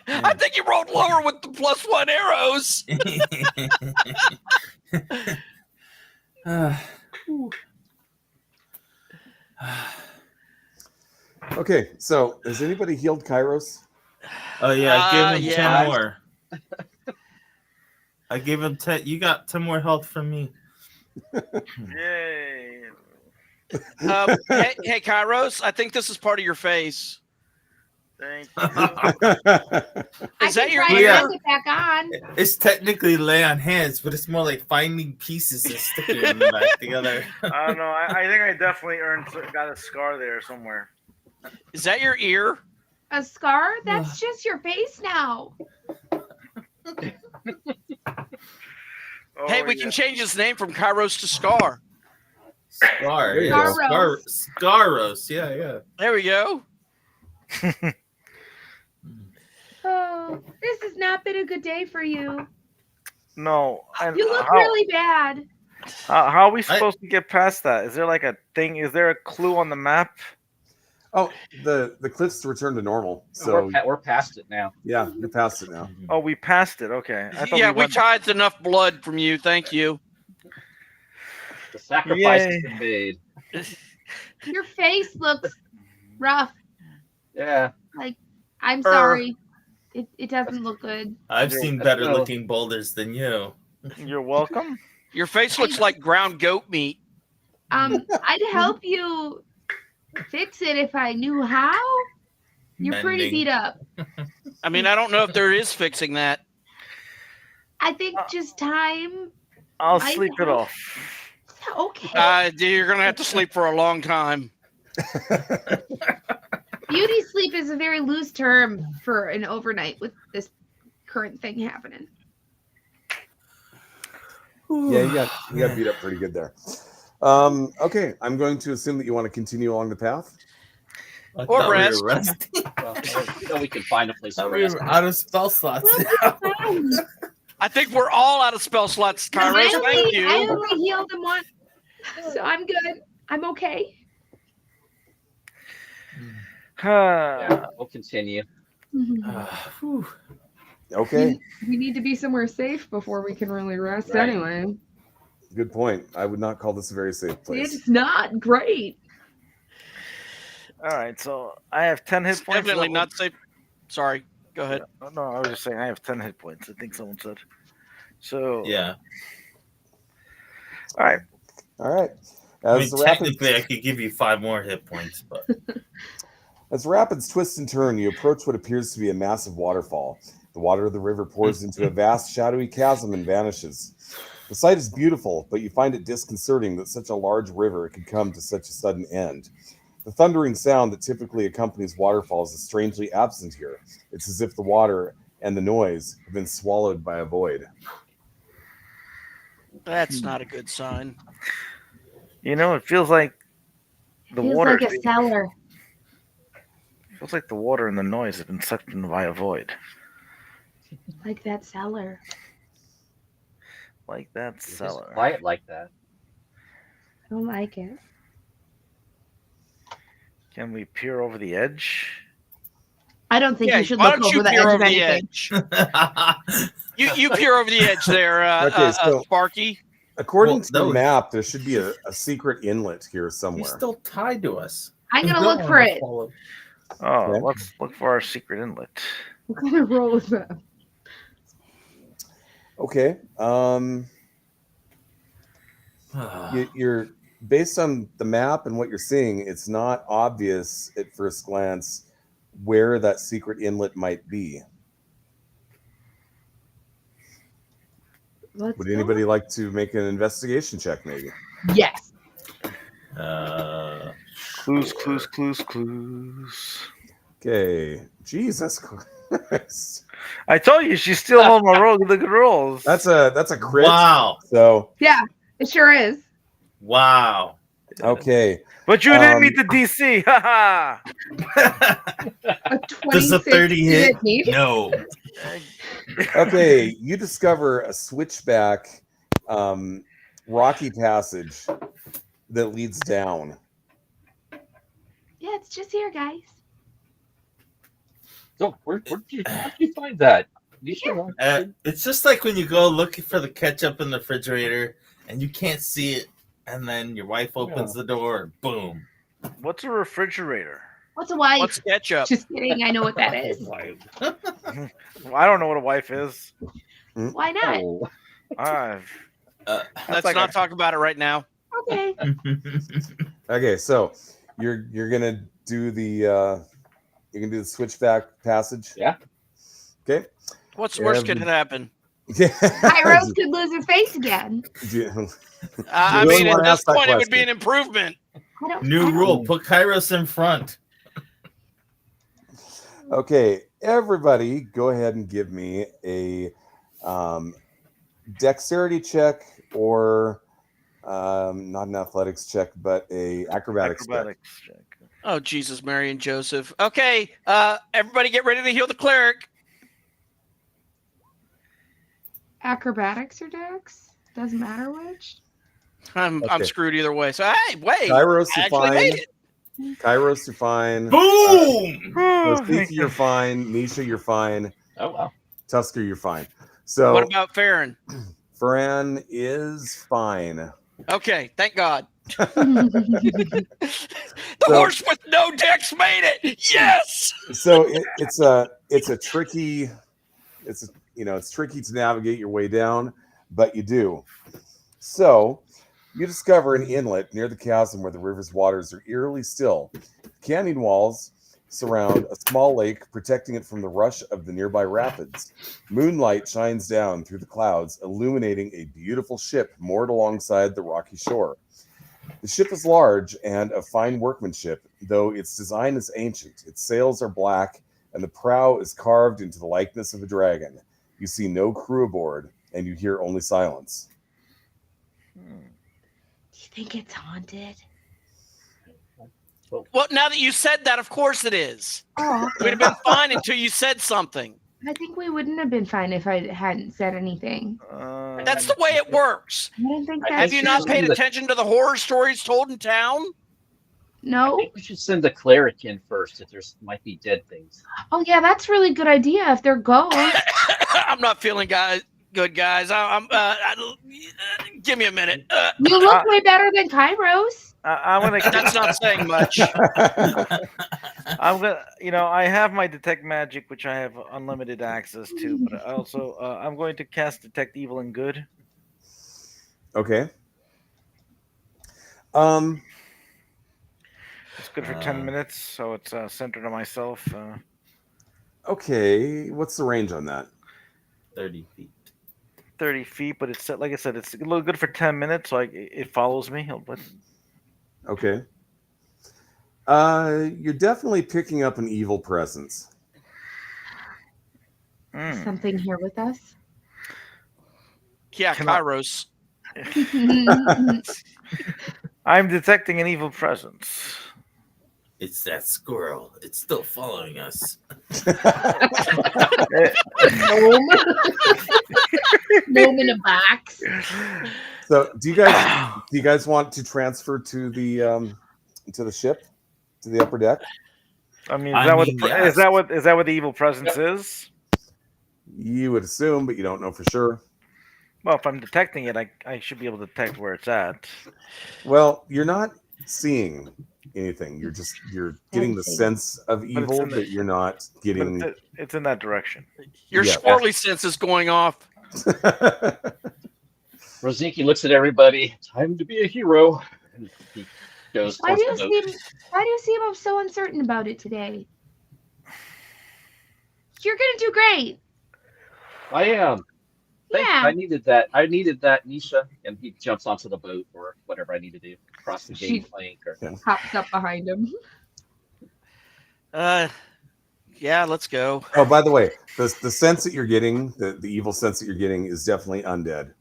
I think you rolled lower with the +1 arrows. Okay, so has anybody healed Kairos? Oh yeah, I gave him yeah. 10 more. I gave him 10. You got 10 more health from me. Yay. Hey, Kairos, I think this is part of your face. Thank you. I Is that can your try and ear? press it back on. It's technically lay on hands, but it's more like finding pieces and sticking them back together. I don't know. I think I definitely got a scar there somewhere. Is that your ear? A scar? That's just your face now. Oh, Hey, we yeah. can change his name from Kairos to Scar. Scar. There you Yeah. go. Scaros. Yeah, yeah. There we go. Oh, this has not been a good day for you. No. And You look how, really bad. how are we supposed to get past that? Is there like a thing? Is there a clue on the map? Oh, the cliffs return to normal. So We're past it now. yeah, you're past it now. Oh, we passed it. Okay. I thought Yeah, we went- tithed enough blood from you. Thank you. The sacrifice has Yay. been made. Your face looks rough. Yeah. I'm sorry. It doesn't look good. I've seen better looking boulders than you. You're welcome. Your face looks like ground goat meat. I'd help you fix it if I knew how. You're pretty Mending. beat up. I mean, I don't know if there is fixing that. I think just time. I'll I sleep it know. off. Okay. You're gonna have to sleep for a long time. Beauty sleep is a very loose term for an overnight with this current thing happening. Yeah, you got beat up pretty good there. Okay, I'm going to assume that you want to continue along the path. I Or thought we rest. were resting. Well, we can find a place to We rest. were out of spell slots. I think we're all out of spell slots, Kairos. Thank I you. only healed him once, so I'm good. I'm okay. Yeah, we'll continue. Okay, We need to be somewhere safe before we can really rest Right. anyway. good point. I would not call this a very safe place. It's not great. All right, so I have 10 hit It's points. definitely not safe. Sorry. Go ahead. No, I was just saying I have 10 hit points. I think someone said. So Yeah. all right. All right. I mean, As the rapids, technically, I could give you 5 more hit points, but as the rapids twist and turn, you approach what appears to be a massive waterfall. The water of the river pours into a vast, shadowy chasm and vanishes. The sight is beautiful, but you find it disconcerting that such a large river could come to such a sudden end. The thundering sound that typically accompanies waterfalls is strangely absent here. It's as if the water and the noise have been swallowed by a void. That's not a good sign. You know, it feels like the Feels water. like a cellar. Feels like the water and the noise have been sucked in by a void. Like that cellar. Like that It's just cellar. quiet like that. I don't like it. Can we peer over the edge? I don't think Yeah, you should why look don't you over the peer edge of over the anything. edge? You peer over the edge there, Okay, so- Sparky. According Well, to the no. map, there should be a secret inlet here he's somewhere. still tied to us. I'm We gonna don't look for wanna it. follow- Oh, Okay. let's look for our secret inlet. What kind of roll is that? Okay. You're based on the map and what you're seeing, it's not obvious at first glance where that secret inlet might be. Let's Would go. anybody like to make an investigation check, maybe? Yes. Clues, clues, clues, clues. Okay. Jesus Christ. I told you she's still on my roll. The good rolls. That's a crit. Wow. So Yeah, it sure is. Wow. okay. But you didn't meet the DC. Haha. A Does 26 a 30 hit? me. No. Okay, you discover a switchback rocky passage that leads down. Yeah, it's just here, guys. So where'd you find that? You sure? It's just like when you go looking for the ketchup in the refrigerator and you can't see it, and then your wife opens the door and boom. What's a refrigerator? What's a wife? What's ketchup? Just kidding. I know what that is. Well, I don't know what a wife is. Why not? Oh, I've Let's like not a- talk about it right now. Okay. Okay, so you're gonna do the switchback passage. Yeah. Okay. What's the worst Yeah, could happen? Yeah. Kairos could lose his face again. I really mean, at wanna this ask that point, it would be question? an improvement. I New don't- rule: put Kairos in front. Okay, everybody, go ahead and give me a dexterity check or not an athletics check, but a acrobatics check. acrobatics check. Oh, Jesus, Mary and Joseph. Okay, everybody get ready to heal the cleric. Acrobatics or dex? Doesn't matter which. I'm Okay. screwed either way. So, hey, wait. Kairos, I you're actually made fine. it. Kairos, you're fine. Boom! Rosita, you're fine. Nisha, you're fine. oh wow. Tusker, you're fine. So What about Farron? Fran is fine. Okay, thank God. The So- horse with no decks made it. Yes. So it's a tricky, it's tricky to navigate your way down, but you do. So you discover an inlet near the chasm where the river's waters are eerily still. Canyon walls surround a small lake, protecting it from the rush of the nearby rapids. Moonlight shines down through the clouds, illuminating a beautiful ship moored alongside the rocky shore. The ship is large and of fine workmanship, though its design is ancient. Its sails are black, and the prow is carved into the likeness of a dragon. You see no crew aboard, and you hear only silence. Do you think it's haunted? Well, now that you said that, of course it is. Oh, We'd have been fine until you said something. I think we wouldn't have been fine if I hadn't said anything. That's the way it works. I don't think that's Have you not true. paid attention to the horror stories told in town? I No. think we should send the cleric in first if there's might be dead things. Oh yeah, that's a really good idea. If they're ghosts, I'm not feeling good, guys. Give me a minute. you look way better than Kairos. I'm gonna. That's not saying much. I'm gonna. I have my detect magic, which I have unlimited access to, but I also I'm going to cast detect evil and good. Okay. It's good for 10 minutes, so it's centered on myself. Okay. What's the range on that? 30 feet. 30 feet, but it's like I said, it's a little good for 10 minutes, so it follows me. Okay. You're definitely picking up an evil presence. Something here with us. Yeah, Can I- Kairos. I'm detecting an evil presence. It's that squirrel. It's still following us. Gnome in a box. So, do you guys want to transfer to the ship, to the upper deck? I mean, I is that mean, what yes. is that what the evil presence is? You would assume, but you don't know for sure. Well, if I'm detecting it, I should be able to detect where it's at. Well, you're not seeing anything. You're getting the Sensing. sense of it's evil, in the- but you're not But getting. it's in that direction. Your Yeah. squirrely sense is going off. Rosinki looks at everybody. Time to be a hero. And he goes Why towards do the you boat. seem so uncertain about it today? You're gonna do great. I am. Thanks. Yeah. I needed that, Nisha. And he jumps onto the boat or whatever I need to do. Cross the She- gangplank or Hops up behind him. Yeah, let's go. Oh, by the way, the sense that you're getting, the evil sense that you're getting, is definitely undead.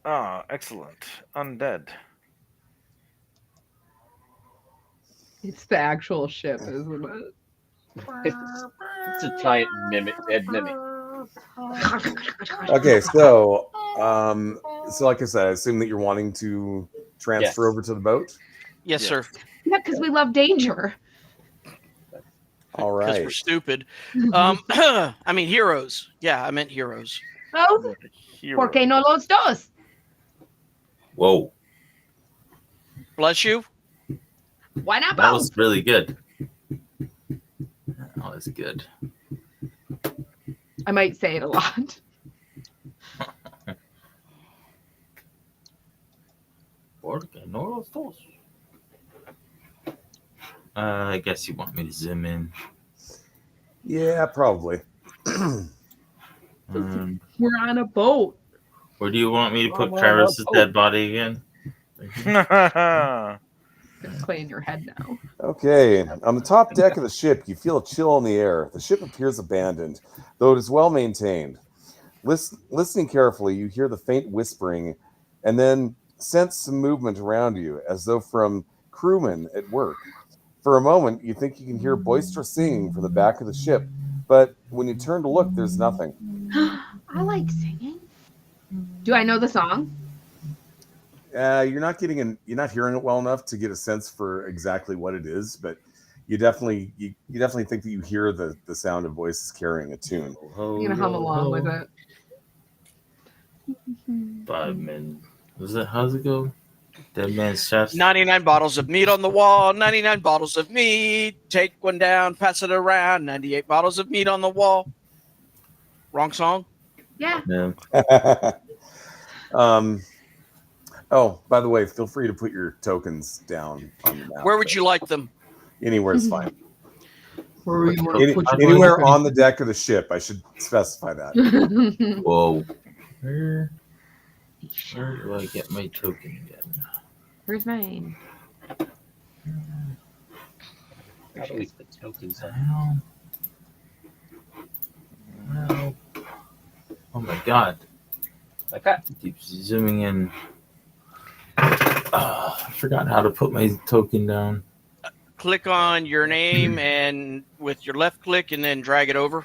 Ah, excellent. Undead. It's the actual ship, isn't it? it's a giant dead mimic. Okay, so like I said, I assume that you're wanting to transfer Yes. over to the boat. Yes, sir. Yeah, because we love danger. All Because right. we're stupid. I mean heroes. Yeah, I meant heroes. Oh, Hero. ¿por qué no los dos? Whoa. Bless you. Why not That both? was really good. That was good. I might say it a lot. Porque no los dos. I guess you want me to zoom in. Yeah, probably. We're on a boat. Or do you want me to put Oh, well, Kairos' oh. dead body again? It's clean your head now. Okay, on the top deck of the ship, you feel a chill in the air. The ship appears abandoned, though it is well maintained. Listening carefully, you hear the faint whispering, and then sense some movement around you, as though from crewmen at work. For a moment, you think you can hear boisterous singing from the back of the ship, but when you turn to look, there's nothing. I like singing. Do I know the song? You're not hearing it well enough to get a sense for exactly what it is, but you definitely think that you hear the sound of voices carrying a tune. I'm gonna hum along with it. 5 minutes. How's it go? Dead man's chest. 99 bottles of meat on the wall, 99 bottles of meat. Take one down, pass it around. 98 bottles of meat on the wall. Wrong song? Yeah. Yeah. Oh, by the way, feel free to put your tokens down on the map. Where would you like them? Anywhere is fine. Where you wanna put your Anywhere tokens? on the deck of the ship. I should specify that. Whoa. Where do I get my token again? Where's mine? How do we put tokens on? Well, oh my god. Okay. Keeps zooming in. I forgot how to put my token down. Click on your name and with your left click and then drag it over.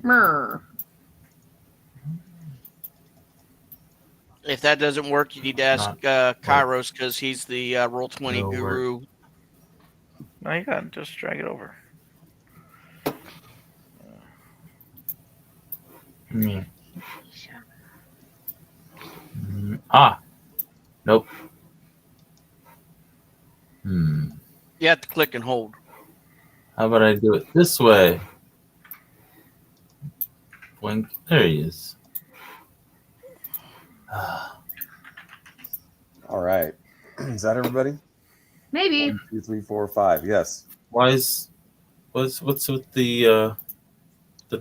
Mer. If that doesn't work, you need to ask Kairos because he's the Roll20 No guru. No, you got it. Just drag it over. Hmm. Ah. Nope. Hmm. You have to click and hold. How about I do it this way? Blink. There he is. All right. Is that everybody? Maybe. 1, 2, 3, 4, 5. Yes. Why is what's with the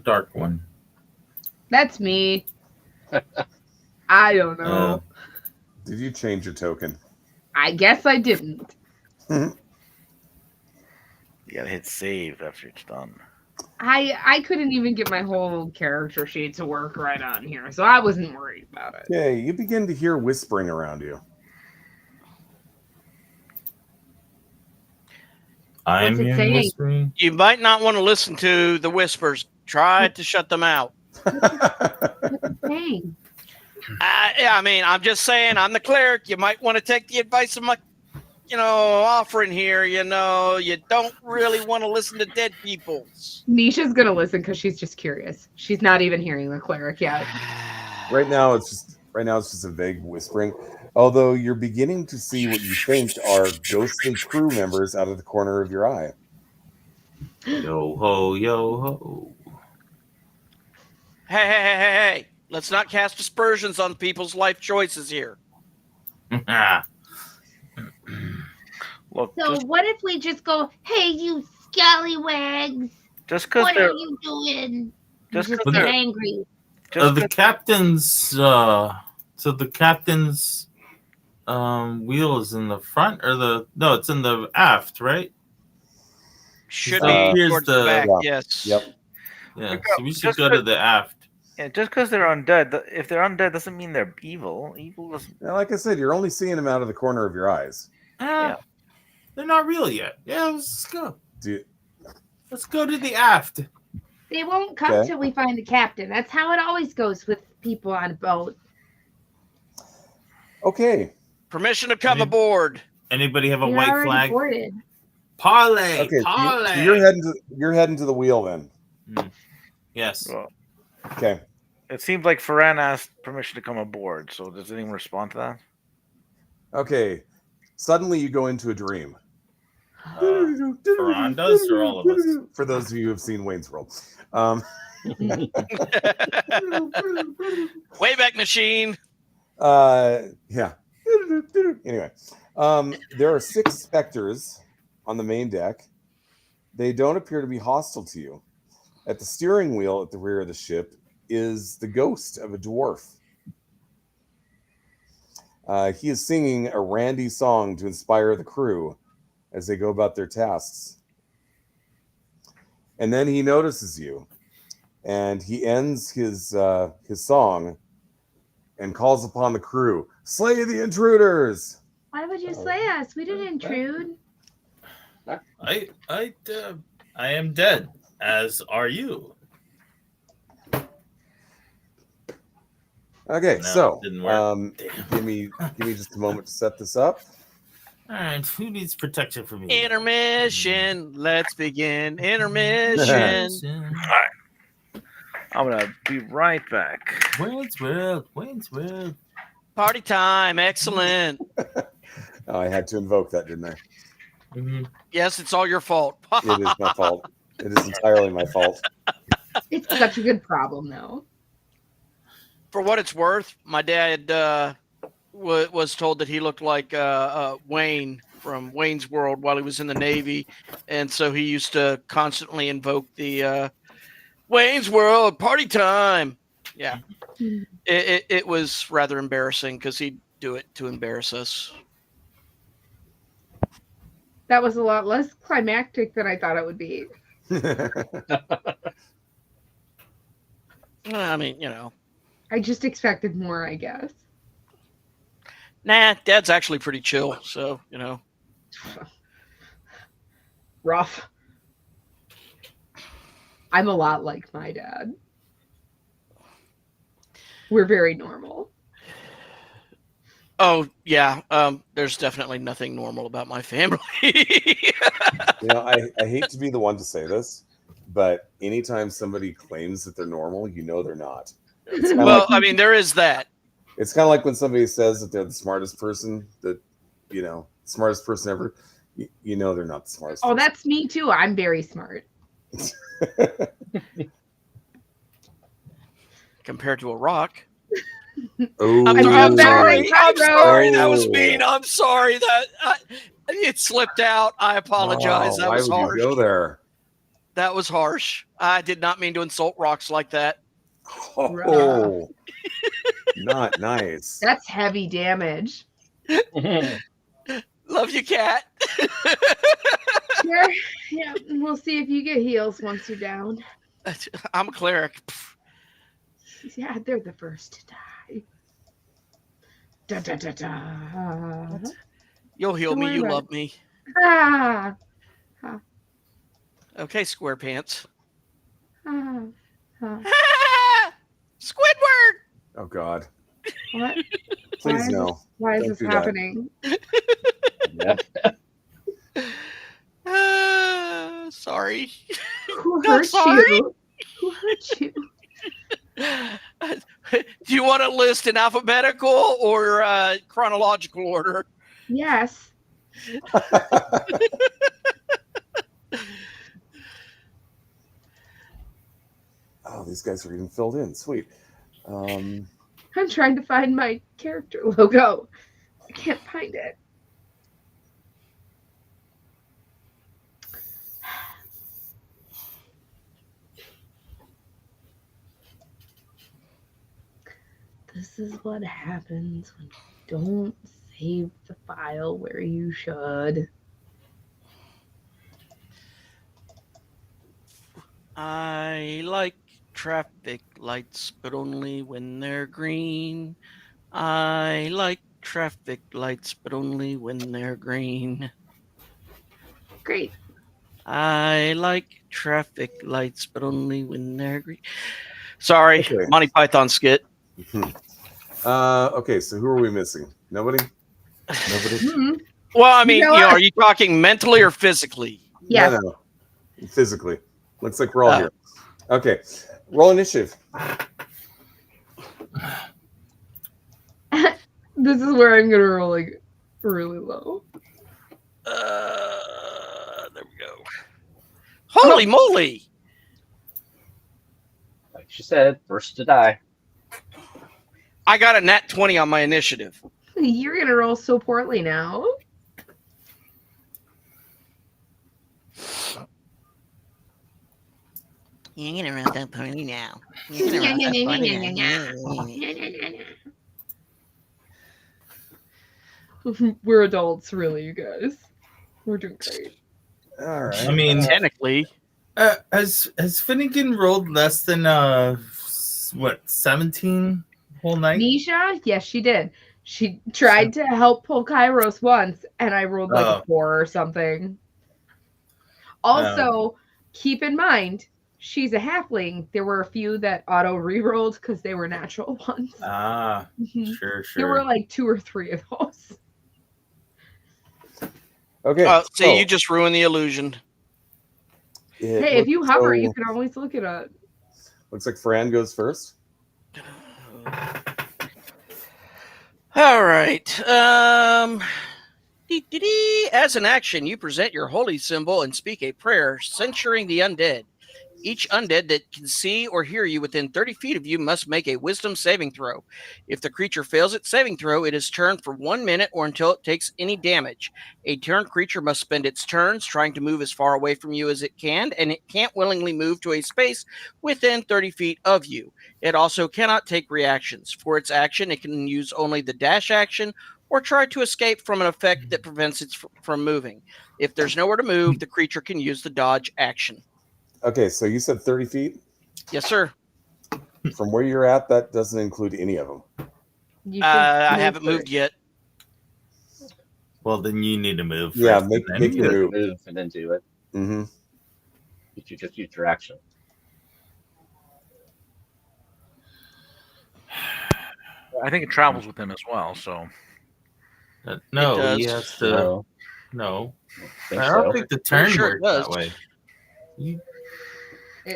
dark one? That's me. I don't know. Did you change your token? I guess I didn't. You gotta hit save after it's done. I couldn't even get my whole character sheet to work right on here, so I wasn't worried about it. Okay, you begin to hear whispering around you. I am What's it hearing saying? whispering. You might not want to listen to the whispers. Try to shut them out. Dang. I mean, I'm just saying, I'm the cleric. You might want to take the advice of my, offering here. You don't really want to listen to dead people. Nisha's gonna listen because she's just curious. She's not even hearing the cleric yet. Right now, it's just a vague whispering. Although you're beginning to see what you think are ghostly crew members out of the corner of your eye. Yo ho, yo ho. Hey. Let's not cast aspersions on people's life choices here. Look, So what if we just go, hey, you scallywags, just because what they're are you doing? just Just because get they're angry. just The 'cause- captain's so the captain's wheel is in the front or it's in the aft, right? Should So be here's towards the back. yeah. Yes. Yep. Yeah, so we should Just go to the aft. yeah, just because they're undead, if they're undead, doesn't mean they're evil. Evil doesn't. Now, like I said, you're only seeing them out of the corner of your eyes. Yeah. They're not real yet. Yeah, let's go. Do you, Let's go to the aft. They won't come Okay. till we find the captain. That's how it always goes with people on a boat. okay. Permission to come Any- aboard. Anybody have a We're white already flag? boarded. Parlay. Okay. So Parlay. you're heading to the wheel then. Yes. Well, Okay. it seems like Ferran asked permission to come aboard. So does anyone respond to that? Okay. Suddenly you go into a dream. Ferran does, or all of us? For those of you who have seen Wayne's World. Wayback Machine. Yeah. Anyway, there are 6 specters on the main deck. They don't appear to be hostile to you. At the steering wheel at the rear of the ship is the ghost of a dwarf. He is singing a randy song to inspire the crew as they go about their tasks. And then he notices you, and he ends his song and calls upon the crew, "Slay the intruders!" Why would you slay us? We didn't intrude. I am dead, as are you. Okay, No, so didn't work. give me just a moment to set this up. All right, who needs protection from me? Intermission. Let's begin. Intermission. I'm gonna be right back. Wayne's World. Party time. Excellent. Oh, I had to invoke that, didn't I? Mm-hmm. Yes, it's all your fault. It is my fault. It is entirely my fault. It's such a good problem, though. For what it's worth, my dad was told that he looked like Wayne from Wayne's World while he was in the Navy, and so he used to constantly invoke the Wayne's World party time. Yeah, it was rather embarrassing because he'd do it to embarrass us. That was a lot less climactic than I thought it would be. I mean, you know. I just expected more, I guess. Nah, Dad's actually pretty chill, so, you know. Rough. I'm a lot like my dad. We're very normal. Oh, yeah. There's definitely nothing normal about my family. You know, I hate to be the one to say this, but anytime somebody claims that they're normal, you know they're not. It's kinda Well, like, I mean, there is that. it's kind of like when somebody says that they're the smartest person, smartest person ever. You know they're not the smartest. Oh, person. that's me too. I'm very smart. Compared to a rock. Oh, I'm sorry. That was Oh. mean. I'm sorry. It slipped out. I apologize. Oh, That was why would harsh. you go there? That was harsh. I did not mean to insult rocks like that. Oh, not nice. That's heavy damage. Love you, cat. Sure. Yeah, we'll see if you get heals once you're down. I'm a cleric. Yeah, they're the first to die. Da da da da. You'll heal Don't me. worry You about love me. Ah. Okay, SquarePants. Ah. Ah. Squidward. Oh God, What? please no. Why is Don't this do that. happening? Sorry. Who Not hurt sorry. you? Who hurt you? Do you want a list in alphabetical or chronological order? Yes. Oh, these guys are getting filled in. Sweet. I'm trying to find my character logo. I can't find it. This is what happens when you don't save the file where you should. I like traffic lights, but only when they're green. I like traffic lights, but only when they're green. Great. I like traffic lights, but only when they're green. Sorry, Okay. Monty Python skit. Okay, so who are we missing? Nobody? Nobody? Mhm. Well, I mean, You know what? are you talking mentally or physically? Yes. No. Physically. Looks like we're all Oh. here. Okay. Roll initiative. This is where I'm gonna roll like really low. There we go. Holy moly! Like she said, first to die. I got a nat 20 on my initiative. You're gonna roll so poorly now. You're gonna roll that party now. You're gonna roll that party now. We're adults, really, you guys. We're doing great. All right. I mean, Technically, has Finnegan rolled less than 17 whole night? Nisha, yes, she did. She tried to help pull Kairos once, and I rolled like Oh. a 4 or something. Also, keep in mind, she's a halfling. There were a few that auto re-rolled because they were natural ones. Ah, Mhm. sure. There were like 2 or 3 of those. Okay. See, you just ruined the illusion. Hey, if you hover, you can always look it up. Looks like Fran goes first. All right. As an action, you present your holy symbol and speak a prayer censuring the undead. Each undead that can see or hear you within 30 feet of you must make a wisdom saving throw. If the creature fails its saving throw, it is turned for 1 minute or until it takes any damage. A turned creature must spend its turns trying to move as far away from you as it can, and it can't willingly move to a space within 30 feet of you. It also cannot take reactions. For its action, it can use only the dash action or try to escape from an effect that prevents it from moving. If there's nowhere to move, the creature can use the dodge action. Okay, so you said 30 feet? Yes, sir. From where you're at, that doesn't include any of them. I haven't moved yet. Well, then you need to move. Yeah, first, make and then the do it. move. And then do it. Mm-hmm. You just use your action. I think it travels with him as well. So No, does. he has to. No, I I don't think the turn sure it works that does. way.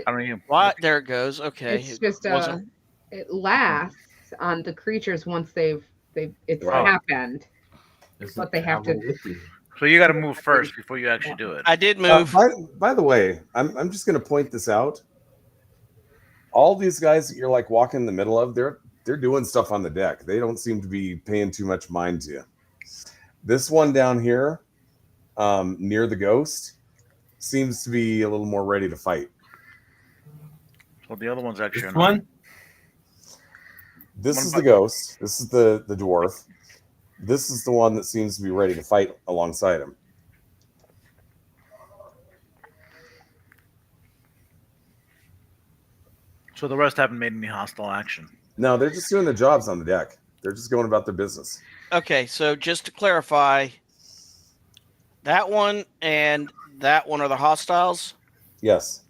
I don't even. What? There it goes. Okay. It's just it lasts on the creatures once it's Wow. happened. Doesn't But they have to- travel with you. So you got to move first before you actually do it. I did move. By the way, I'm just going to point this out. All these guys that you're like walking in the middle of, they're doing stuff on the deck. They don't seem to be paying too much mind to you. This one down here, near the ghost, seems to be a little more ready to fight. Well, the other one's actually This one? This What is about- the ghost. This is the dwarf. This is the one that seems to be ready to fight alongside him. So the rest haven't made any hostile action. No, they're just doing their jobs on the deck. They're just going about their business. Okay, so just to clarify, that one and that one are the hostiles. Yes.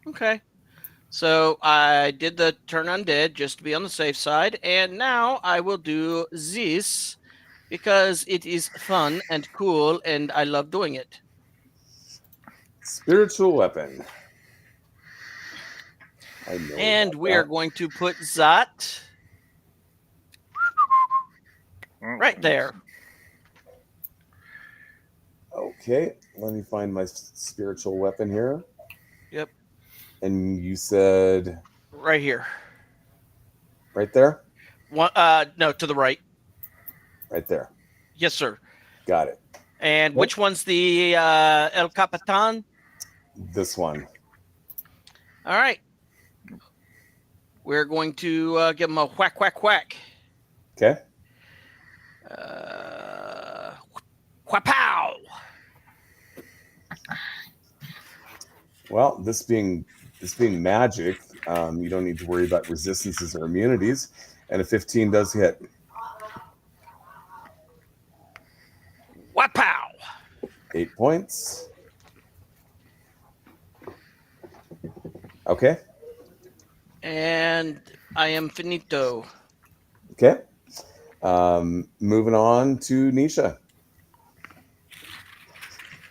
Okay. So I did the turn undead just to be on the safe side, and now I will do this because it is fun and cool, and I love doing it. Spiritual weapon. I know. And about we are that. going to put that Oh, right there. Okay, let me find my spiritual weapon here. Yep. And you said Right here. right there? One, no, to the right. Right there. Yes, sir. Got it. And which one's the El Capitan? This one. All right. We're going to give him a whack, whack, whack. Okay. Whapow! Well, this being magic, you don't need to worry about resistances or immunities, and a 15 does hit. Whapow! 8 points. Okay. And I am finito. Okay. Moving on to Nisha.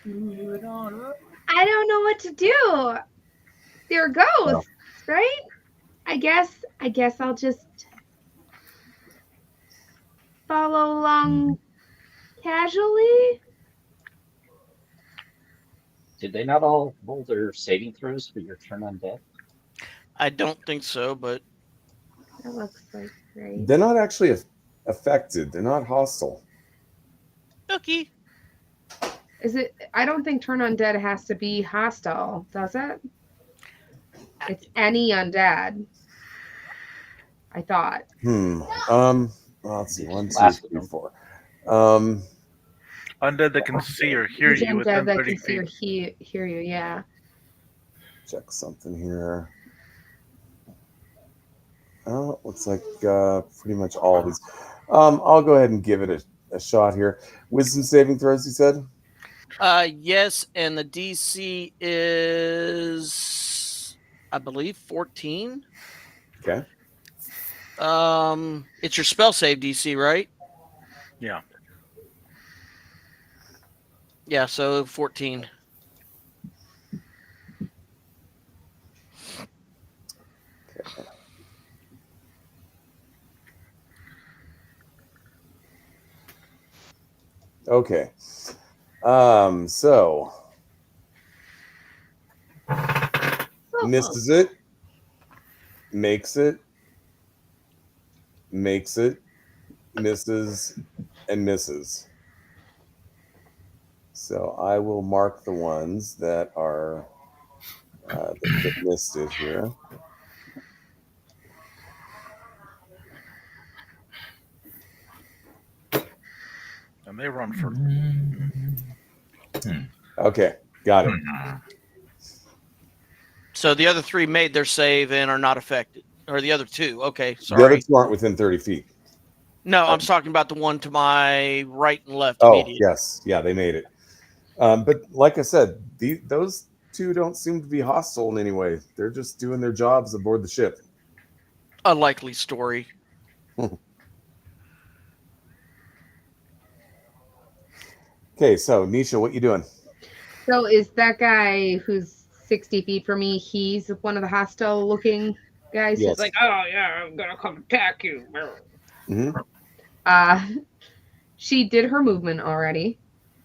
I don't know what to do. They're ghosts, right? I guess I'll just follow along casually. Did they not all roll their saving throws for your turn undead? I don't think so, but That looks like great. They're not actually affected. They're not hostile. okay. Is it? I don't think turn undead has to be hostile, does it? It's any undead. I thought. Well, let's see. 1, 2, Last 3, one. 4. Undead that can see or hear Each you within undead that 30 can see or feet. hear you. Yeah. Check something here. Oh, looks like pretty much all of these. I'll go ahead and give it a shot here. Wisdom saving throws, you said? Yes, and the DC is, I believe, 14. Okay. It's your spell save DC, right? Yeah. Yeah, so 14. Okay. So misses it, makes it, makes it, misses, and misses. So I will mark the ones that are that missed it here. And they run for. Okay, got it. So the other 3 made their save and are not affected. Or the other 2. Okay, The other sorry. 2 aren't within 30 feet. No, I'm talking about the one to my right and left Oh, immediate. yes. Yeah, they made it. But like I said, those 2 don't seem to be hostile in any way. They're just doing their jobs aboard the ship. A likely story. Okay, so Nisha, what you doing? So is that guy who's 60 feet from me, he's one of the hostile looking guys Yes. who's like, oh yeah, I'm gonna come attack you. Mm-hmm. She did her movement already,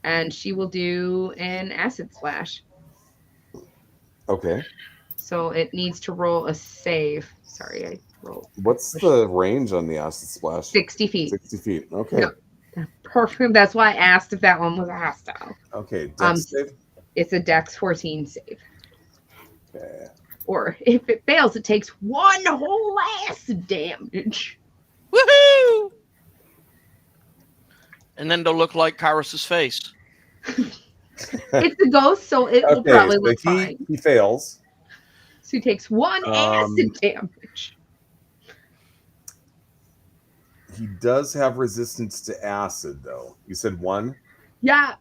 and she will do an acid splash. Okay. So it needs to roll a save. Sorry, I rolled. What's the range on the acid splash? 60 feet. 60 feet. Okay. No. Perfect. That's why I asked if that one was a hostile. Okay. Dex save? It's a Dex 14 save. Okay. Or if it fails, it takes 1 whole acid damage. Woohoo! And then they'll look like Kyros's face. It's a ghost, so it will probably look fine. He fails. So he takes 1 acid damage. He does have resistance to acid, though. You said 1? Yeah.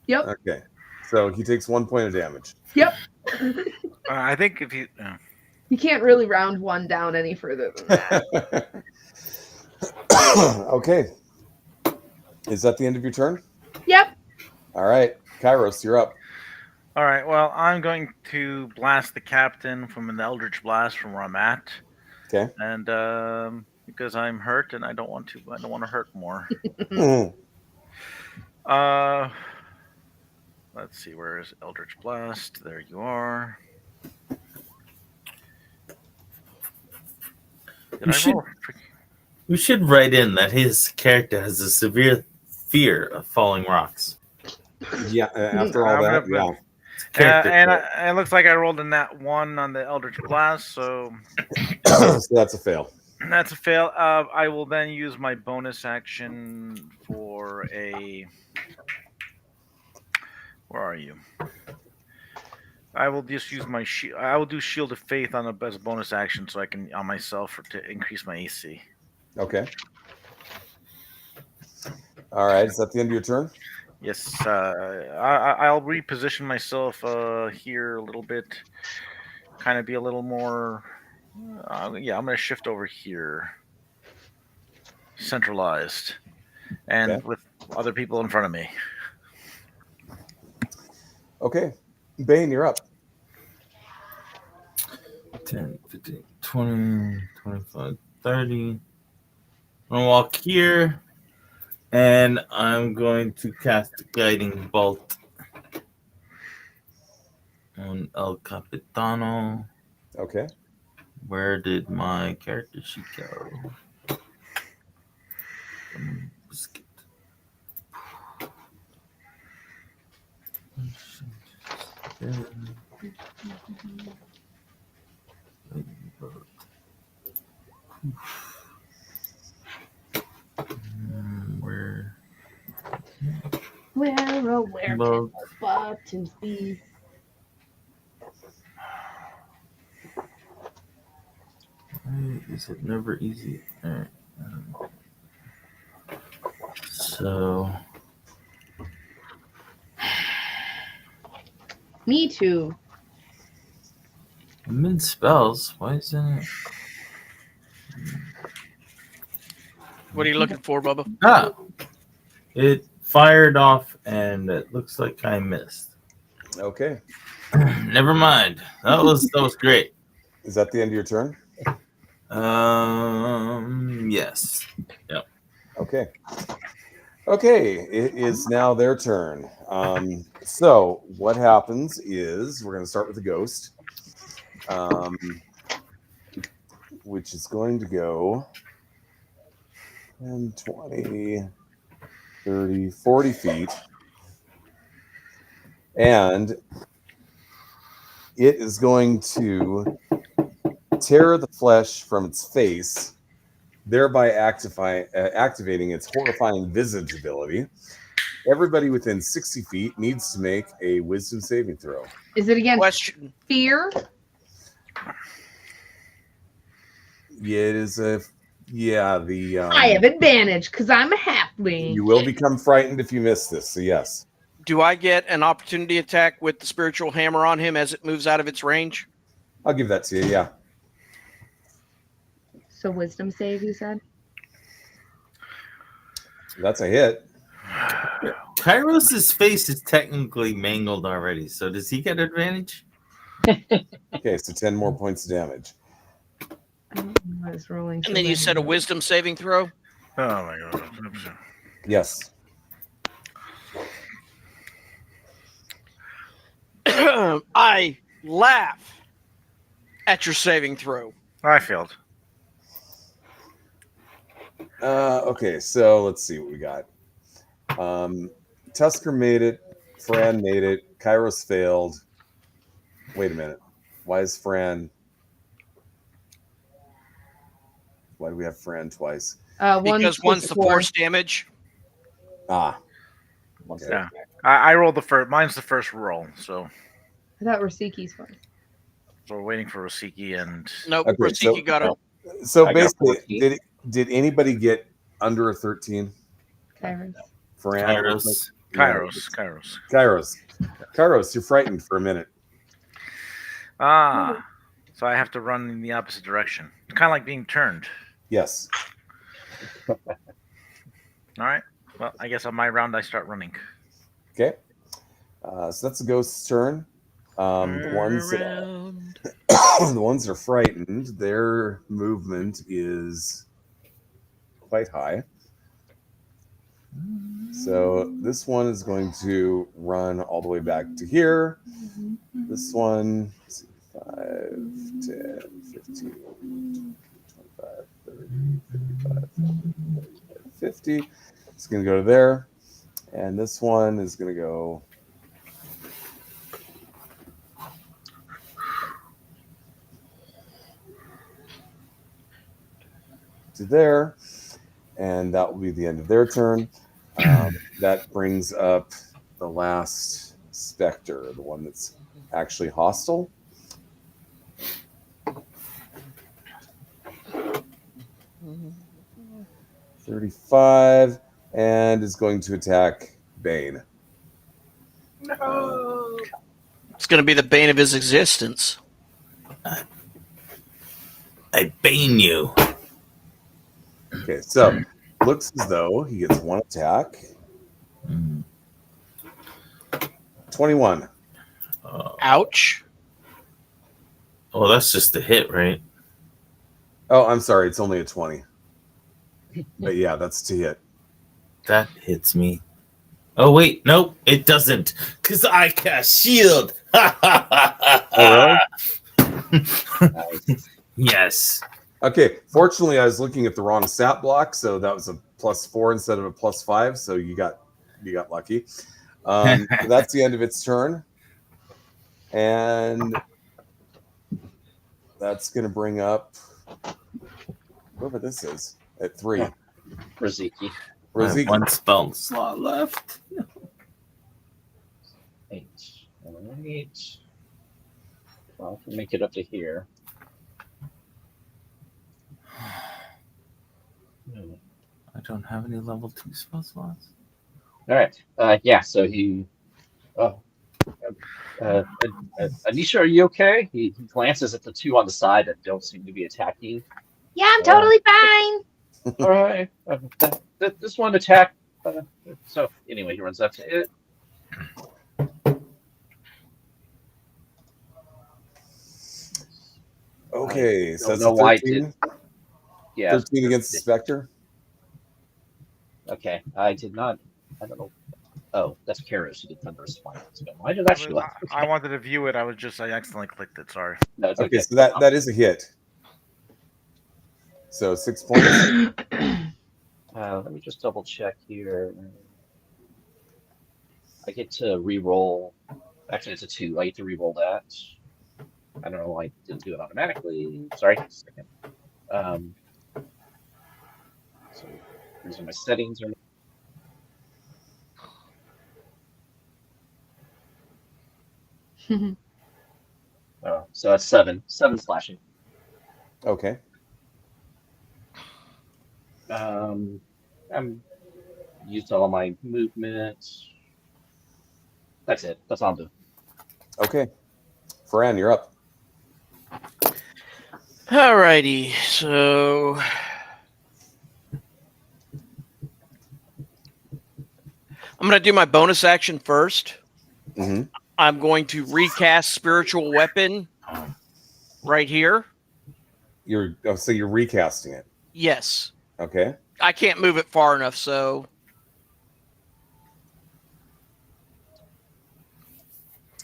Yep. Okay. So he takes 1 point of damage. Yep. I think if you. You can't really round 1 down any further than that. Okay. Is that the end of your turn? Yep. All right. Kairos, you're up. All right. Well, I'm going to blast the captain from an Eldritch Blast from where I'm at. Okay. And because I'm hurt and I don't want to hurt more. Let's see, where is Eldritch Blast? There you are. We should write in that his character has a severe fear of falling rocks. Yeah, after all that, yeah. And it looks like I rolled a nat 1 on the Eldritch Blast, so so that's a fail. That's a fail. I will then use my bonus action for a. Where are you? I will just use my shield. I will do Shield of Faith on as a bonus action, so I can on myself to increase my AC. Okay. All right. Is that the end of your turn? Yes. I'll reposition myself here a little bit. Kind of be a little more. Yeah, I'm going to shift over here. Centralized. And with other people in front of me. Okay. Bane, you're up. 10, 15, 20, 25, 30. I'm going to walk here. And I'm going to cast Guiding Bolt on El Capitano. Okay. Where did my character sheet go? Biscuit. Where? Where can the buttons be? Why is it never easy? All right. So. Me too. I'm in spells. Why isn't it? What are you looking for, Bubba? It fired off, and it looks like I missed. Okay. Never mind. That was great. Is that the end of your turn? Yes. Yep. Okay. Okay, it is now their turn. So what happens is we're going to start with the ghost, which is going to go 10, 20, 30, 40 feet. And it is going to tear the flesh from its face, thereby activating its horrifying visage ability. Everybody within 60 feet needs to make a wisdom saving throw. Is it against Question. fear? Yeah, it is a... Yeah, the... I have advantage because I'm a halfling. You will become frightened if you miss this, so yes. Do I get an opportunity attack with the spiritual hammer on him as it moves out of its range? I'll give that to you, yeah. So wisdom save, you said? That's a hit. Kairos' face is technically mangled already, so does he get advantage? Okay, so 10 more points of damage. I don't know, I was rolling. And then you said a wisdom saving throw? Oh my god. Yes. I laugh at your saving throw. I failed. Okay, so let's see what we got. Tusker made it. Fran made it. Kairos failed. Wait a minute. Why is Fran... Why do we have Fran twice? Because one's the force damage. Ah. Okay. Yeah. I rolled the first. Mine's the first roll, so I thought Rasiki's one. we're waiting for Rosiki and. Nope, Okay, Rosiki so- got it. So I got basically, 14. did anybody get under a 13? Kairos. Fran? Kairos. Kairos, you're frightened for a minute. Ah, so I have to run in the opposite direction. It's kind of like being turned. Yes. All right. Well, I guess on my round I start running. Okay. So that's the ghost's turn. The ones that the ones that are frightened, their movement is quite high. So this one is going to run all the way back to here. This one, 5, 10, 15, 25, 30, 35, 50. It's going to go to there. And this one is going to go to there. And that will be the end of their turn. That brings up the last specter, the one that's actually hostile. Mhm. 35 and is going to attack Bane. It's going to be the bane of his existence. I bane you. Okay, so looks as though he gets one attack. 21. Ouch. Oh, that's just a hit, right? Oh, I'm sorry, it's only a 20. But yeah, that's to hit. That hits me. Oh, wait. Nope, it doesn't. Because I cast shield. Oh, really? Yes. Okay, fortunately, I was looking at the wrong stat block, so that was a +4 instead of a +5. So you got lucky. That's the end of its turn, and that's going to bring up whoever this is at 3. Raziki. I have Rosiki. one spell slot left. 8. All right. Well, we'll make it up to here. I don't have any level 2 spell slots. All right. Yeah. So he. Oh. Anisha, are you okay? He glances at the 2 on the side that don't seem to be attacking. Yeah, I'm totally fine. All right. This one attacked So anyway, he runs up to it. Okay, so don't that's know a why it 13. Yeah. 13 against the Spectre. Okay, I did not. I don't know. Oh, that's Karis who did Thunderous Smite. So why did that show up? I wanted to view it. I accidentally clicked it. Sorry. No, it's Okay, okay. so that is a hit. So 6 points. Let me just double check here. I get to re-roll. Actually, it's a 2. I get to re-roll that. I don't know why I didn't do it automatically. Sorry. Second. So these are my settings. Oh, so that's 7. 7 slashing. Okay. I'm used all my movement. That's it. That's all I'm doing. Okay. Fran, you're up. Alrighty, so I'm going to do my bonus action first. Mm-hmm. I'm going to recast Spiritual Weapon right here. So you're recasting it. Yes. Okay. I can't move it far enough, so.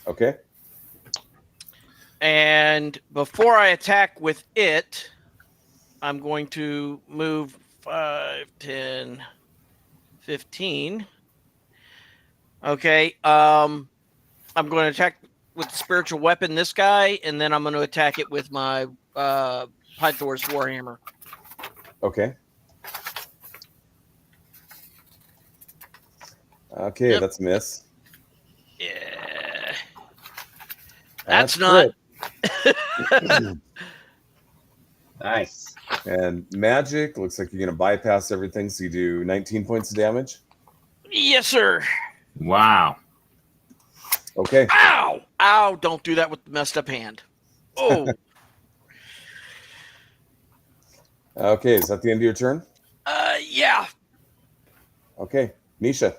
Okay. And before I attack with it, I'm going to move 5, 10, 15. Okay. I'm going to attack with the Spiritual Weapon this guy, and then I'm going to attack it with my Pythor's Warhammer. Okay. Okay, Yep. that's a miss. Yeah. That's not. Nice. And magic, looks like you're going to bypass everything, so you do 19 points of damage. Yes, sir. Wow. Okay. Ow! Ow! Don't do that with the messed up hand. Oh. Okay, is that the end of your turn? Yeah. Okay. Nisha.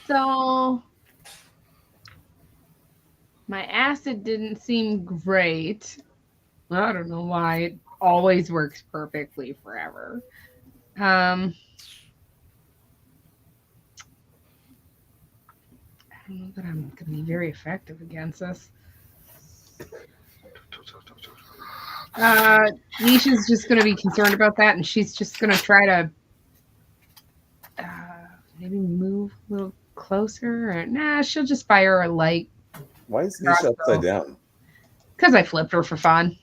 So my acid didn't seem great. I don't know why. It always works perfectly forever. I don't know that I'm going to be very effective against this. Nisha's just going to be concerned about that, and she's just going to try to maybe move a little closer. Or, nah, she'll just fire a light. Why is Nisha upside down? Because I flipped her for fun.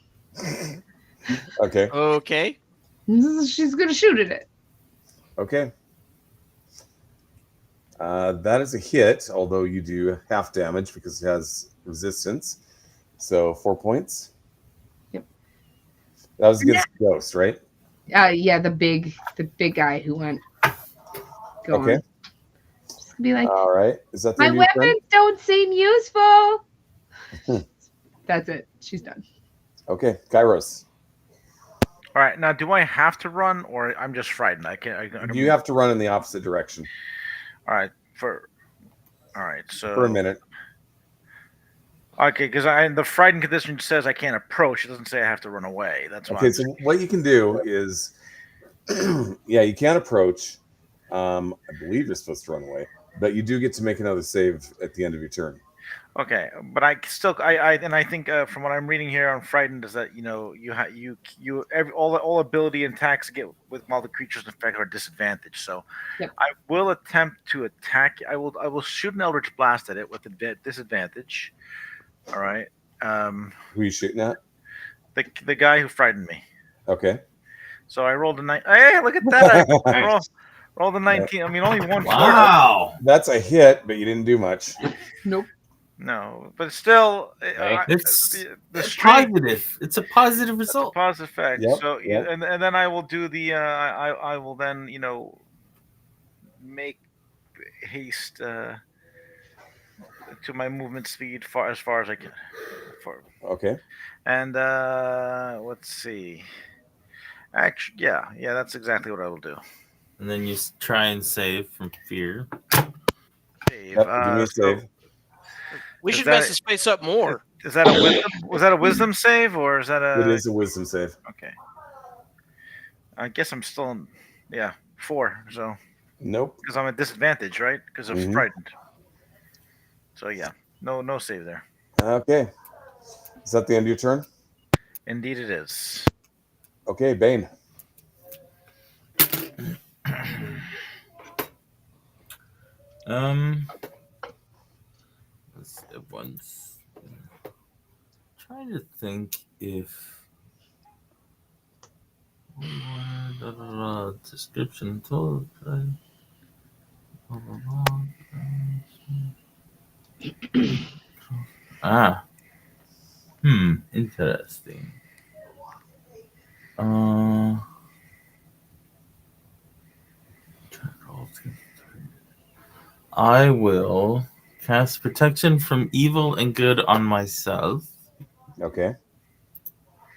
Okay. Okay. She's going to shoot at it. Okay. That is a hit, although you do half damage because it has resistance. So 4 points. Yep. That was against Ghost, right? Yeah, the big guy who went. Okay. Just gonna be like, all right. Is that the my end of your turn? weapons don't seem useful. That's it. She's done. Okay, Kairos. All right. Now, do I have to run, or I'm just frightened? I You have to run in the opposite direction. All right. All right. So for a minute. Okay, because the frightened condition says I can't approach. It doesn't say I have to run away. That's why. Okay. So what you can do is, yeah, you can't approach. I believe you're supposed to run away, but you do get to make another save at the end of your turn. Okay, but I still I think from what I'm reading here on frightened is that all ability and attacks get with while the creatures infected are disadvantaged. So Yep. I will attempt to attack. I will shoot an Eldritch Blast at it with a disadvantage. All right. Who are you shooting at? The guy who frightened me. Okay. So I rolled a 9. Hey, look at that! I rolled a 19. I mean, only one. Wow. That's a hit, but you didn't do much. Nope. No, but still, It's the string, positive. It's a positive That's result. a positive effect. Yep, So yep. and then I will do the I will then make haste to my movement speed as far as I can. Okay. And let's see. Actually, yeah, that's exactly what I will do. and then you try and save from fear. Save. Yep, give me a save. We Is should that mess it? his face up more. Is that a wisdom? Was that a wisdom save or is that It a? is a wisdom save. Okay. I guess I'm still in. Yeah, 4. So Nope. because I'm at disadvantage, right? Because of Mhm. frightened. So yeah, no save there. Okay. Is that the end of your turn? Indeed, it is. Okay, Bane. Let's see, once. Trying to think if description told. Ah, interesting. I will cast protection from evil and good on myself. Okay.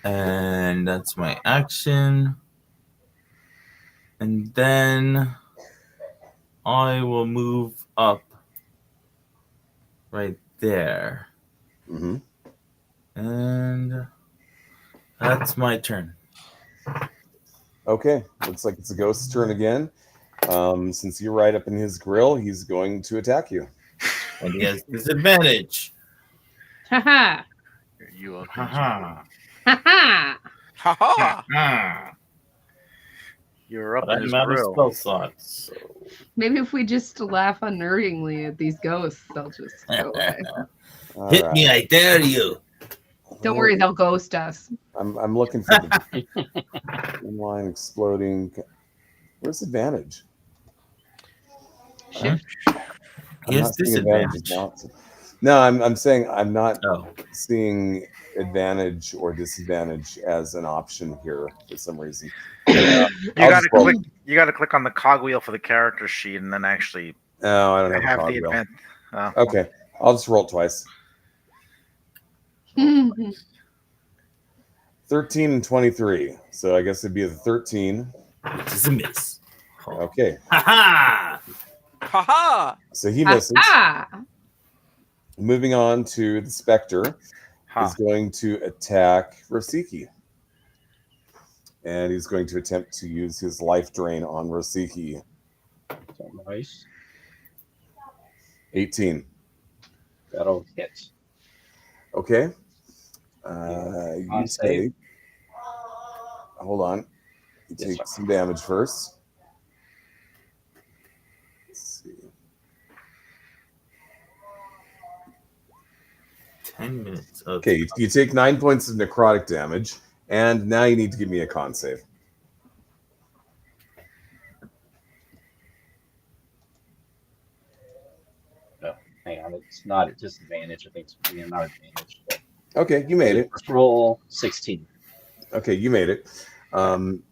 And that's my action. And then I will move up right there. Mm-hmm. And that's my turn. Okay. Looks like it's a ghost's turn again. Since you're right up in his grill, he's going to attack you. And he has disadvantage. Ha You are Haha. ha! Ha ha! Ah. You're up But in his I'm out of grill. spell slots. So. Maybe if we just laugh unnervingly at these ghosts, they'll just go away. All Hit right. me, I dare you. Don't worry, they'll ghost us. I'm looking for the inline exploding. Where's advantage? Shift. I'm He has not seeing advantage. disadvantage. No, I'm saying I'm not Oh. seeing advantage or disadvantage as an option here for some reason. You I'll gotta just roll. click. You gotta click on the cogwheel for the character sheet, and then actually No, I don't have a have the cogwheel. advantage. Oh. Okay, I'll just roll twice. 13 and 23. So I guess it'd be the 13. Which is a miss. Okay, Ha Ha ha! so he misses. Ah! Moving on to the Spectre. Huh. Is going to attack Rosiki. And he's going to attempt to use his life drain on Rosiki. So nice. 18. That'll hit. Okay. On You save. take. Hold on. You Yes, take sir. some damage first. Let's see. 10 minutes. Of Okay, you take 9 points of necrotic damage, and now you need to give me a con save. No, hang on. It's not at disadvantage. I think it's not advantage. But Okay, you made it. first roll 16. Okay, you made it.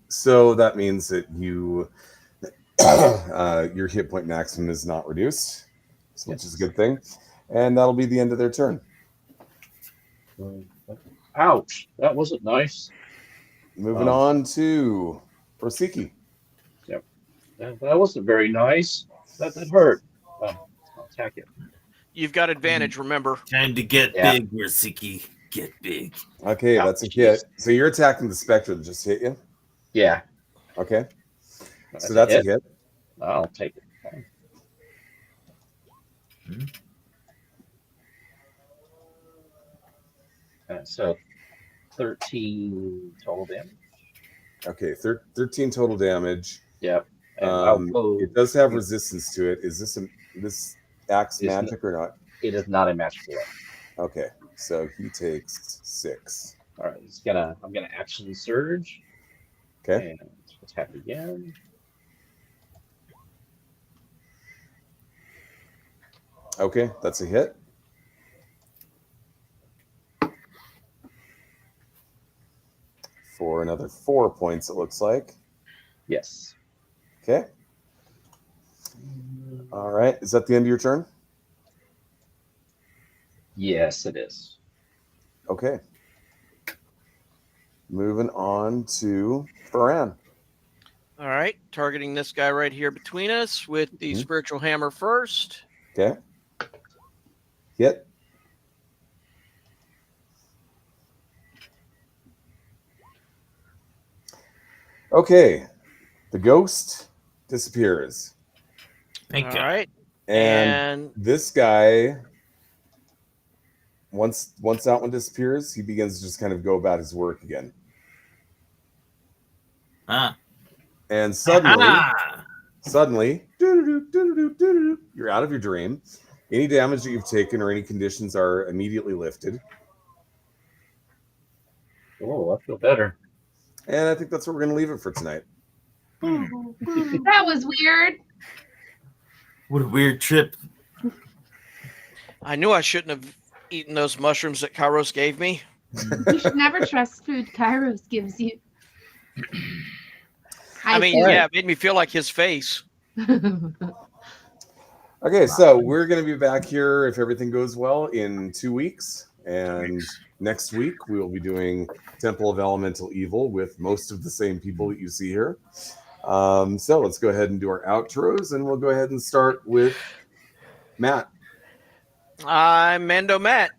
So that means that you your hit point maximum is not reduced, which is a good thing. And that'll be the end of their turn. Ouch! That wasn't nice. Moving on to Rosiki. That wasn't very nice. That hurt. I'll attack it. You've got advantage, remember. Time to get big, Rosiki. Get big. Okay, that's a hit. So you're attacking the Spectre that just hit you? Yeah. Okay. So that's a hit. I'll take it. So 13 total damage. Okay, 13 total damage. Yep. It does have resistance to it. Is this axe magic or not? It is not a magical weapon. Okay, so he takes 6. All right, I'm gonna action surge. Okay. And attack again. Okay, that's a hit. For another 4 points, it looks like. Yes. Okay. All right. Is that the end of your turn? Yes, it is. Okay. Moving on to Faran. All right, targeting this guy right here between us with the spiritual hammer first. Okay. Hit. Okay. The ghost disappears. Thank you. All right, And this guy, once that one disappears, he begins to just kind of go about his work again. And suddenly, you're out of your dream. Any damage that you've taken or any conditions are immediately lifted. Oh, I feel better. And I think that's where we're going to leave it for tonight. That was weird. What a weird trip. I knew I shouldn't have eaten those mushrooms that Kairos gave me. You should never trust food Kairos gives you. I mean, yeah, it made me feel like his face. Okay, so we're going to be back here, if everything goes well, in 2 weeks. And next week, we will be doing Temple of Elemental Evil with most of the same people that you see here. So let's go ahead and do our outros, and we'll go ahead and start with Matt. I'm Mando Matt,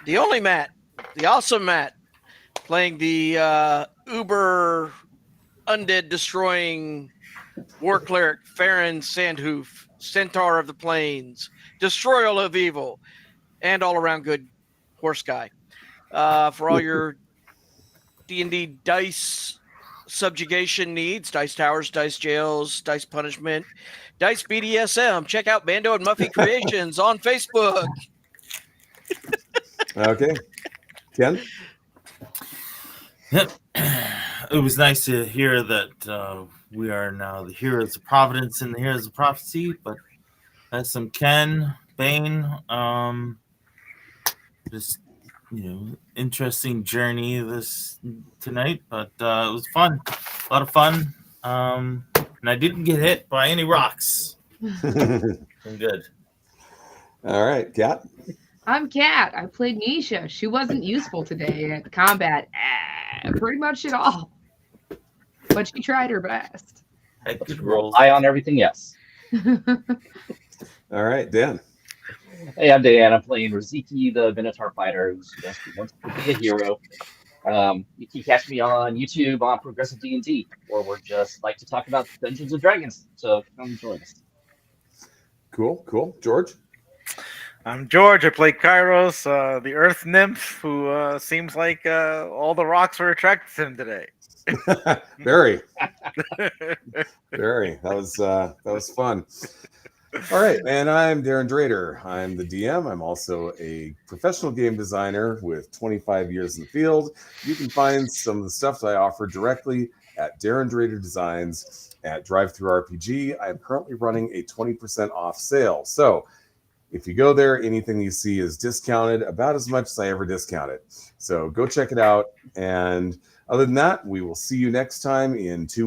the only Matt, the awesome Matt, playing the uber undead destroying war cleric Farron Sandhoof, Centaur of the Plains, destroyer of evil, and all around good horse guy. For all your D&D dice subjugation needs, dice towers, dice jails, dice punishment, dice BDSM, check out Mando and Muffy Creations on Facebook. Okay. Ken? Yep. It was nice to hear that we are now the heroes of Providence and the heroes of prophecy, but that's some Ken, Bane, just, interesting journey tonight, but it was fun. A lot of fun. And I didn't get hit by any rocks. I'm good. All right, Kat? I'm Kat. I played Nisha. She wasn't useful today at combat. Pretty much at all. But she tried her best. Had good rolls. Eye on everything, yes. All right, Dan. Hey, I'm Dan. I'm playing Riziki, the Minotaur fighter, who's just wants to be a hero. You can catch me on YouTube on Progressive D&D, or we're just like to talk about Dungeons and Dragons. So come join us. Cool. George? I'm George. I play Kairos, the Earth Nymph, who seems like all the rocks were attracted to him today. Very. That was fun. All right, and I'm Darren Drader. I'm the DM. I'm also a professional game designer with 25 years in the field. You can find some of the stuff that I offer directly at Darren Drader Designs at DriveThruRPG. I'm currently running a 20% off sale. So if you go there, anything you see is discounted about as much as I ever discount it. So go check it out. And other than that, we will see you next time in 2 weeks.